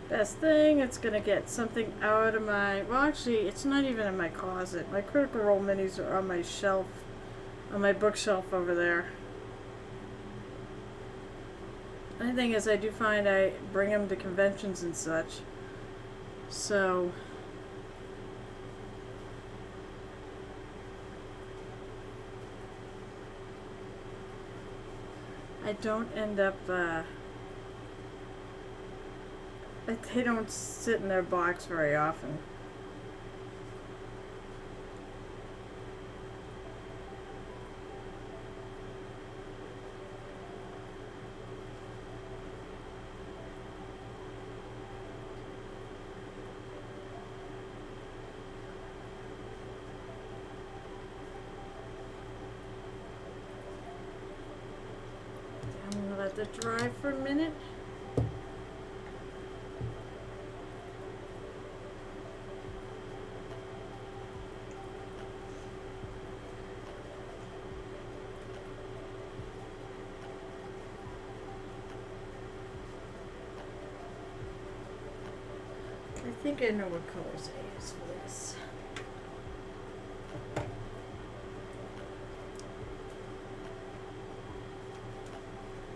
Best thing, it's gonna get something out of my, well actually it's not even in my closet. My Critical Role minis are on my shelf, on my bookshelf over there. The thing is, I do find I bring them to conventions and such, so I don't end up they don't sit in their box very often. I'm gonna let that dry for a minute. I think I know what colors I use for this.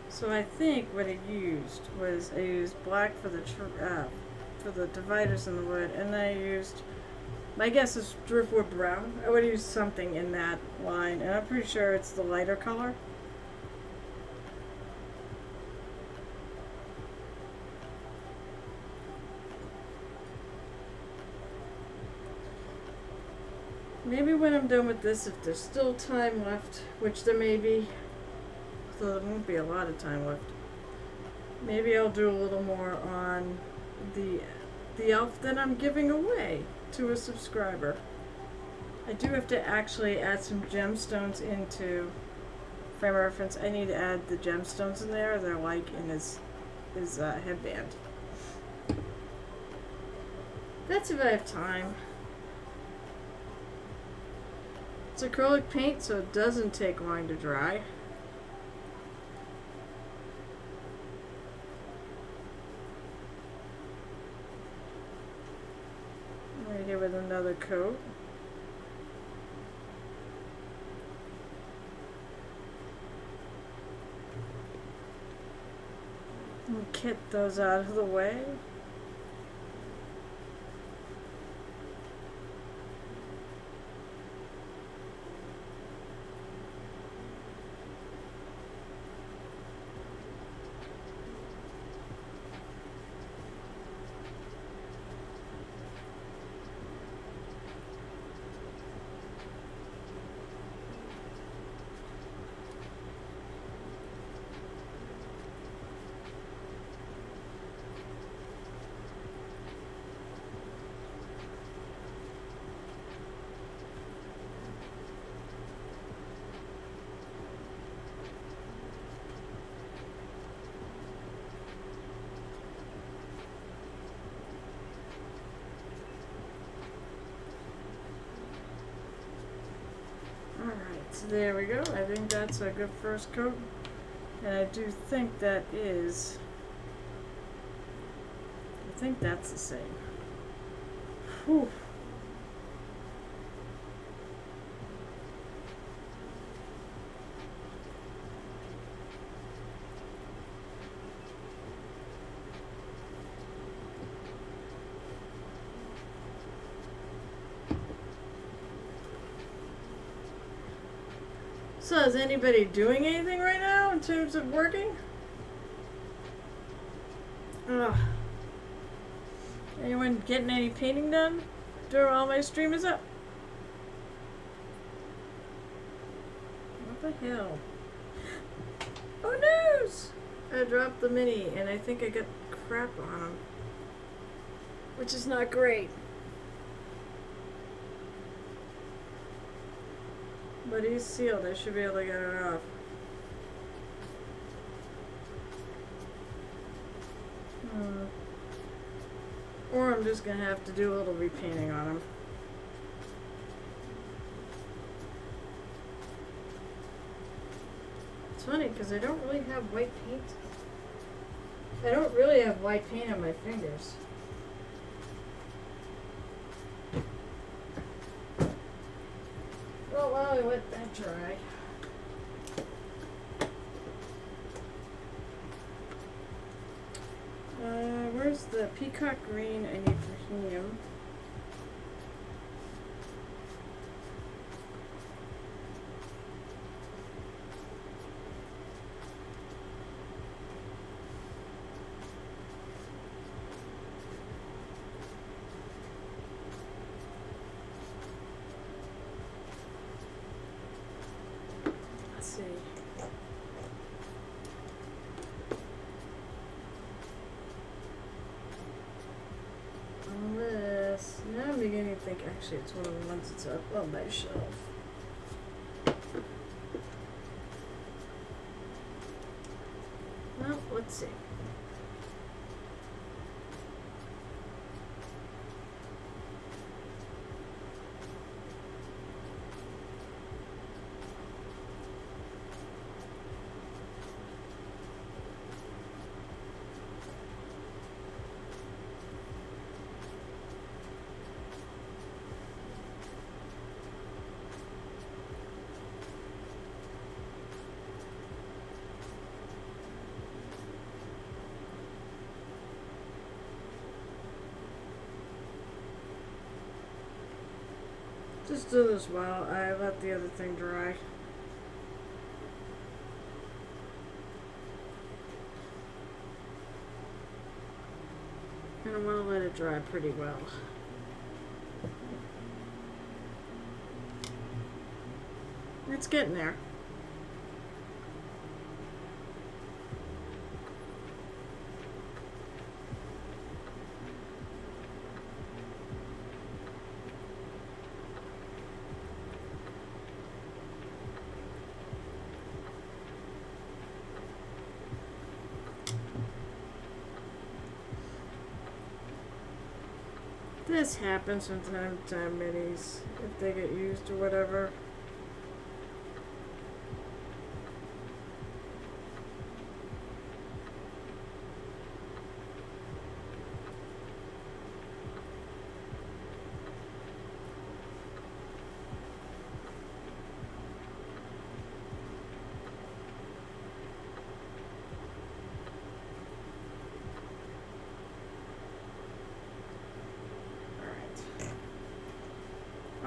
So I think what I used was I used black for the dividers in the wood, and I used, my guess is driftwood brown. I would use something in that line, and I'm pretty sure it's the lighter color. Maybe when I'm done with this, if there's still time left, which there may be, though there won't be a lot of time left, maybe I'll do a little more on the elf that I'm giving away to a subscriber. I do have to actually add some gemstones into frame of reference. I need to add the gemstones in there. They're like in his headband. That's if I have time. It's acrylic paint, so it doesn't take long to dry. Right here with another another coat. And get those out of the way. So there we go. I think that's a good first coat. And I do think that is, I think that's the same. Whew. So is anybody doing anything right now in terms of working? Ugh. Anyone getting any painting done during while my stream is up? What the hell? Oh noes! I dropped the mini and I think I got crap on him. Which is not great. But he's sealed. I should be able to get it off. Or I'm just going to have to do a little repainting on him. It's funny because I don't really have white paint. I don't really have white paint on my fingers. Well, while I let that dry. Where's the peacock green I need for helium? I think actually it's one of the ones that's up on my shelf. Well, let's see. Just do this while I let the other thing dry. And I want to let it dry pretty well. It's getting there. This happens from time to time, minis, if they get used or whatever.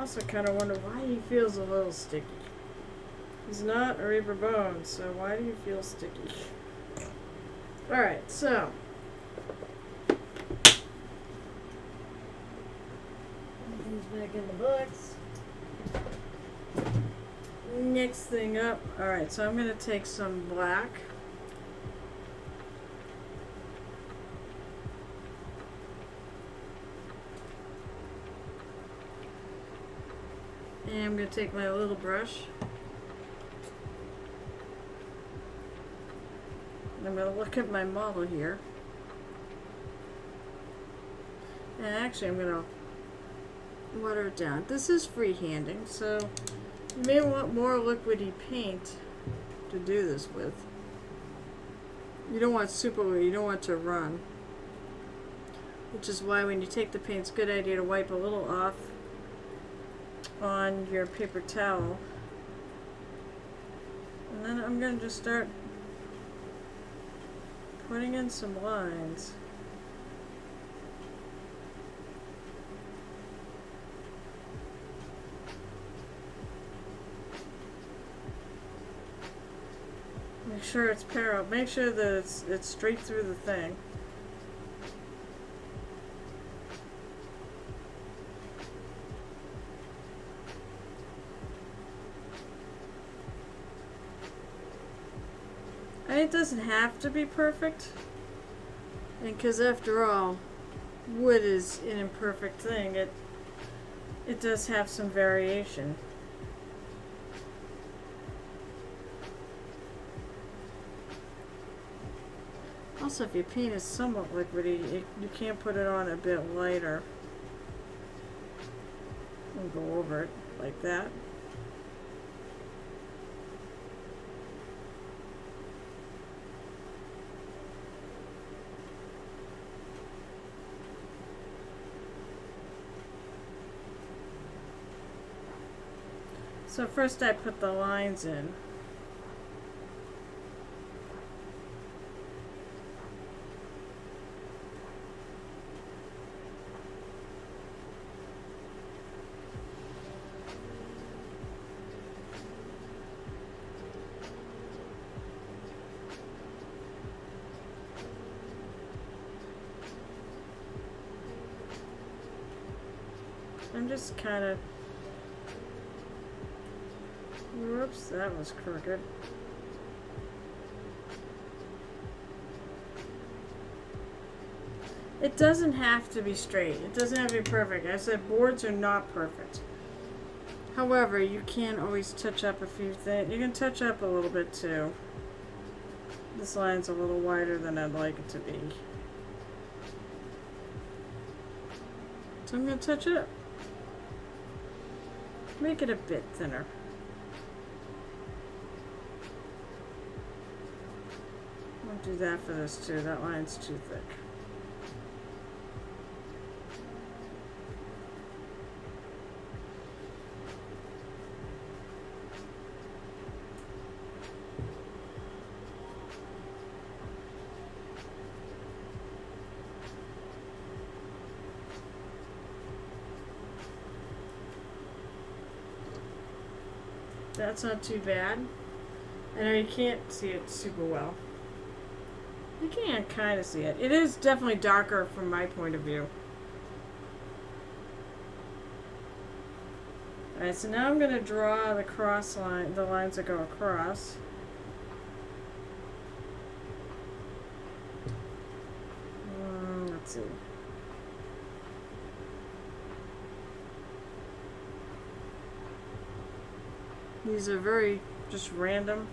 also kind of wonder why he feels a little sticky. He's not a Reaper Bones, so why do you feel sticky? Alright, so. Things back in the books. Next thing up. Alright, so I'm going to take some black. And I'm going to take my little brush. And I'm going to look at my model here. And actually I'm going to water it down. This is freehanding, so you may want more liquidy paint to do this with. You don't want super glue, you don't want to run. Which is why when you take the paint, it's a good idea to wipe a little off on your paper towel. And then I'm going to just start putting in some lines. Make sure it's parallel. Make sure that it's straight through the thing. And it doesn't have to be perfect. And because after all, wood is an imperfect thing. It does have some variation. Also, if your paint is somewhat liquidy, you can't put it on a bit lighter. And go over it like that. So first I put the lines in. I'm just kind of, whoops, that was crooked. It doesn't have to be straight. It doesn't have to be perfect. I said boards are not perfect. However, you can always touch up a few things. You can touch up a little bit too. This line's a little wider than I'd like it to be. So I'm going to touch it up. Make it a bit thinner. I'll do that for this too. That line's too thick. That's not too bad. I know you can't see it super well. You can kind of see it. It is definitely darker from my point of view. Alright, so now I'm going to draw the cross line, the lines that go across. Let's see. These are very just random.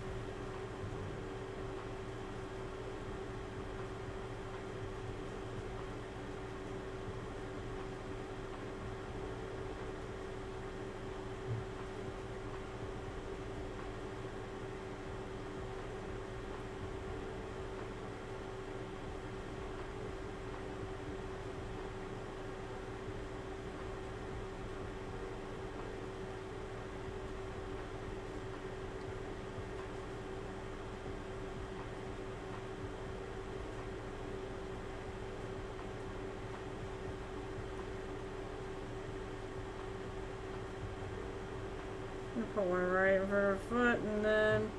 I'm gonna put one right in front of her foot, and then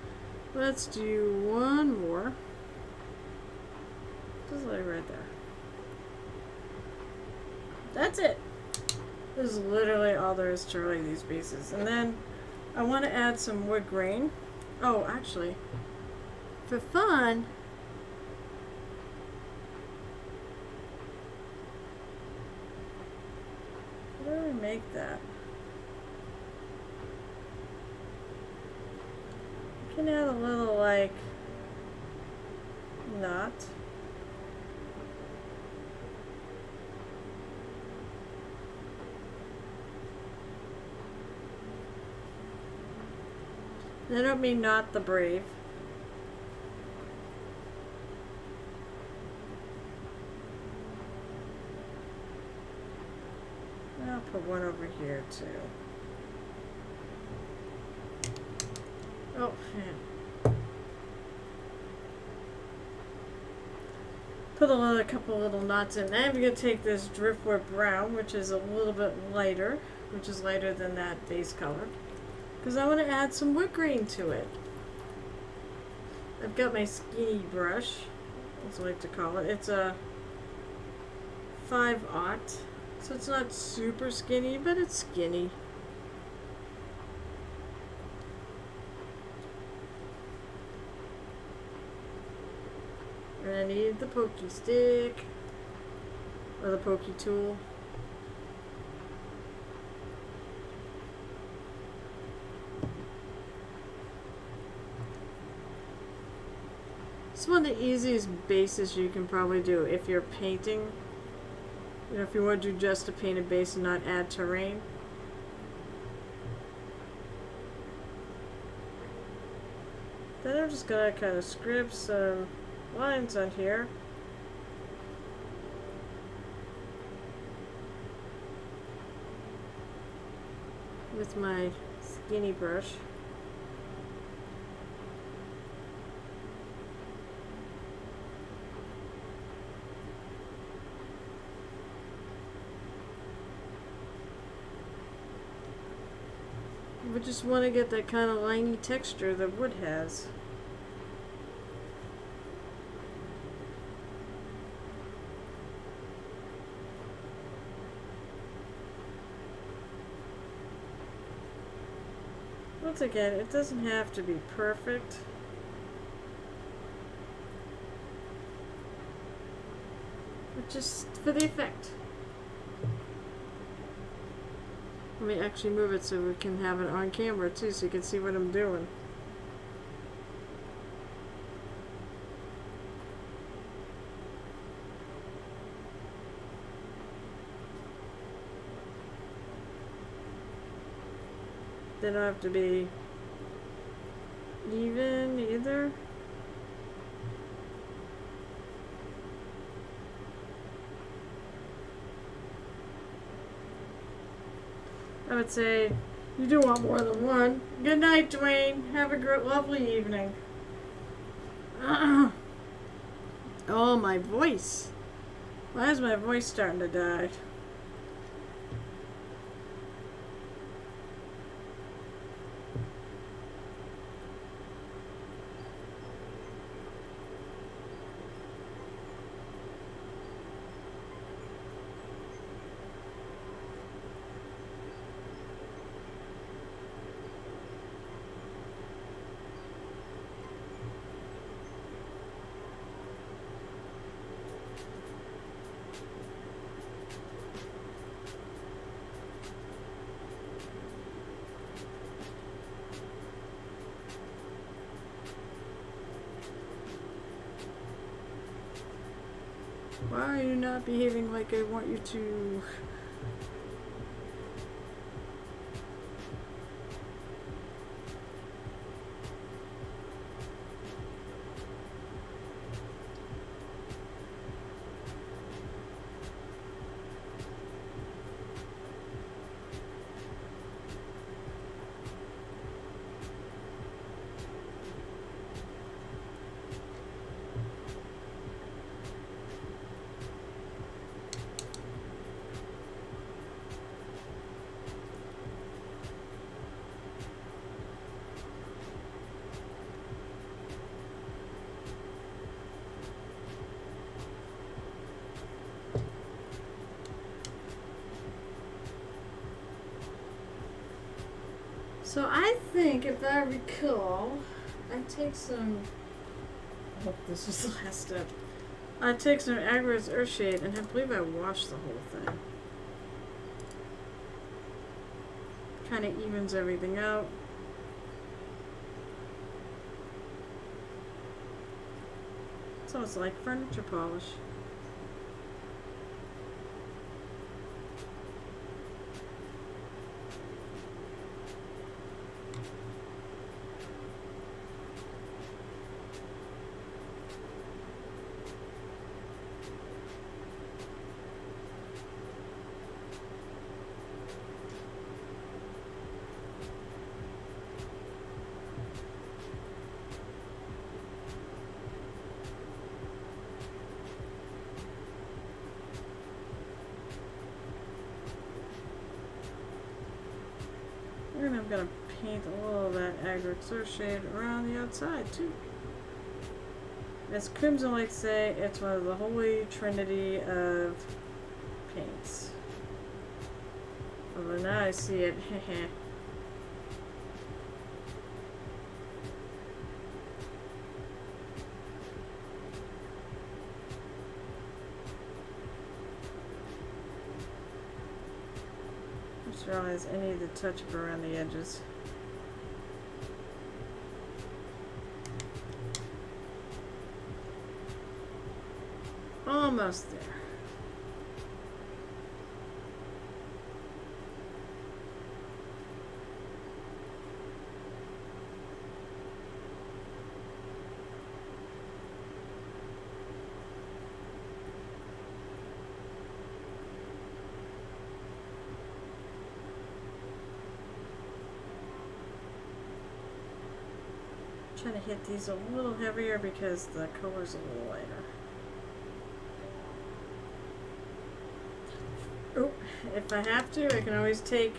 let's do one more. Just like right there. That's it. This is literally all there is to really these pieces. And then I want to add some wood grain. Oh, actually, for fun, how do I make that? I can add a little, like, knot. I don't mean not the brave. I'll put one over here too. Oh, yeah. Put a couple little knots in. Now I'm going to take this driftwood brown, which is a little bit lighter, which is lighter than that base color, because I want to add some wood grain to it. I've got my skinny brush, as I like to call it. It's a 5/0, so it's not super skinny, but it's skinny. And I need the pokey stick, or the pokey tool. It's one of the easiest bases you can probably do if you're painting. You know, if you want to do just a painted base and not add terrain. Then I'm just gonna kind of scribble some lines on here. With my skinny brush. We just want to get that kind of liney texture that wood has. Once again, it doesn't have to be perfect. But just for the effect. Let me actually move it so we can have it on camera too, so you can see what I'm doing. They don't have to be even either. I would say you do want more than one. Good night, Dwayne. Have a great, lovely evening. Oh, my voice. Why is my voice starting to die? Why are you not behaving like I want you to? So I think, if I recall, I take some. I hope this was the last step. I take some Agri's Earthshade, and I believe I washed the whole thing. Kind of evens everything out. So it's like furniture polish. And I'm going to paint a little of that Agric shade around the outside too. As Crimson Light say, it's one of the holy trinity of paints. Although now I see it, heh. Just realized I need to touch up around the edges. Almost there. Trying to hit these a little heavier because the color's a little lighter. Oh, if I have to, I can always take,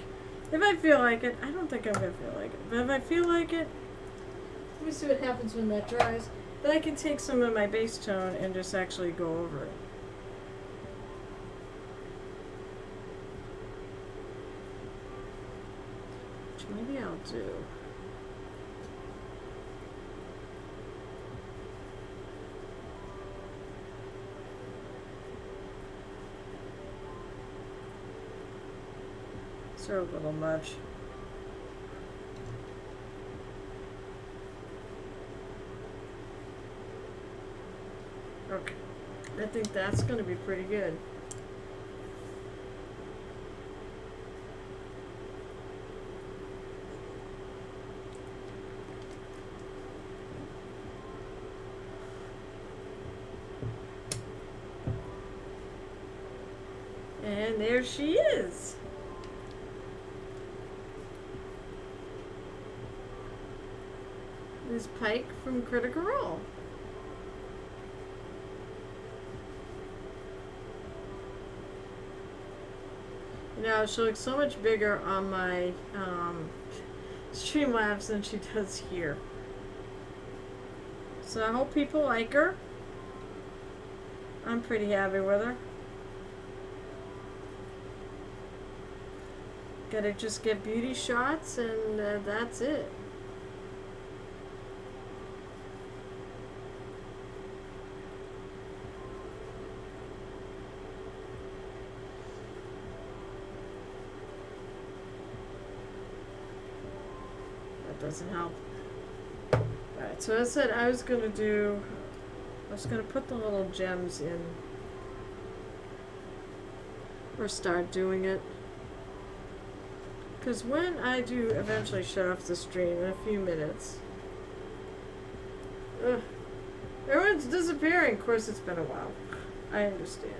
if I feel like it, I don't think I'm going to feel like it, but if I feel like it, let me see what happens when that dries, but I can take some of my base tone and just actually go over it. Which maybe I'll do. They're a little much. Okay, I think that's going to be pretty good. And there she is. Is PIke from Critical Role. You know, she looks so much bigger on my Streamlabs than she does here. So I hope people like her. I'm pretty happy with her. Gotta just get beauty shots and that's it. Doesn't help. Alright, so as I said, I was going to put the little gems in, or start doing it, because when I do eventually shut off the stream in a few minutes, everyone's disappearing. Of course, it's been a while. I understand.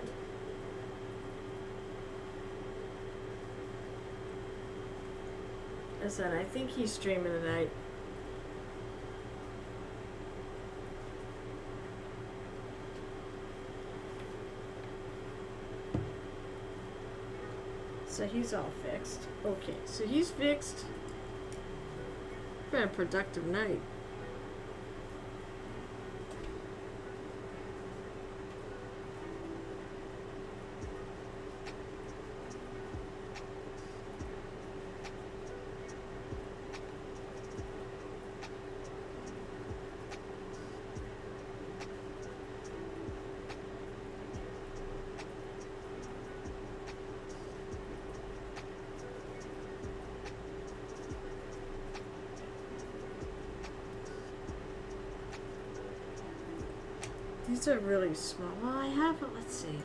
I said, I think he's streaming tonight. So he's all fixed. Okay, so he's fixed. Been a productive night. These are really small. Well, I have, let's see.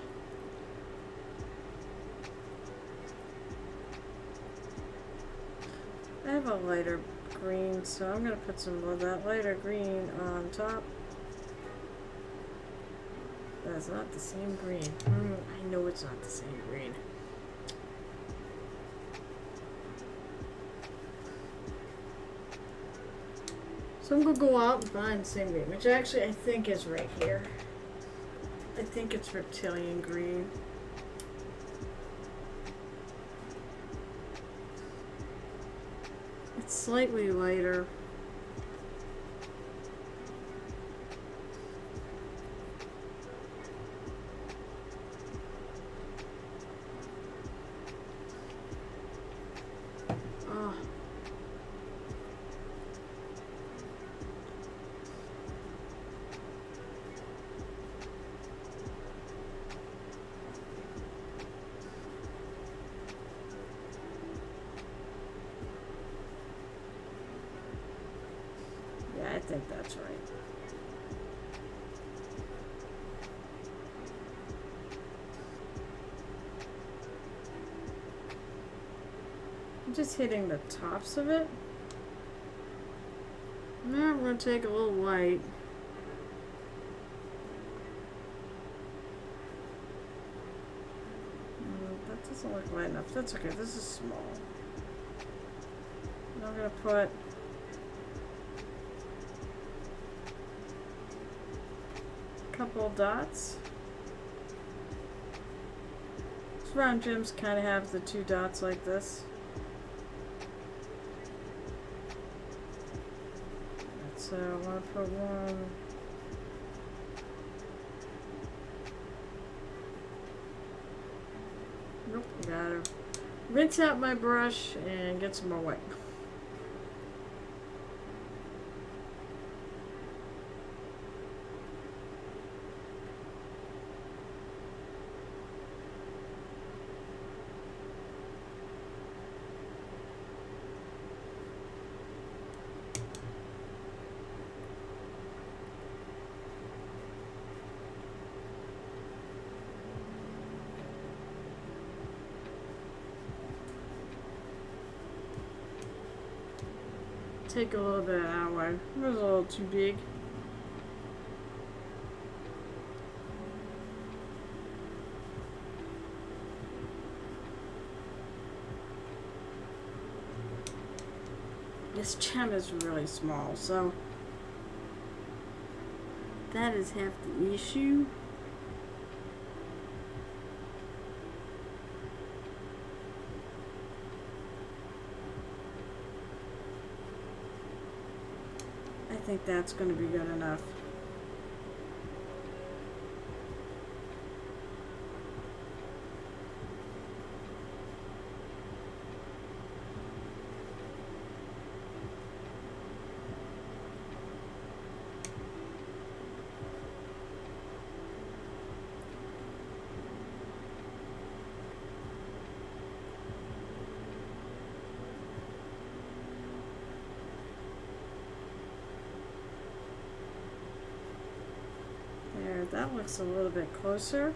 I have a lighter green, so I'm going to put some of that lighter green on top. That's not the same green. I know it's not the same green. So I'm going to go out and find the same green, which actually I think is right here. I think it's reptilian green. It's slightly lighter. Oh. Yeah, I think that's right. I'm just hitting the tops of it. Now I'm going to take a little white. That doesn't look light enough. That's okay. This is small. And I'm going to put a couple of dots. These round gems kind of have the two dots like this. So I want to put one. Nope, gotta rinse out my brush and get some more white. Take a little bit of that one. It was a little too big. This gem is really small, so that is half the issue. I think that's going to be good enough. There, that looks a little bit closer.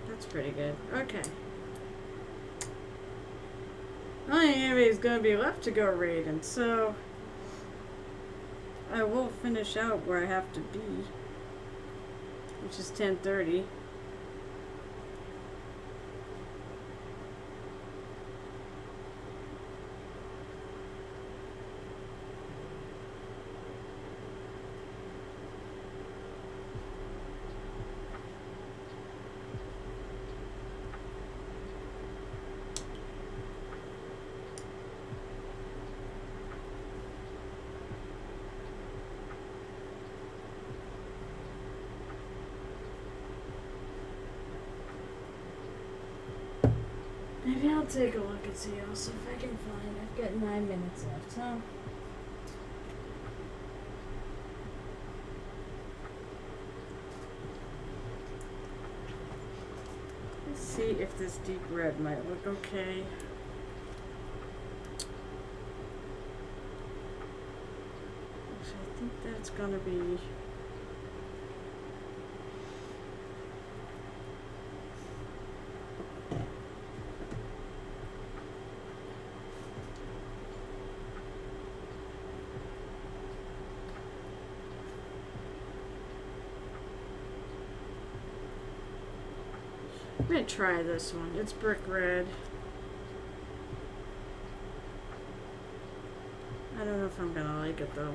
That's pretty good. Okay. Only area is going to be left to go raiding, so I will finish out where I have to be, which is 10:30. take a look and see also if I can find. I've got 9 minutes left, huh? Let's see if this deep red might look okay. Actually, I think that's gonna be. I'm gonna try this one. It's brick red. I don't know if I'm gonna like it though.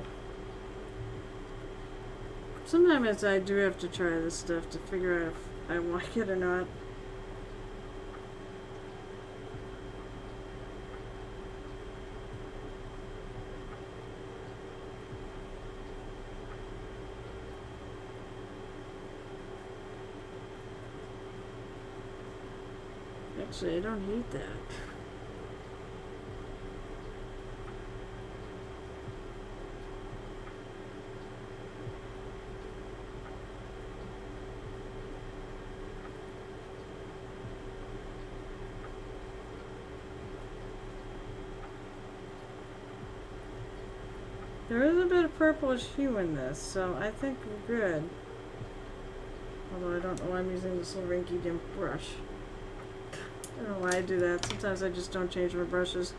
Sometimes I do have to try this stuff to figure out if I like it or not. Actually, I don't hate that. There is a bit of purplish hue in this, so I think we're good. Although I don't know why I'm using this little rinky-dink brush. I don't know why I do that. Sometimes I just don't change my brushes.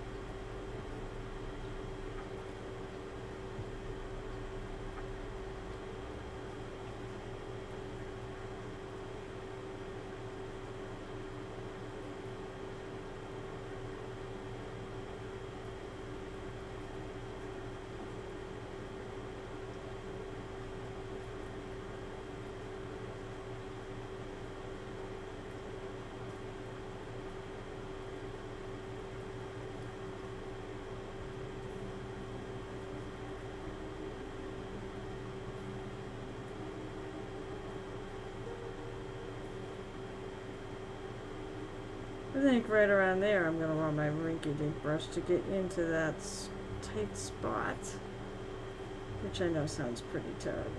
I think right around there I'm going to want my rinky-dink brush to get into that tight spot, which I know sounds pretty terrible.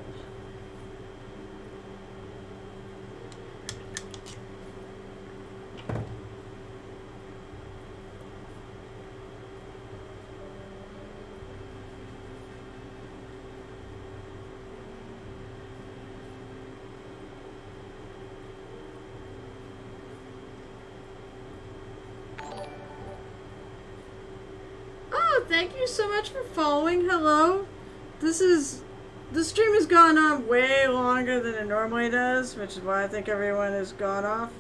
Thank you so much for following. Hello. The stream has gone on way longer than it normally does, which is why I think everyone has gone off.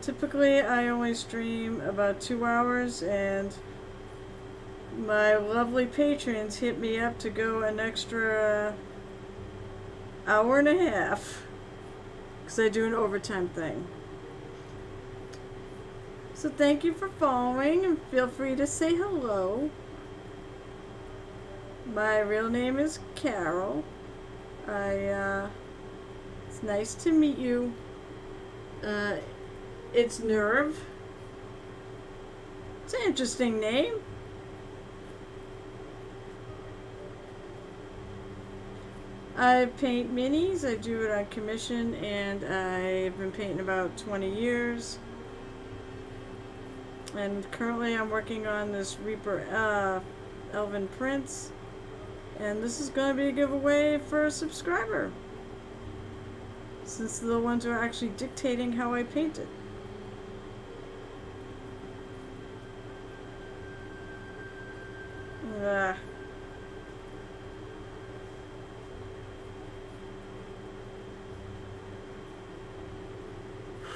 Typically, I only stream about 2 hours, and my lovely patrons hit me up to go an extra hour and a half, because I do an overtime thing. So thank you for following, and feel free to say hello. My real name is Carol. It's nice to meet you. It's Nerve. It's an interesting name. I paint minis. I do it on commission, and I've been painting about 20 years. And currently I'm working on this Reaper Elven Prince. And this is going to be a giveaway for a subscriber, since they're the ones who are actually dictating how I paint it.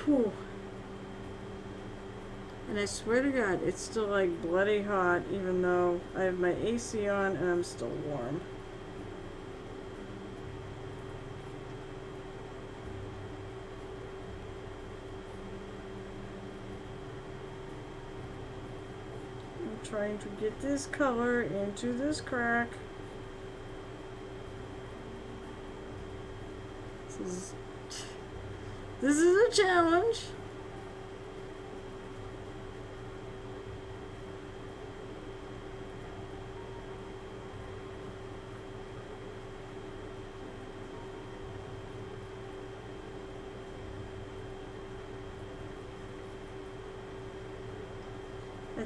Whew. And I swear to God, it's still like bloody hot, even though I have my AC on and I'm still warm. I'm trying to get this color into this crack. This is a challenge.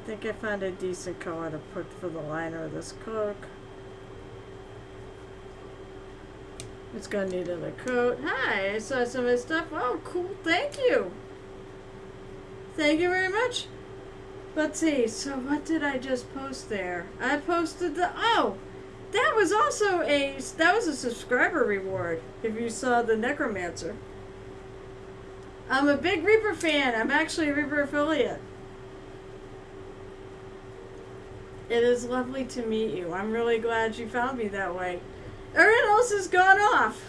think I found a decent color to put for the liner of this cloak. It's gonna need another coat. Hi, I saw some of this stuff. Oh, cool. Thank you. Thank you very much. Let's see. So what did I just post there? I posted the, oh, that was also a subscriber reward. If you saw the Necromancer. I'm a big Reaper fan. I'm actually a Reaper affiliate. It is lovely to meet you. I'm really glad you found me that way. Everyone else has gone off.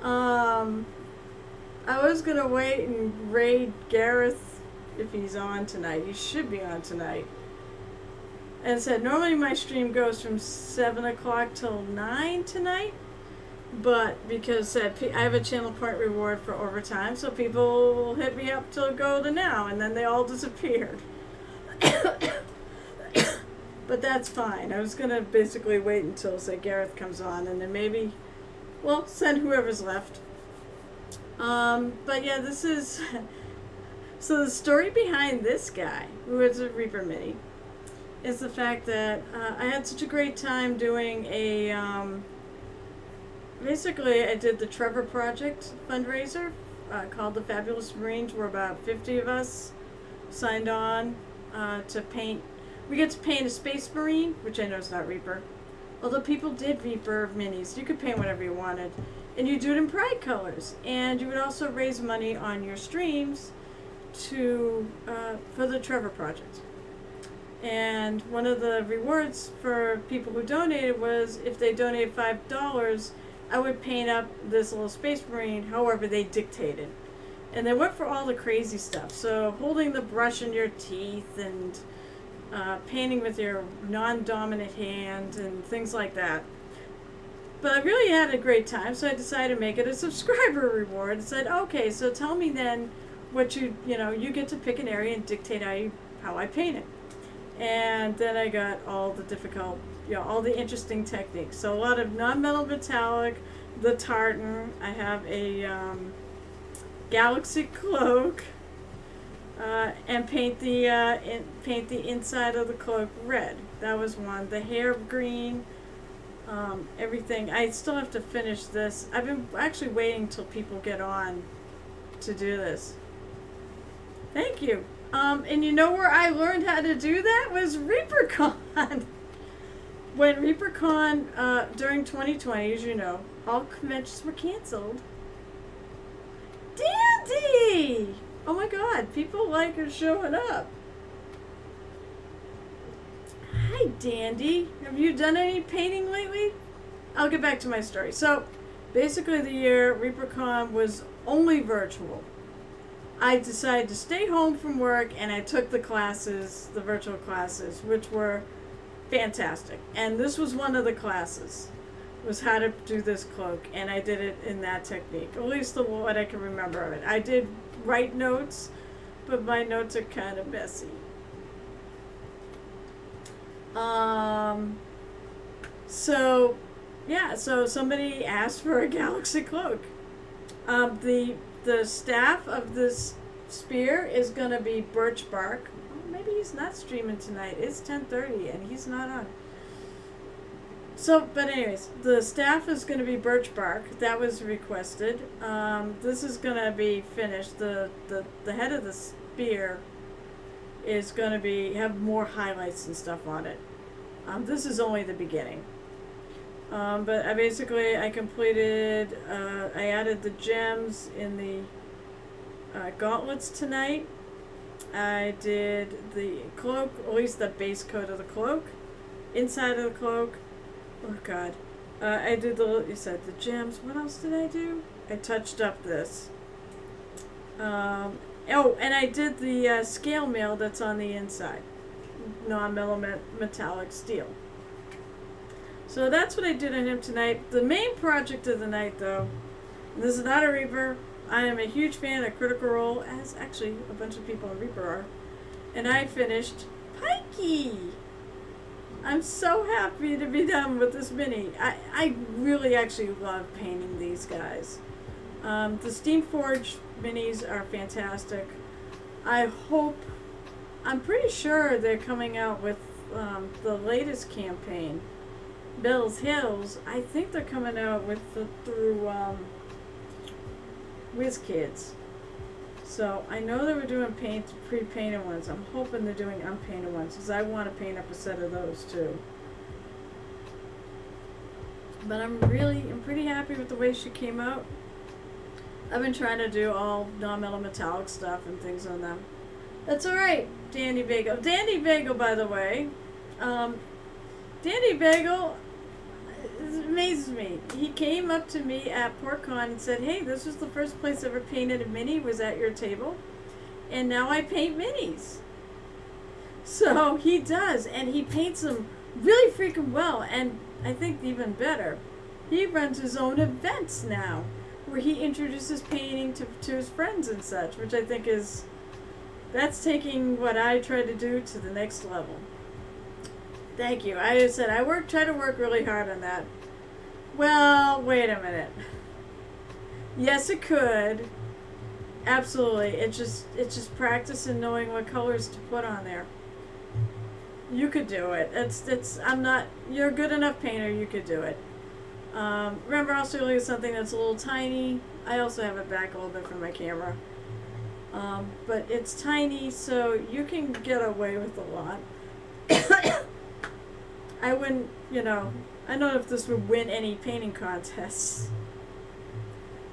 I was gonna wait and raid Gareth if he's on tonight. He should be on tonight. And it said normally my stream goes from 7 o'clock till 9 tonight. But because I have a channel point reward for overtime, so people will hit me up till go to now, and then they all disappeared. But that's fine. I was going to basically wait until, say, Gareth comes on, and then maybe, well, send whoever's left. But yeah, this is... So the story behind this guy, who is a Reaper Mini, is the fact that I had such a great time doing a... Basically, I did the Trevor Project fundraiser called the Fabulous Marines, where about 50 of us signed on to paint. We get to paint a Space Marine, which I know is not Reaper. Although people did Reaper minis. You could paint whatever you wanted. And you do it in Pride colors. And you would also raise money on your streams to for the Trevor Project. And one of the rewards for people who donated was if they donated $5, I would paint up this little Space Marine however they dictated. And they went for all the crazy stuff. So holding the brush in your teeth and painting with your non-dominant hand and things like that. But I really had a great time, so I decided to make it a subscriber reward. I said, okay, so tell me then what you get to pick an area and dictate how I paint it. And then I got all the difficult, all the interesting techniques. So a lot of non-metal metallic, the tartan. I have a galaxy cloak, and paint the inside of the cloak red. That was one. The hair green, everything. I still have to finish this. I've been actually waiting till people get on to do this. Thank you. And you know where I learned how to do that was ReaperCon. When ReaperCon, during 2020, as you know, all conventions were canceled. Dandy! Oh my god, people are showing up. Hi, Dandy. Have you done any painting lately? I'll get back to my story. So, basically the year ReaperCon was only virtual. I decided to stay home from work and I took the classes, the virtual classes, which were fantastic. And this was one of the classes, was how to do this cloak, and I did it in that technique, at least what I can remember of it. I did write notes, but my notes are kind of messy. So somebody asked for a galaxy cloak. The staff of this spear is going to be birch bark. Oh, maybe he's not streaming tonight. It's 10:30 and he's not on. So, but anyways, the staff is going to be birch bark. That was requested. This is going to be finished. The head of the spear is going to have more highlights and stuff on it. This is only the beginning. But I completed, I added the gems in the gauntlets tonight. I did the cloak, at least the base coat of the cloak. Inside of the cloak, oh god. I did the gems. What else did I do? I touched up this. And I did the scale mail that's on the inside. Non-metallic steel. So that's what I did on him tonight. The main project of the night, though, and this is not a Reaper. I am a huge fan of Critical Role, as actually a bunch of people on Reaper are. And I finished PIke. I'm so happy to be done with this mini. I really actually love painting these guys. The Steamforged minis are fantastic. I hope I'm pretty sure they're coming out with the latest campaign, Bill's Hills. I think they're coming out with through WizKids. So I know they were doing pre-painted ones. I'm hoping they're doing unpainted ones because I want to paint up a set of those too. But I'm pretty happy with the way she came out. I've been trying to do all non-metal metallic stuff and things on them. That's alright, Dandy Bagel. Dandy Bagel, by the way. Dandy Bagel, it amazes me. He came up to me at PortCon and said, hey, this was the first place I ever painted a mini, was at your table. And now I paint minis. So he does, and he paints them really freaking well. And I think even better, he runs his own events now, where he introduces painting to his friends and such, which I think that's taking what I try to do to the next level. Thank you. I said I try to work really hard on that. Well, wait a minute. Yes, it could. Absolutely. It's just practice and knowing what colors to put on there. You could do it. You're a good enough painter, you could do it. Remember, also look at something that's a little tiny. I also have it back a little bit from my camera. But it's tiny, so you can get away with a lot. I wouldn't, I don't know if this would win any painting contests.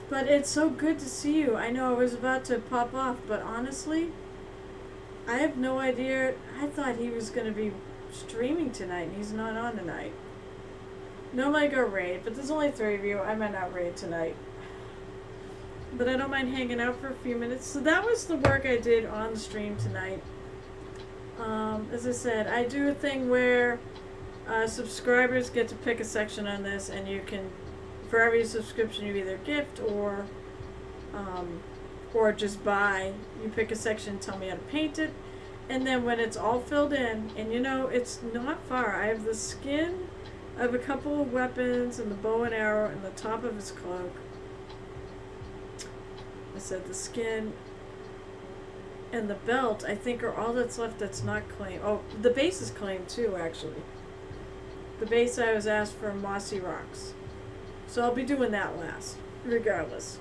But it's so good to see you. I know I was about to pop off, but honestly, I have no idea. I thought he was going to be streaming tonight, and he's not on tonight. Normally I go raid, but there's only 3 of you. I might not raid tonight. But I don't mind hanging out for a few minutes. So that was the work I did on the stream tonight. As I said, I do a thing where subscribers get to pick a section on this, and you can, for every subscription, you either gift or just buy. You pick a section, tell me how to paint it, and then when it's all filled in, and it's not far. I have the skin, I have a couple of weapons, and the bow and arrow, and the top of his cloak. I said the skin and the belt, I think, are all that's left that's not claimed. Oh, the base is claimed too, actually. The base I was asked for Mossy Rocks. So I'll be doing that last, regardless.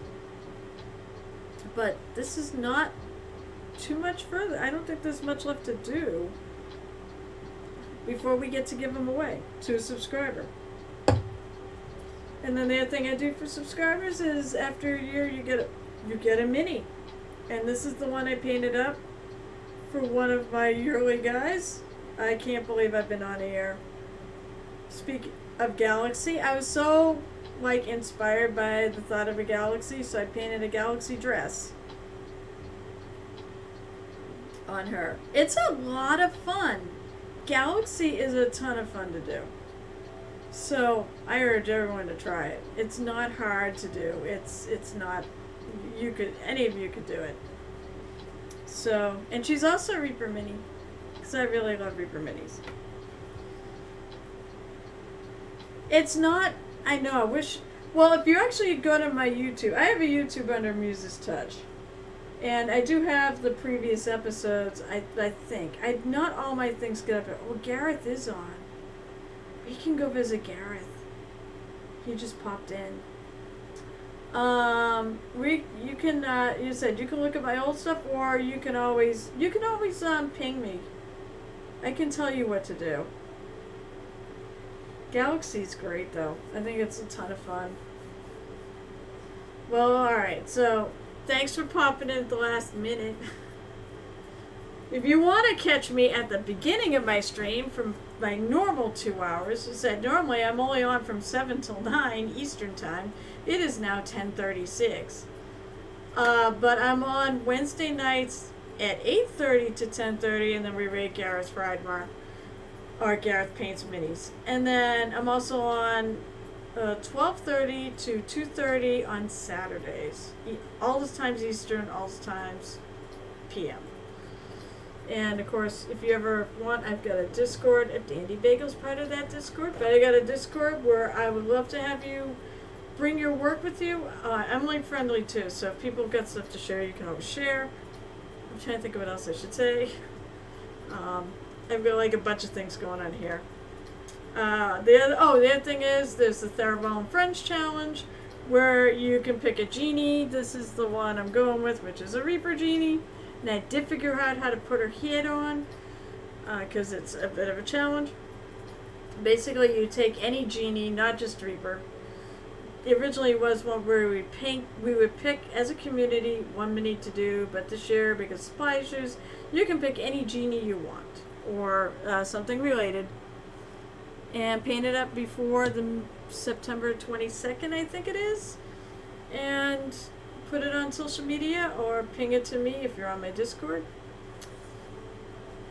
But this is not too much further. I don't think there's much left to do before we get to give them away to a subscriber. And then the other thing I do for subscribers is after a year you get a mini. And this is the one I painted up for one of my yearly guys. I can't believe I've been on air. Speaking of Galaxy, I was so inspired by the thought of a galaxy, so I painted a galaxy dress on her. It's a lot of fun. Galaxy is a ton of fun to do. So I urge everyone to try it. It's not hard to do. It's not, any of you could do it. So, and she's also a Reaper Mini, because I really love Reaper Minis. It's not, I know, I wish, well, if you actually go to my YouTube, I have a YouTube under Muse's Touch. And I do have the previous episodes, I think. Not all my things get up there. Well, Gareth is on. We can go visit Gareth. He just popped in. You can look at my old stuff, or you can always ping me. I can tell you what to do. Galaxy's great, though. I think it's a ton of fun. Well, alright, so thanks for popping in at the last minute. If you want to catch me at the beginning of my stream from my normal 2 hours, as I said, normally I'm only on from 7 till 9 Eastern Time. It is now 10:36. But I'm on Wednesday nights at 8:30 to 10:30, and then we raid Gareth Friedmar, or Gareth Paints Minis. And then I'm also on 12:30 to 2:30 on Saturdays. All the times Eastern, all the times PM. And of course, if you ever want, I've got a Discord. If Dandy Bagel's part of that Discord, but I got a Discord where I would love to have you bring your work with you. I'm link friendly too, so if people have got stuff to share, you can always share. I'm trying to think of what else I should say. I've got like a bunch of things going on here. The other thing is there's the Theravon Friends Challenge, where you can pick a genie. This is the one I'm going with, which is a Reaper genie. And I did figure out how to put her head on, because it's a bit of a challenge. Basically, you take any genie, not just Reaper. It originally was one where we would pick as a community one mini to do, but this year, because of supply issues, you can pick any genie you want, or something related, and paint it up before the September 22nd, I think it is, and put it on social media, or ping it to me if you're on my Discord.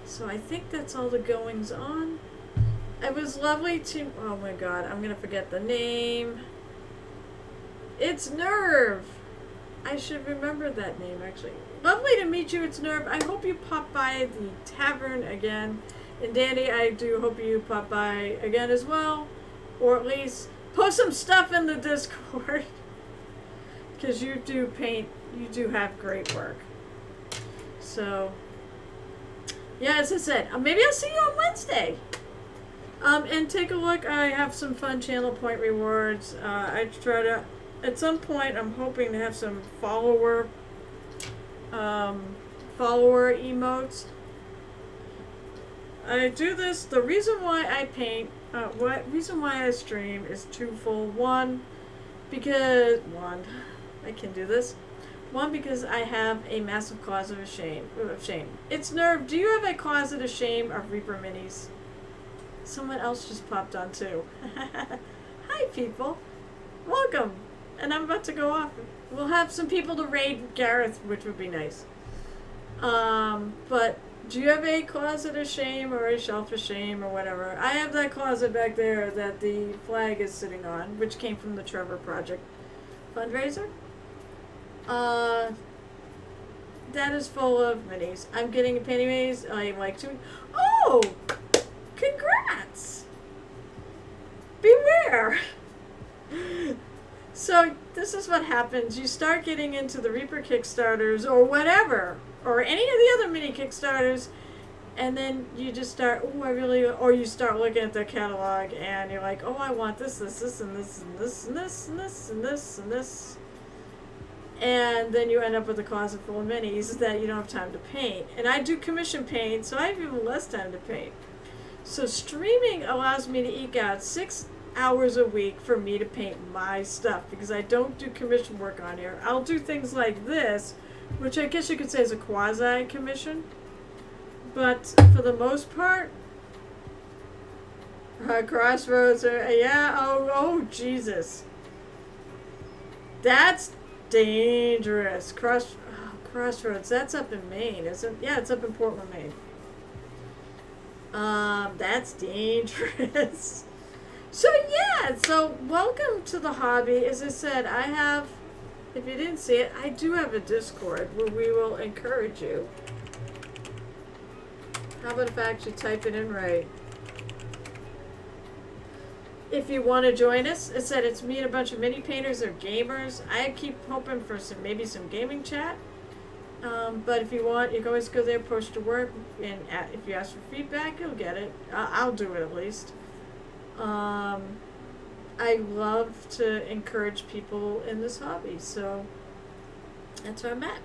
So I think that's all the goings on. It was lovely to, oh my god, I'm gonna forget the name. It's Nerve. I should remember that name, actually. Lovely to meet you, it's Nerve. I hope you pop by the tavern again. And Danny, I do hope you pop by again as well. Or at least post some stuff in the Discord. Because you do paint, you do have great work. So, yeah, as I said, maybe I'll see you on Wednesday. And take a look. I have some fun channel point rewards. I try to, at some point, I'm hoping to have some follower emotes. I do this. The reason why I paint, reason why I stream is twofold. One, I can do this. One, because I have a massive closet of shame. It's Nerve. Do you have a closet of shame of Reaper minis? Someone else just popped on too. Hi, people. Welcome. And I'm about to go off. We'll have some people to raid Gareth, which would be nice. But do you have a closet of shame or a shelf of shame or whatever? I have that closet back there that the flag is sitting on, which came from the Trevor Project fundraiser. That is full of minis. I'm getting a penny maze. I like to. Oh! Congrats! Beware! So, this is what happens. You start getting into the Reaper Kickstarters or whatever, or any of the other mini Kickstarters, and then you just start, or you start looking at their catalog and you're like, oh, I want this, and this, and this, and this, and this, and this, and this. And then you end up with a closet full of minis that you don't have time to paint. And I do commission paint, so I have even less time to paint. So streaming allows me to eke out 6 hours a week for me to paint my stuff, because I don't do commission work on here. I'll do things like this, which I guess you could say is a quasi-commission. But for the most part, Crossroads, yeah, oh, Jesus. That's dangerous. Crossroads, that's up in Maine, isn't it? Yeah, it's up in Portland, Maine. That's dangerous. So yeah, so welcome to the hobby. As I said, I have, if you didn't see it, I do have a Discord where we will encourage you. How about if I actually type it in right? If you want to join us, I said it's me and a bunch of mini painters or gamers. I keep hoping for maybe some gaming chat. But if you want, you can always go there, post your work, and if you ask for feedback, you'll get it. I'll do it at least. I love to encourage people in this hobby, so that's where I'm at.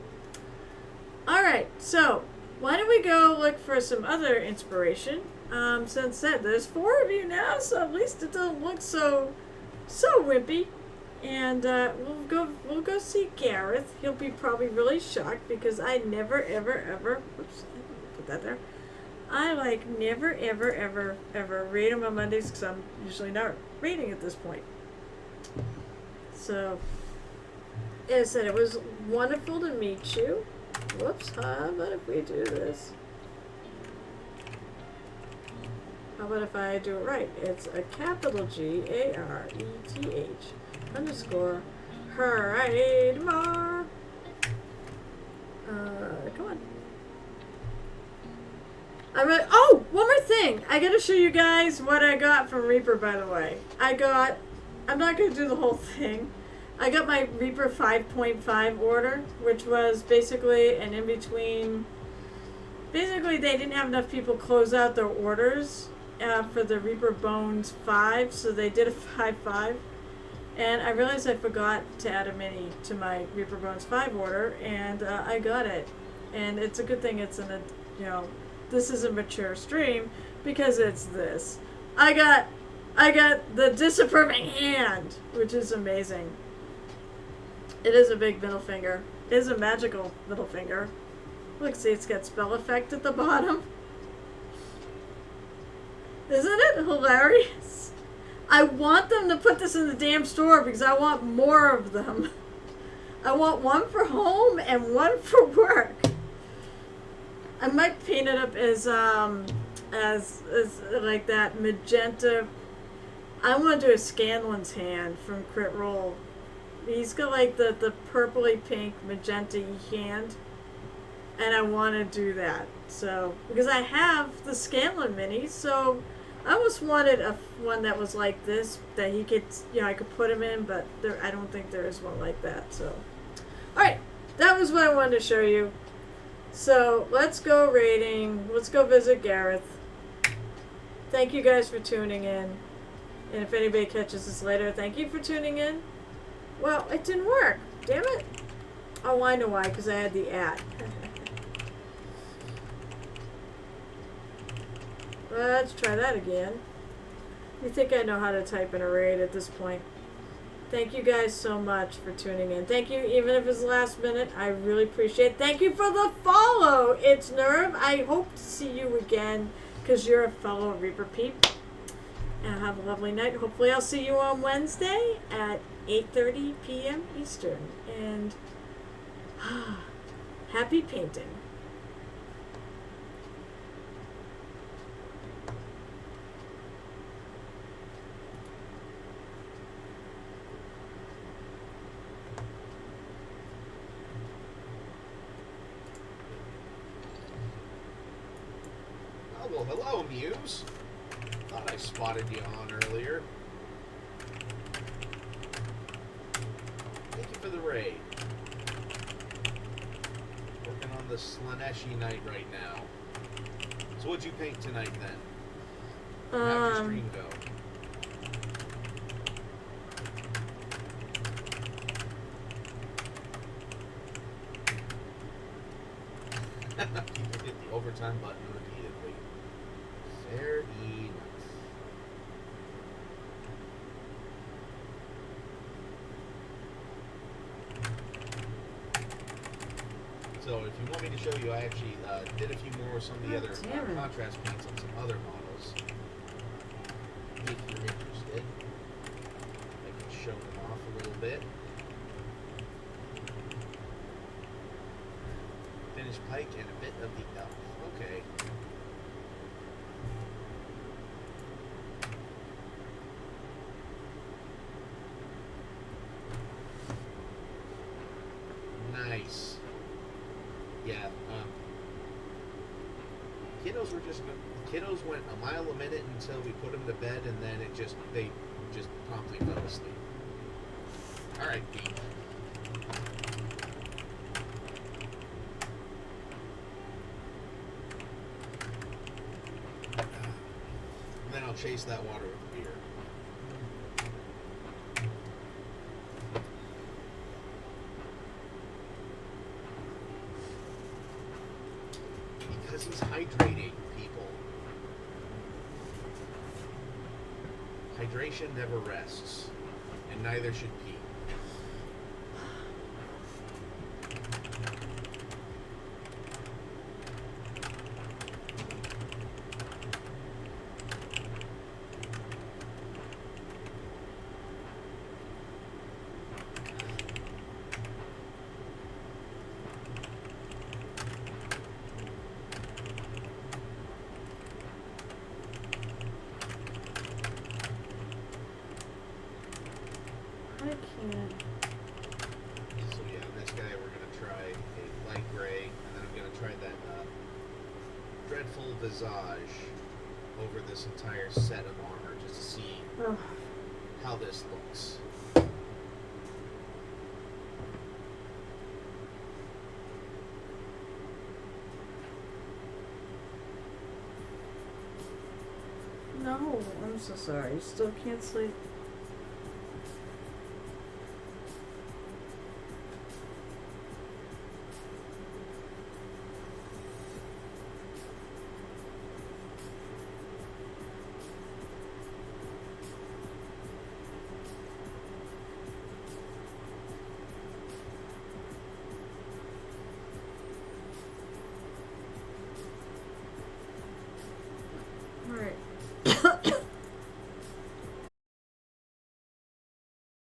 Alright, so why don't we go look for some other inspiration? Since said, there's 4 of you now, so at least it doesn't look so wimpy. And we'll go see Gareth. He'll be probably really shocked because I never ever oops, I didn't put that there. I never ever read him on Mondays because I'm usually not reading at this point. So, as I said, it was wonderful to meet you. Whoops, how about if we do this? How about if I do it right? It's a capital GARETH _ Heidmar. Come on. Oh, one more thing. I gotta show you guys what I got from Reaper, by the way. I'm not gonna do the whole thing. I got my Reaper 5.5 order, which was basically an in-between basically they didn't have enough people close out their orders for the Reaper Bones 5, so they did a 5-5. And I realized I forgot to add a mini to my Reaper Bones 5 order, and I got it. And it's a good thing it's in a, this is a mature stream, because it's this. I got the disapproving hand, which is amazing. It is a big middle finger. It is a magical middle finger. Look, see, it's got spell effect at the bottom. Isn't it hilarious? I want them to put this in the damn store because I want more of them. I want one for home and one for work. I might paint it up as like that magenta. I want to do a Scanlan's hand from Crit Roll. He's got like the purpley pink magenta hand, and I want to do that. So because I have the Scanlan mini, so I almost wanted one that was like this that he could, I could put him in, but I don't think there is one like that. So, all right, that was what I wanted to show you. So let's go raiding. Let's go visit Gareth. Thank you guys for tuning in. And if anybody catches this later, thank you for tuning in. Well, it didn't work. Damn it. Oh, I know why, because I had the @ Let's try that again. You think I know how to type in a raid at this point. Thank you guys so much for tuning in. Thank you, even if it's last minute. I really appreciate it. Thank you for the follow. It's Nerve. I hope to see you again because you're a fellow Reaper Peep. And have a lovely night. Hopefully I'll see you on Wednesday at 8:30 p.m. Eastern. And happy painting. Well, hello, Muse. Thought I spotted you on earlier. Thank you for the raid. Working on the Slaneshi night right now. So what'd you paint tonight then? How'd your stream go? People hit the overtime button repeatedly. Very nice. So if you want me to show you, I actually did a few more of some of the other contrast paints on some other models. If you're interested, I can show them off a little bit. Finished Pike and a bit of the elf. Okay. Nice. Yeah. Kiddos were just good. Kiddos went a mile a minute until we put them to bed, and then they just promptly fell asleep. All right, Pete. And then I'll chase that water with beer. Because he's hydrating, people. Hydration never rests, and neither should pee. So yeah, this guy we're going to try a light gray, and then I'm going to try that dreadful visage over this entire set of armor just to see how this looks. No, I'm so sorry. You still can't sleep?